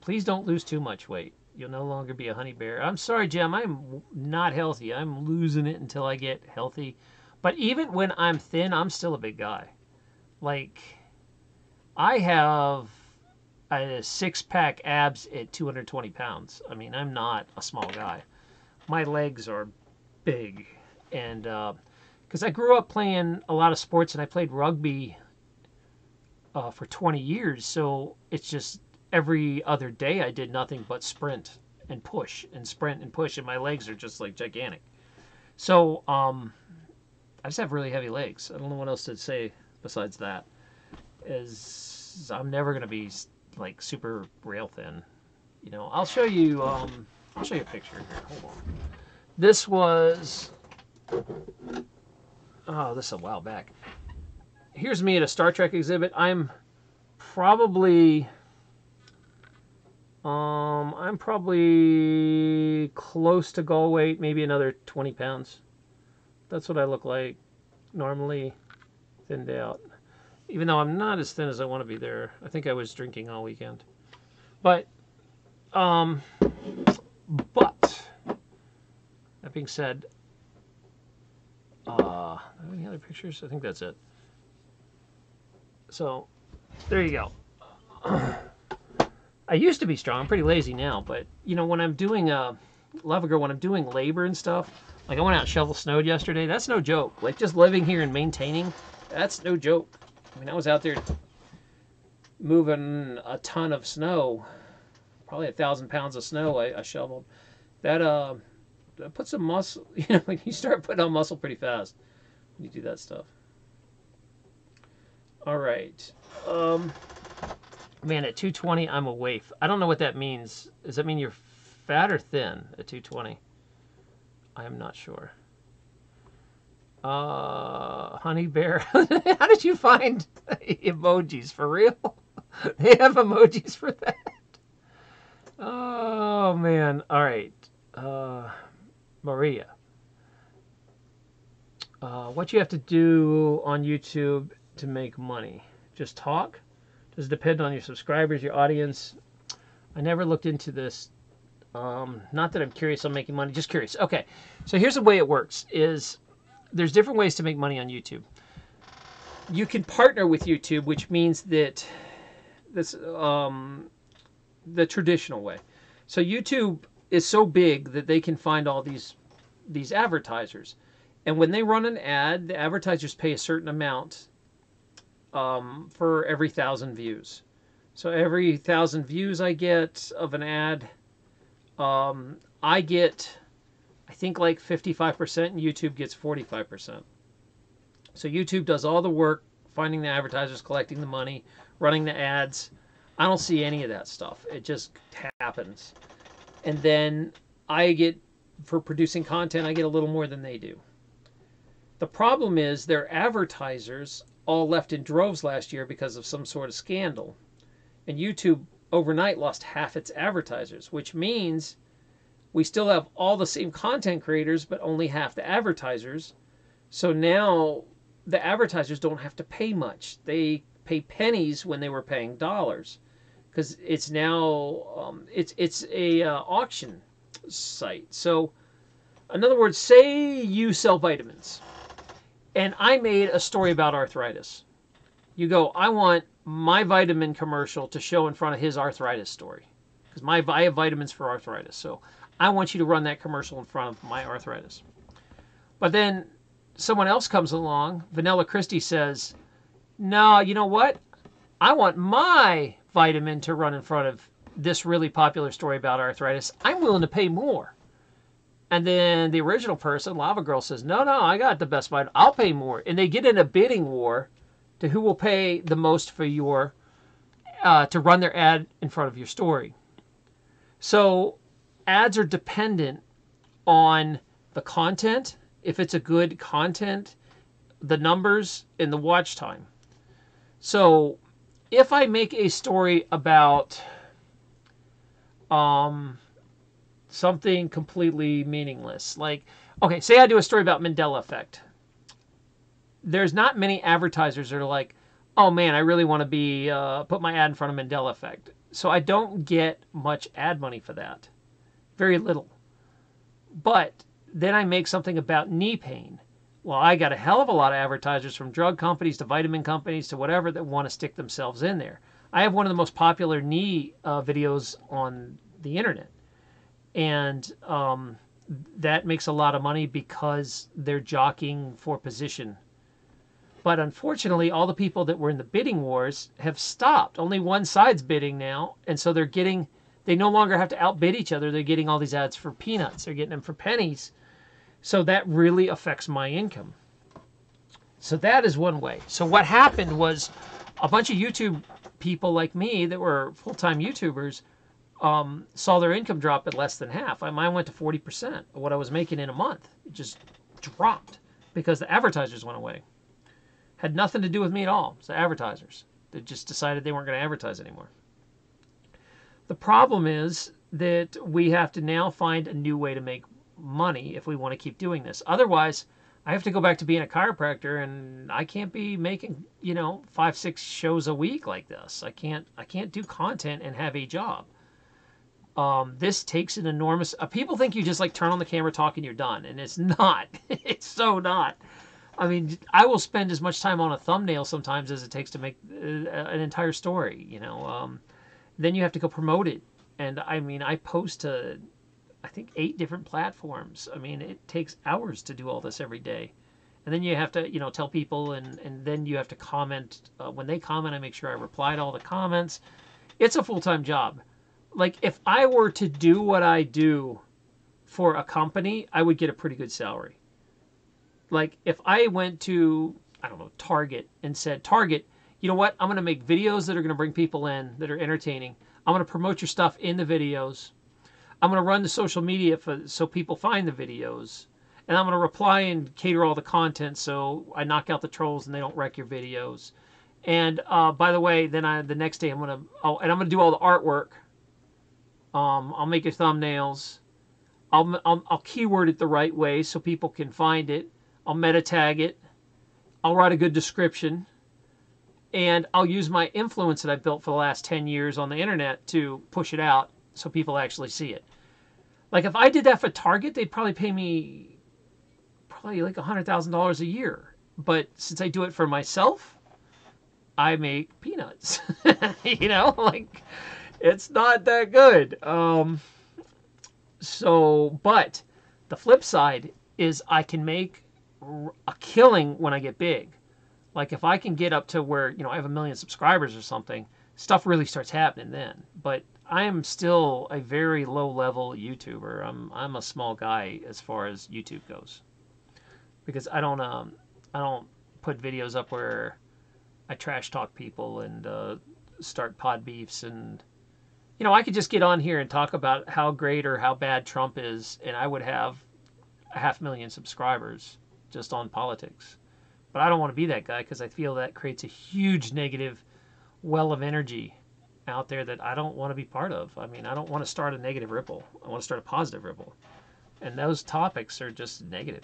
Speaker 1: Please don't lose too much weight. You'll no longer be a honey bear. I'm sorry, Jim. I'm not healthy. I'm losing it until I get healthy. But even when I'm thin, I'm still a big guy. Like, I have a 6-pack abs at 220 pounds. I mean, I'm not a small guy. My legs are big. And because I grew up playing a lot of sports, and I played rugby for 20 years. So it's just every other day I did nothing but sprint and push and sprint and push, and my legs are just like gigantic. So I just have really heavy legs. I don't know what else to say besides that. I'm never going to be like super rail thin. You know, I'll show you a picture here. Hold on. This was, this is a while back. Here's me at a Star Trek exhibit. I'm probably close to goal weight, maybe another 20 pounds. That's what I look like normally, thinned out. Even though I'm not as thin as I want to be there. I think I was drinking all weekend. But that being said, any other pictures? I think that's it. So, there you go. I used to be strong. I'm pretty lazy now, but you know, when I'm doing Lava Girl, when I'm doing labor and stuff, like I went out and shoveled snow yesterday. That's no joke. Like just living here and maintaining, that's no joke. I mean, I was out there moving a ton of snow, probably 1,000 pounds of snow I shoveled. That put some muscle. You know, like you start putting on muscle pretty fast when you do that stuff. All right. Man, at 220, I'm a waif. I don't know what that means. Does that mean you're fat or thin at 220? I am not sure. Honey Bear. How did you find emojis? For real? They have emojis for that? Oh, man. All right. Maria. What you have to do on YouTube to make money? Just talk? Does it depend on your subscribers, your audience? I never looked into this. Not that I'm curious on making money, just curious. Okay, so here's the way it works. There's different ways to make money on YouTube. You can partner with YouTube, which means that this the traditional way. So YouTube is so big that they can find all these advertisers. And when they run an ad, the advertisers pay a certain amount for every 1,000 views. So every 1,000 views I get of an ad, I get, I think, like 55%, and YouTube gets 45%. So YouTube does all the work, finding the advertisers, collecting the money, running the ads. I don't see any of that stuff. It just happens. And then I get, for producing content, I get a little more than they do. The problem is their advertisers all left in droves last year because of some sort of scandal. And YouTube overnight lost half its advertisers, which means we still have all the same content creators, but only half the advertisers. So now the advertisers don't have to pay much. They pay pennies when they were paying dollars, because it's now it's a auction site. So in other words, say you sell vitamins, and I made a story about arthritis. You go, I want my vitamin commercial to show in front of his arthritis story, because I have vitamins for arthritis. So I want you to run that commercial in front of my arthritis. But then someone else comes along, Vanilla Christie says, no, you know what? I want my vitamin to run in front of this really popular story about arthritis. I'm willing to pay more. And then the original person, Lava Girl, says, no, I got the best vitamin. I'll pay more. And they get in a bidding war to who will pay the most for your, to run their ad in front of your story. So ads are dependent on the content, if it's a good content, the numbers, and the watch time. So if I make a story about something completely meaningless, like, okay, say I do a story about Mandela effect. There's not many advertisers that are like, oh man, I really want to be put my ad in front of Mandela effect. So I don't get much ad money for that. Very little. But then I make something about knee pain. Well, I got a hell of a lot of advertisers, from drug companies to vitamin companies to whatever, that want to stick themselves in there. I have one of the most popular knee videos on the internet. And that makes a lot of money because they're jockeying for position. But unfortunately, all the people that were in the bidding wars have stopped. Only one side's bidding now. And so they no longer have to outbid each other. They're getting all these ads for peanuts. They're getting them for pennies. So that really affects my income. So that is one way. So what happened was a bunch of YouTube people like me that were full-time YouTubers saw their income drop at less than half. Mine went to 40% of what I was making in a month. It just dropped because the advertisers went away. Had nothing to do with me at all. It's the advertisers. They just decided they weren't going to advertise anymore. The problem is that we have to now find a new way to make money if we want to keep doing this. Otherwise, I have to go back to being a chiropractor, and I can't be making, 5-6 shows a week like this. I can't do content and have a job. This takes an enormous... people think you just turn on the camera, talk, and you're done. And it's not. It's so not. I mean, I will spend as much time on a thumbnail sometimes as it takes to make an entire story, Then you have to go promote it. And I mean, I post to, I think, 8 different platforms. I mean, it takes hours to do all this every day. And then you have to, tell people, and then you have to comment. When they comment, I make sure I reply to all the comments. It's a full-time job. Like, if I were to do what I do for a company, I would get a pretty good salary. Like if I went to, I don't know, Target and said, Target, you know what? I'm going to make videos that are going to bring people in, that are entertaining. I'm going to promote your stuff in the videos. I'm going to run the social media so people find the videos. And I'm going to reply and cater all the content so I knock out the trolls and they don't wreck your videos. And by the way, then the next day I'm going to do all the artwork. I'll make your thumbnails. I'll keyword it the right way so people can find it. I'll meta tag it. I'll write a good description. And I'll use my influence that I've built for the last 10 years on the internet to push it out so people actually see it. Like if I did that for Target, they'd probably pay me probably like $100,000 a year. But since I do it for myself, I make peanuts. You know, like it's not that good. But the flip side is I can make a killing when I get big. Like if I can get up to where, I have 1 million subscribers or something, stuff really starts happening then. But I am still a very low level YouTuber. I'm a small guy as far as YouTube goes. Because I don't put videos up where I trash talk people and start pod beefs, and I could just get on here and talk about how great or how bad Trump is, and I would have 500,000 subscribers just on politics. But I don't want to be that guy because I feel that creates a huge negative well of energy out there that I don't want to be part of. I mean, I don't want to start a negative ripple. I want to start a positive ripple. And those topics are just negative.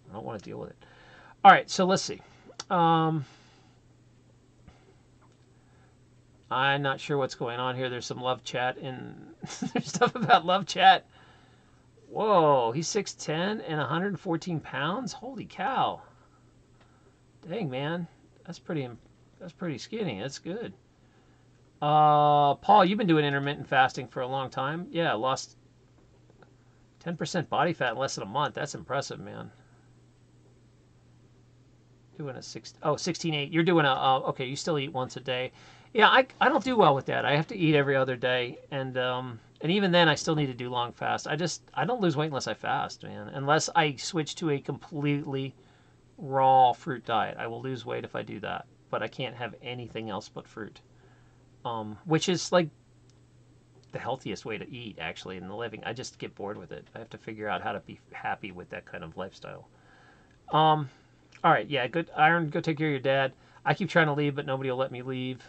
Speaker 1: I don't want to deal with it. All right, so let's see. I'm not sure what's going on here. There's some love chat and there's stuff about love chat. Whoa, he's 6'10" and 114 pounds. Holy cow! Dang, man, that's pretty skinny. That's good. Paul, you've been doing intermittent fasting for a long time. Yeah, lost 10% body fat in less than a month. That's impressive, man. Doing a 16-8. You're doing okay, you still eat once a day. Yeah, I don't do well with that. I have to eat every other day, and even then I still need to do long fast. I don't lose weight unless I fast, man. Unless I switch to a completely raw fruit diet. I will lose weight if I do that, but I can't have anything else but fruit. Which is like the healthiest way to eat actually in the living. I just get bored with it. I have to figure out how to be happy with that kind of lifestyle. All right, yeah, good. Iron, go take care of your dad. I keep trying to leave, but nobody will let me leave.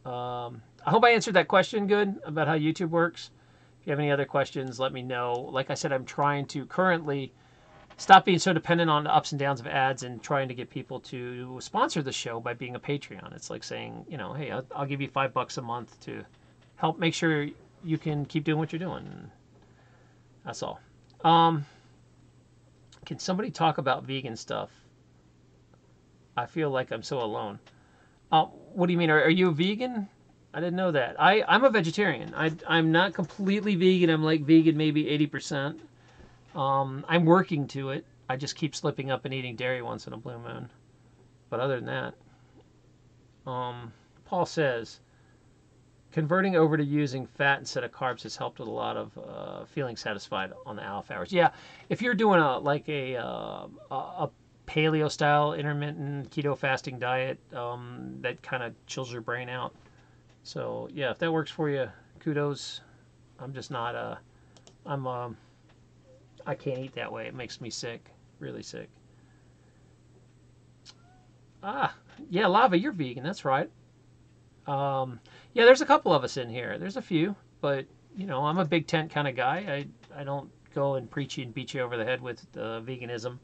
Speaker 1: I hope I answered that question good about how YouTube works. If you have any other questions, let me know. Like I said, I'm trying to currently stop being so dependent on the ups and downs of ads and trying to get people to sponsor the show by being a Patreon. It's like saying, hey, I'll give you $5 a month to help make sure you can keep doing what you're doing. That's all. Can somebody talk about vegan stuff? I feel like I'm so alone. What do you mean? Are you a vegan? I didn't know that. I'm a vegetarian. I'm not completely vegan. I'm like vegan maybe 80%. I'm working to it. I just keep slipping up and eating dairy once in a blue moon. But other than that, Paul says, converting over to using fat instead of carbs has helped with a lot of feeling satisfied on the alpha hours. Yeah, if you're doing a paleo style intermittent keto fasting diet, that kind of chills your brain out. So yeah, if that works for you, kudos. I'm just not I can't eat that way. It makes me sick, really sick. Yeah, Lava, you're vegan. That's right. Yeah, there's a couple of us in here. There's a few, but I'm a big tent kind of guy. I don't go and preach you and beat you over the head with veganism.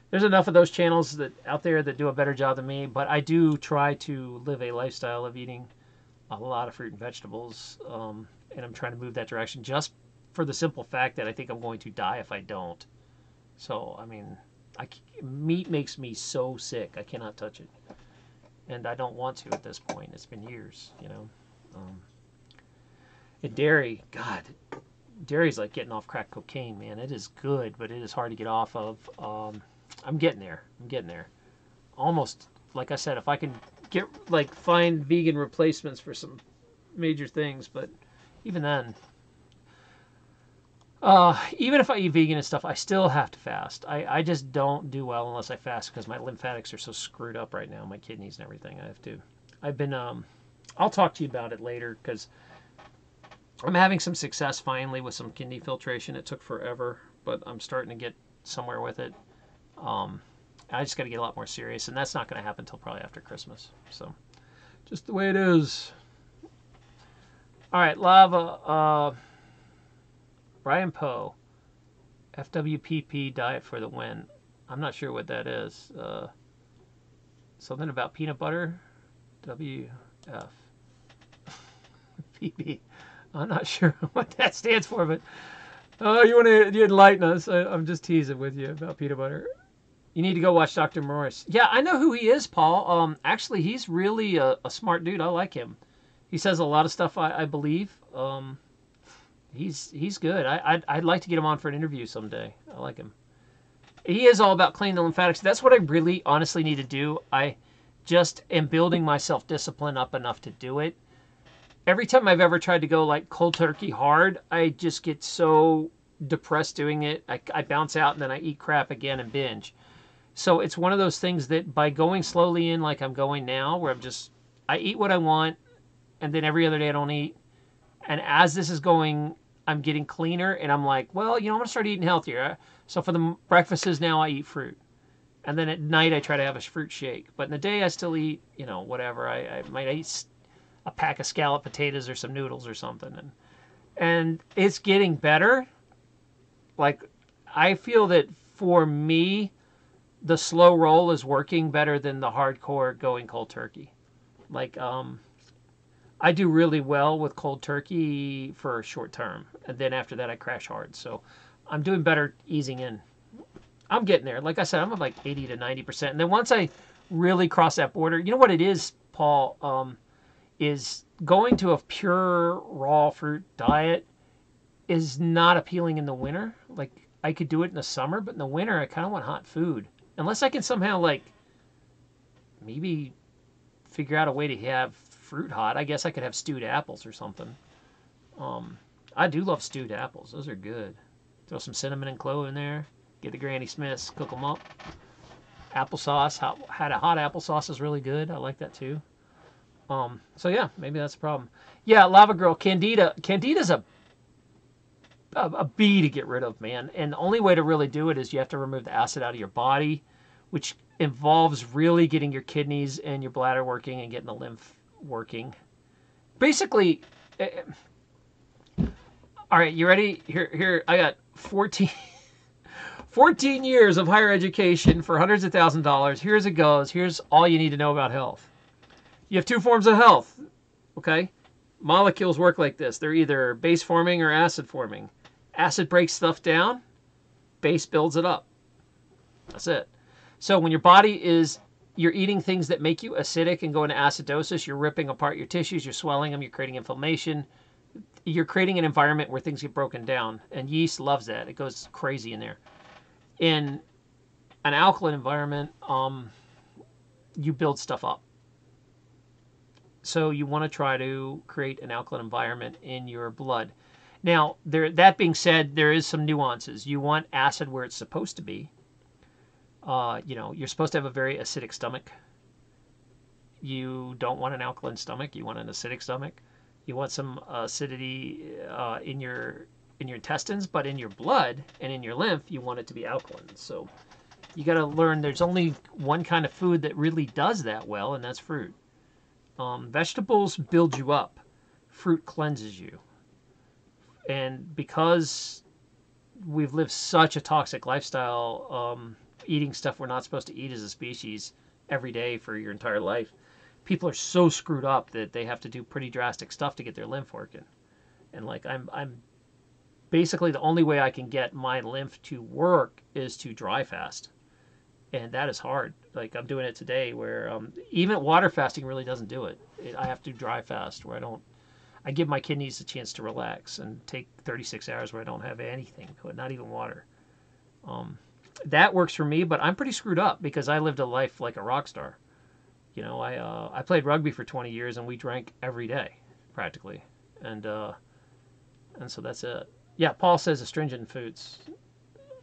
Speaker 1: There's enough of those channels out there that do a better job than me, but I do try to live a lifestyle of eating a lot of fruit and vegetables, and I'm trying to move that direction just for the simple fact that I think I'm going to die if I don't. So, I mean, meat makes me so sick. I cannot touch it. And I don't want to at this point. It's been years, And dairy, God, dairy's like getting off crack cocaine, man. It is good, but it is hard to get off of. I'm getting there. Almost, like I said, if I can find vegan replacements for some major things, but even then, Even if I eat vegan and stuff, I still have to fast. I just don't do well unless I fast because my lymphatics are so screwed up right now, my kidneys and everything. I've been, I'll talk to you about it later because I'm having some success finally with some kidney filtration. It took forever, but I'm starting to get somewhere with it. I just got to get a lot more serious, and that's not going to happen until probably after Christmas. So, just the way it is. All right, Lava. Brian Poe, FWPP diet for the win. I'm not sure what that is. Something about peanut butter. WF. PP. I'm not sure what that stands for, but you want to enlighten us. I'm just teasing with you about peanut butter. You need to go watch Dr. Morris. Yeah, I know who he is, Paul. Actually, he's really a smart dude. I like him. He says a lot of stuff I believe. He's good. I'd like to get him on for an interview someday. I like him. He is all about cleaning the lymphatics. That's what I really honestly need to do. I just am building my self-discipline up enough to do it. Every time I've ever tried to go like cold turkey hard, I just get so depressed doing it. I bounce out and then I eat crap again and binge. So it's one of those things that by going slowly in like I'm going now, where I eat what I want, and then every other day I don't eat. And as this is going, I'm getting cleaner, and I'm like, well, I'm going to start eating healthier. So for the breakfasts now, I eat fruit. And then at night, I try to have a fruit shake. But in the day, I still eat, whatever. I might eat a pack of scalloped potatoes or some noodles or something. And it's getting better. Like, I feel that for me, the slow roll is working better than the hardcore going cold turkey. Like, I do really well with cold turkey for a short term. And then after that, I crash hard. So I'm doing better easing in. I'm getting there. Like I said, I'm at like 80 to 90%. And then once I really cross that border, you know what it is, Paul, is going to a pure raw fruit diet is not appealing in the winter. Like, I could do it in the summer, but in the winter, I kind of want hot food. Unless I can somehow, like, maybe figure out a way to have fruit hot. I guess I could have stewed apples or something. I do love stewed apples. Those are good. Throw some cinnamon and clove in there. Get the Granny Smiths. Cook them up. Applesauce. Had a hot applesauce is really good. I like that too. So yeah, maybe that's a problem. Yeah, Lava Girl. Candida. Candida's a bee to get rid of, man. And the only way to really do it is you have to remove the acid out of your body, which involves really getting your kidneys and your bladder working and getting the lymph working. Basically, all right, you ready? Here, I got 14 years of higher education for hundreds of thousands of dollars. Here's it goes. Here's all you need to know about health. You have two forms of health, okay? Molecules work like this. They're either base forming or acid forming. Acid breaks stuff down. Base builds it up. That's it. So when your body you're eating things that make you acidic and go into acidosis, you're ripping apart your tissues, you're swelling them, you're creating inflammation. You're creating an environment where things get broken down. And yeast loves that. It goes crazy in there. In an alkaline environment, you build stuff up. So you want to try to create an alkaline environment in your blood. Now, that being said, there is some nuances. You want acid where it's supposed to be. You're supposed to have a very acidic stomach. You don't want an alkaline stomach. You want an acidic stomach. You want some acidity in your intestines, but in your blood and in your lymph, you want it to be alkaline. So you got to learn there's only one kind of food that really does that well, and that's fruit. Vegetables build you up. Fruit cleanses you. And because we've lived such a toxic lifestyle, eating stuff we're not supposed to eat as a species every day for your entire life, people are so screwed up that they have to do pretty drastic stuff to get their lymph working. And like I'm basically the only way I can get my lymph to work is to dry fast. And that is hard. Like I'm doing it today where even water fasting really doesn't do it. I have to dry fast where I give my kidneys a chance to relax and take 36 hours where I don't have anything, not even water. That works for me, but I'm pretty screwed up because I lived a life like a rock star. I played rugby for 20 years and we drank every day, practically. And so that's it. Yeah, Paul says astringent foods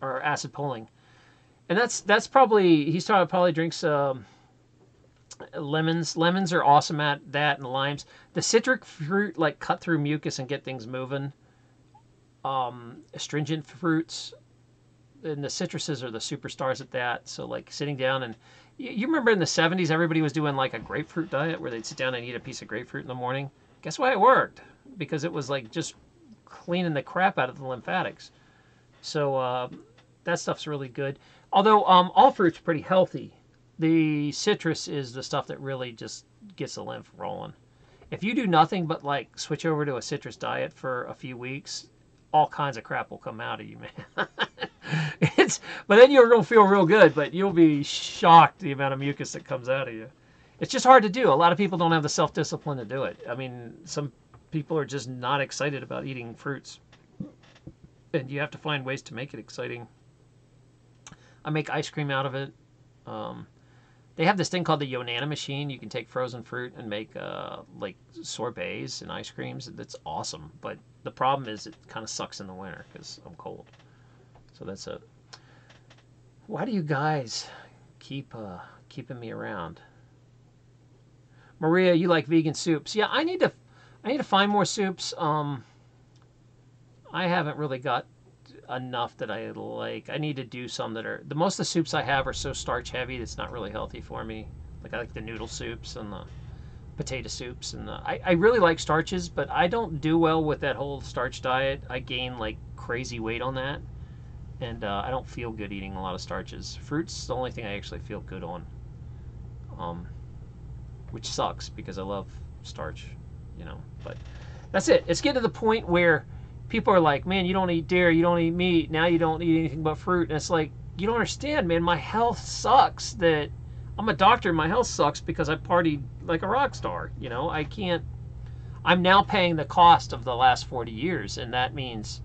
Speaker 1: or acid pulling, and that's probably he's talking probably drinks lemons. Lemons are awesome at that, and limes. The citric fruit like cut through mucus and get things moving. Astringent fruits and the citruses are the superstars at that. So like sitting down and you remember in the 70s everybody was doing like a grapefruit diet where they'd sit down and eat a piece of grapefruit in the morning. Guess why it worked? Because it was like just cleaning the crap out of the lymphatics. So that stuff's really good. Although all fruit's pretty healthy. The citrus is the stuff that really just gets the lymph rolling. If you do nothing but like switch over to a citrus diet for a few weeks, all kinds of crap will come out of you, man. But then you're going to feel real good, but you'll be shocked the amount of mucus that comes out of you. It's just hard to do. A lot of people don't have the self-discipline to do it. I mean, some people are just not excited about eating fruits. And you have to find ways to make it exciting. I make ice cream out of it. They have this thing called the Yonana machine. You can take frozen fruit and make like sorbets and ice creams. That's awesome. But the problem is it kind of sucks in the winter because I'm cold. So that's it. Why do you guys keep keeping me around? Maria, you like vegan soups? Yeah, I need to find more soups. I haven't really got enough that I like. I need to do some that are most of the soups I have are so starch heavy it's not really healthy for me. Like I like the noodle soups and the potato soups and I really like starches, but I don't do well with that whole starch diet. I gain like crazy weight on that, and I don't feel good eating a lot of starches. Fruit's the only thing I actually feel good on, which sucks because I love starch, you know. But that's it. It's getting to the point where people are like, man, you don't eat dairy, you don't eat meat, now you don't eat anything but fruit. And it's like, you don't understand, man. My health sucks. That I'm a doctor, my health sucks because I partied like a rock star. You know, I can't. I'm now paying the cost of the last 40 years, and that means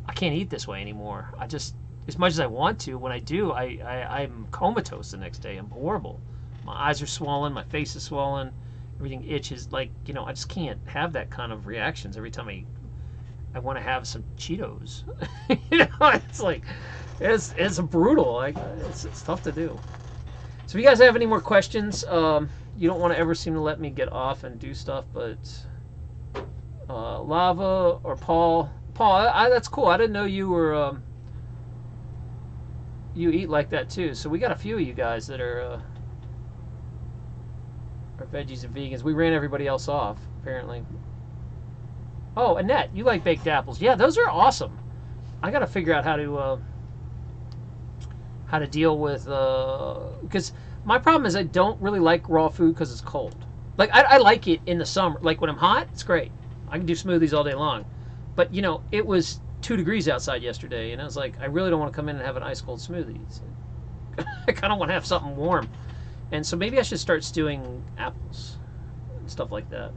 Speaker 1: I can't eat this way anymore. I just, as much as I want to, when I do, I'm comatose the next day. I'm horrible. My eyes are swollen, my face is swollen, everything itches. Like, you know, I just can't have that kind of reactions every time I want to have some Cheetos. You know, it's like, it's brutal. Like, it's tough to do. So if you guys have any more questions, you don't want to ever seem to let me get off and do stuff, but Lava or Paul, that's cool. I didn't know you were, you eat like that too. So we got a few of you guys that are veggies and vegans. We ran everybody else off, apparently. Oh, Annette, you like baked apples. Yeah, those are awesome. I got to figure out how to deal with, because my problem is I don't really like raw food because it's cold. Like, I like it in the summer. Like, when I'm hot, it's great. I can do smoothies all day long. But, you know, it was 2 degrees outside yesterday, and I was like, I really don't want to come in and have an ice-cold smoothie. I kind of want to have something warm. And so maybe I should start stewing apples and stuff like that.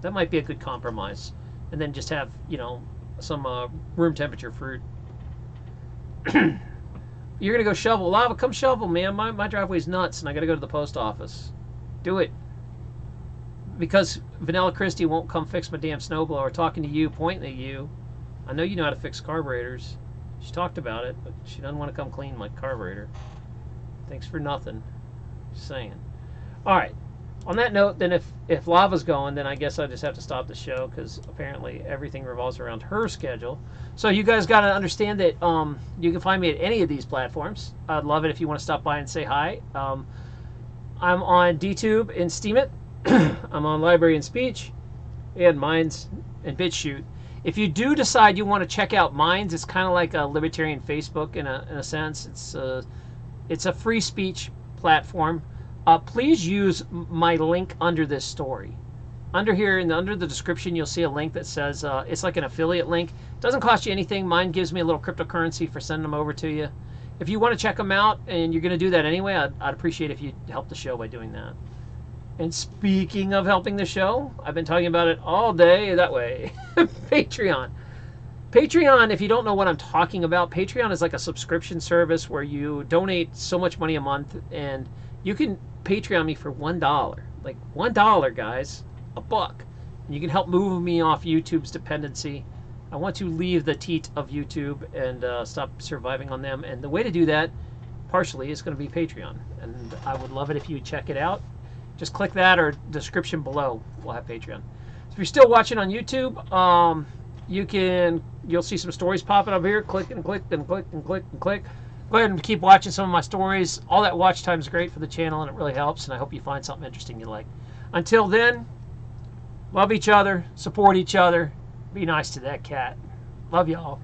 Speaker 1: That might be a good compromise. And then just have, you know, some room temperature fruit. You're going to go shovel. Lava, come shovel, man. My driveway's nuts, and I got to go to the post office. Do it. Because Vanilla Christie won't come fix my damn snowblower. Talking to you, pointing at you. I know you know how to fix carburetors. She talked about it, but she doesn't want to come clean my carburetor. Thanks for nothing. Just saying. All right. On that note, then if Lava's going, then I guess I just have to stop the show because apparently everything revolves around her schedule. So you guys got to understand that you can find me at any of these platforms. I'd love it if you want to stop by and say hi. I'm on DTube and Steemit. I'm on Library and Speech and Minds and BitChute. If you do decide you want to check out Minds, it's kind of like a libertarian Facebook in a sense. It's a free speech platform. Please use my link under this story. Under here, under the description, you'll see a link that says, it's like an affiliate link. It doesn't cost you anything. Mine gives me a little cryptocurrency for sending them over to you. If you want to check them out, and you're going to do that anyway, I'd appreciate if you help the show by doing that. And speaking of helping the show, I've been talking about it all day that way. Patreon. Patreon, if you don't know what I'm talking about, Patreon is like a subscription service where you donate so much money a month, and you can Patreon me for $1. Like $1, guys. $1. And you can help move me off YouTube's dependency. I want to leave the teat of YouTube and stop surviving on them. And the way to do that, partially, is going to be Patreon. And I would love it if you would check it out. Just click that, or description below will have Patreon. So if you're still watching on YouTube, you'll see some stories popping up here. Click and click and click and click and click. Go ahead and keep watching some of my stories. All that watch time is great for the channel, and it really helps. And I hope you find something interesting you like. Until then, love each other, support each other, be nice to that cat. Love y'all.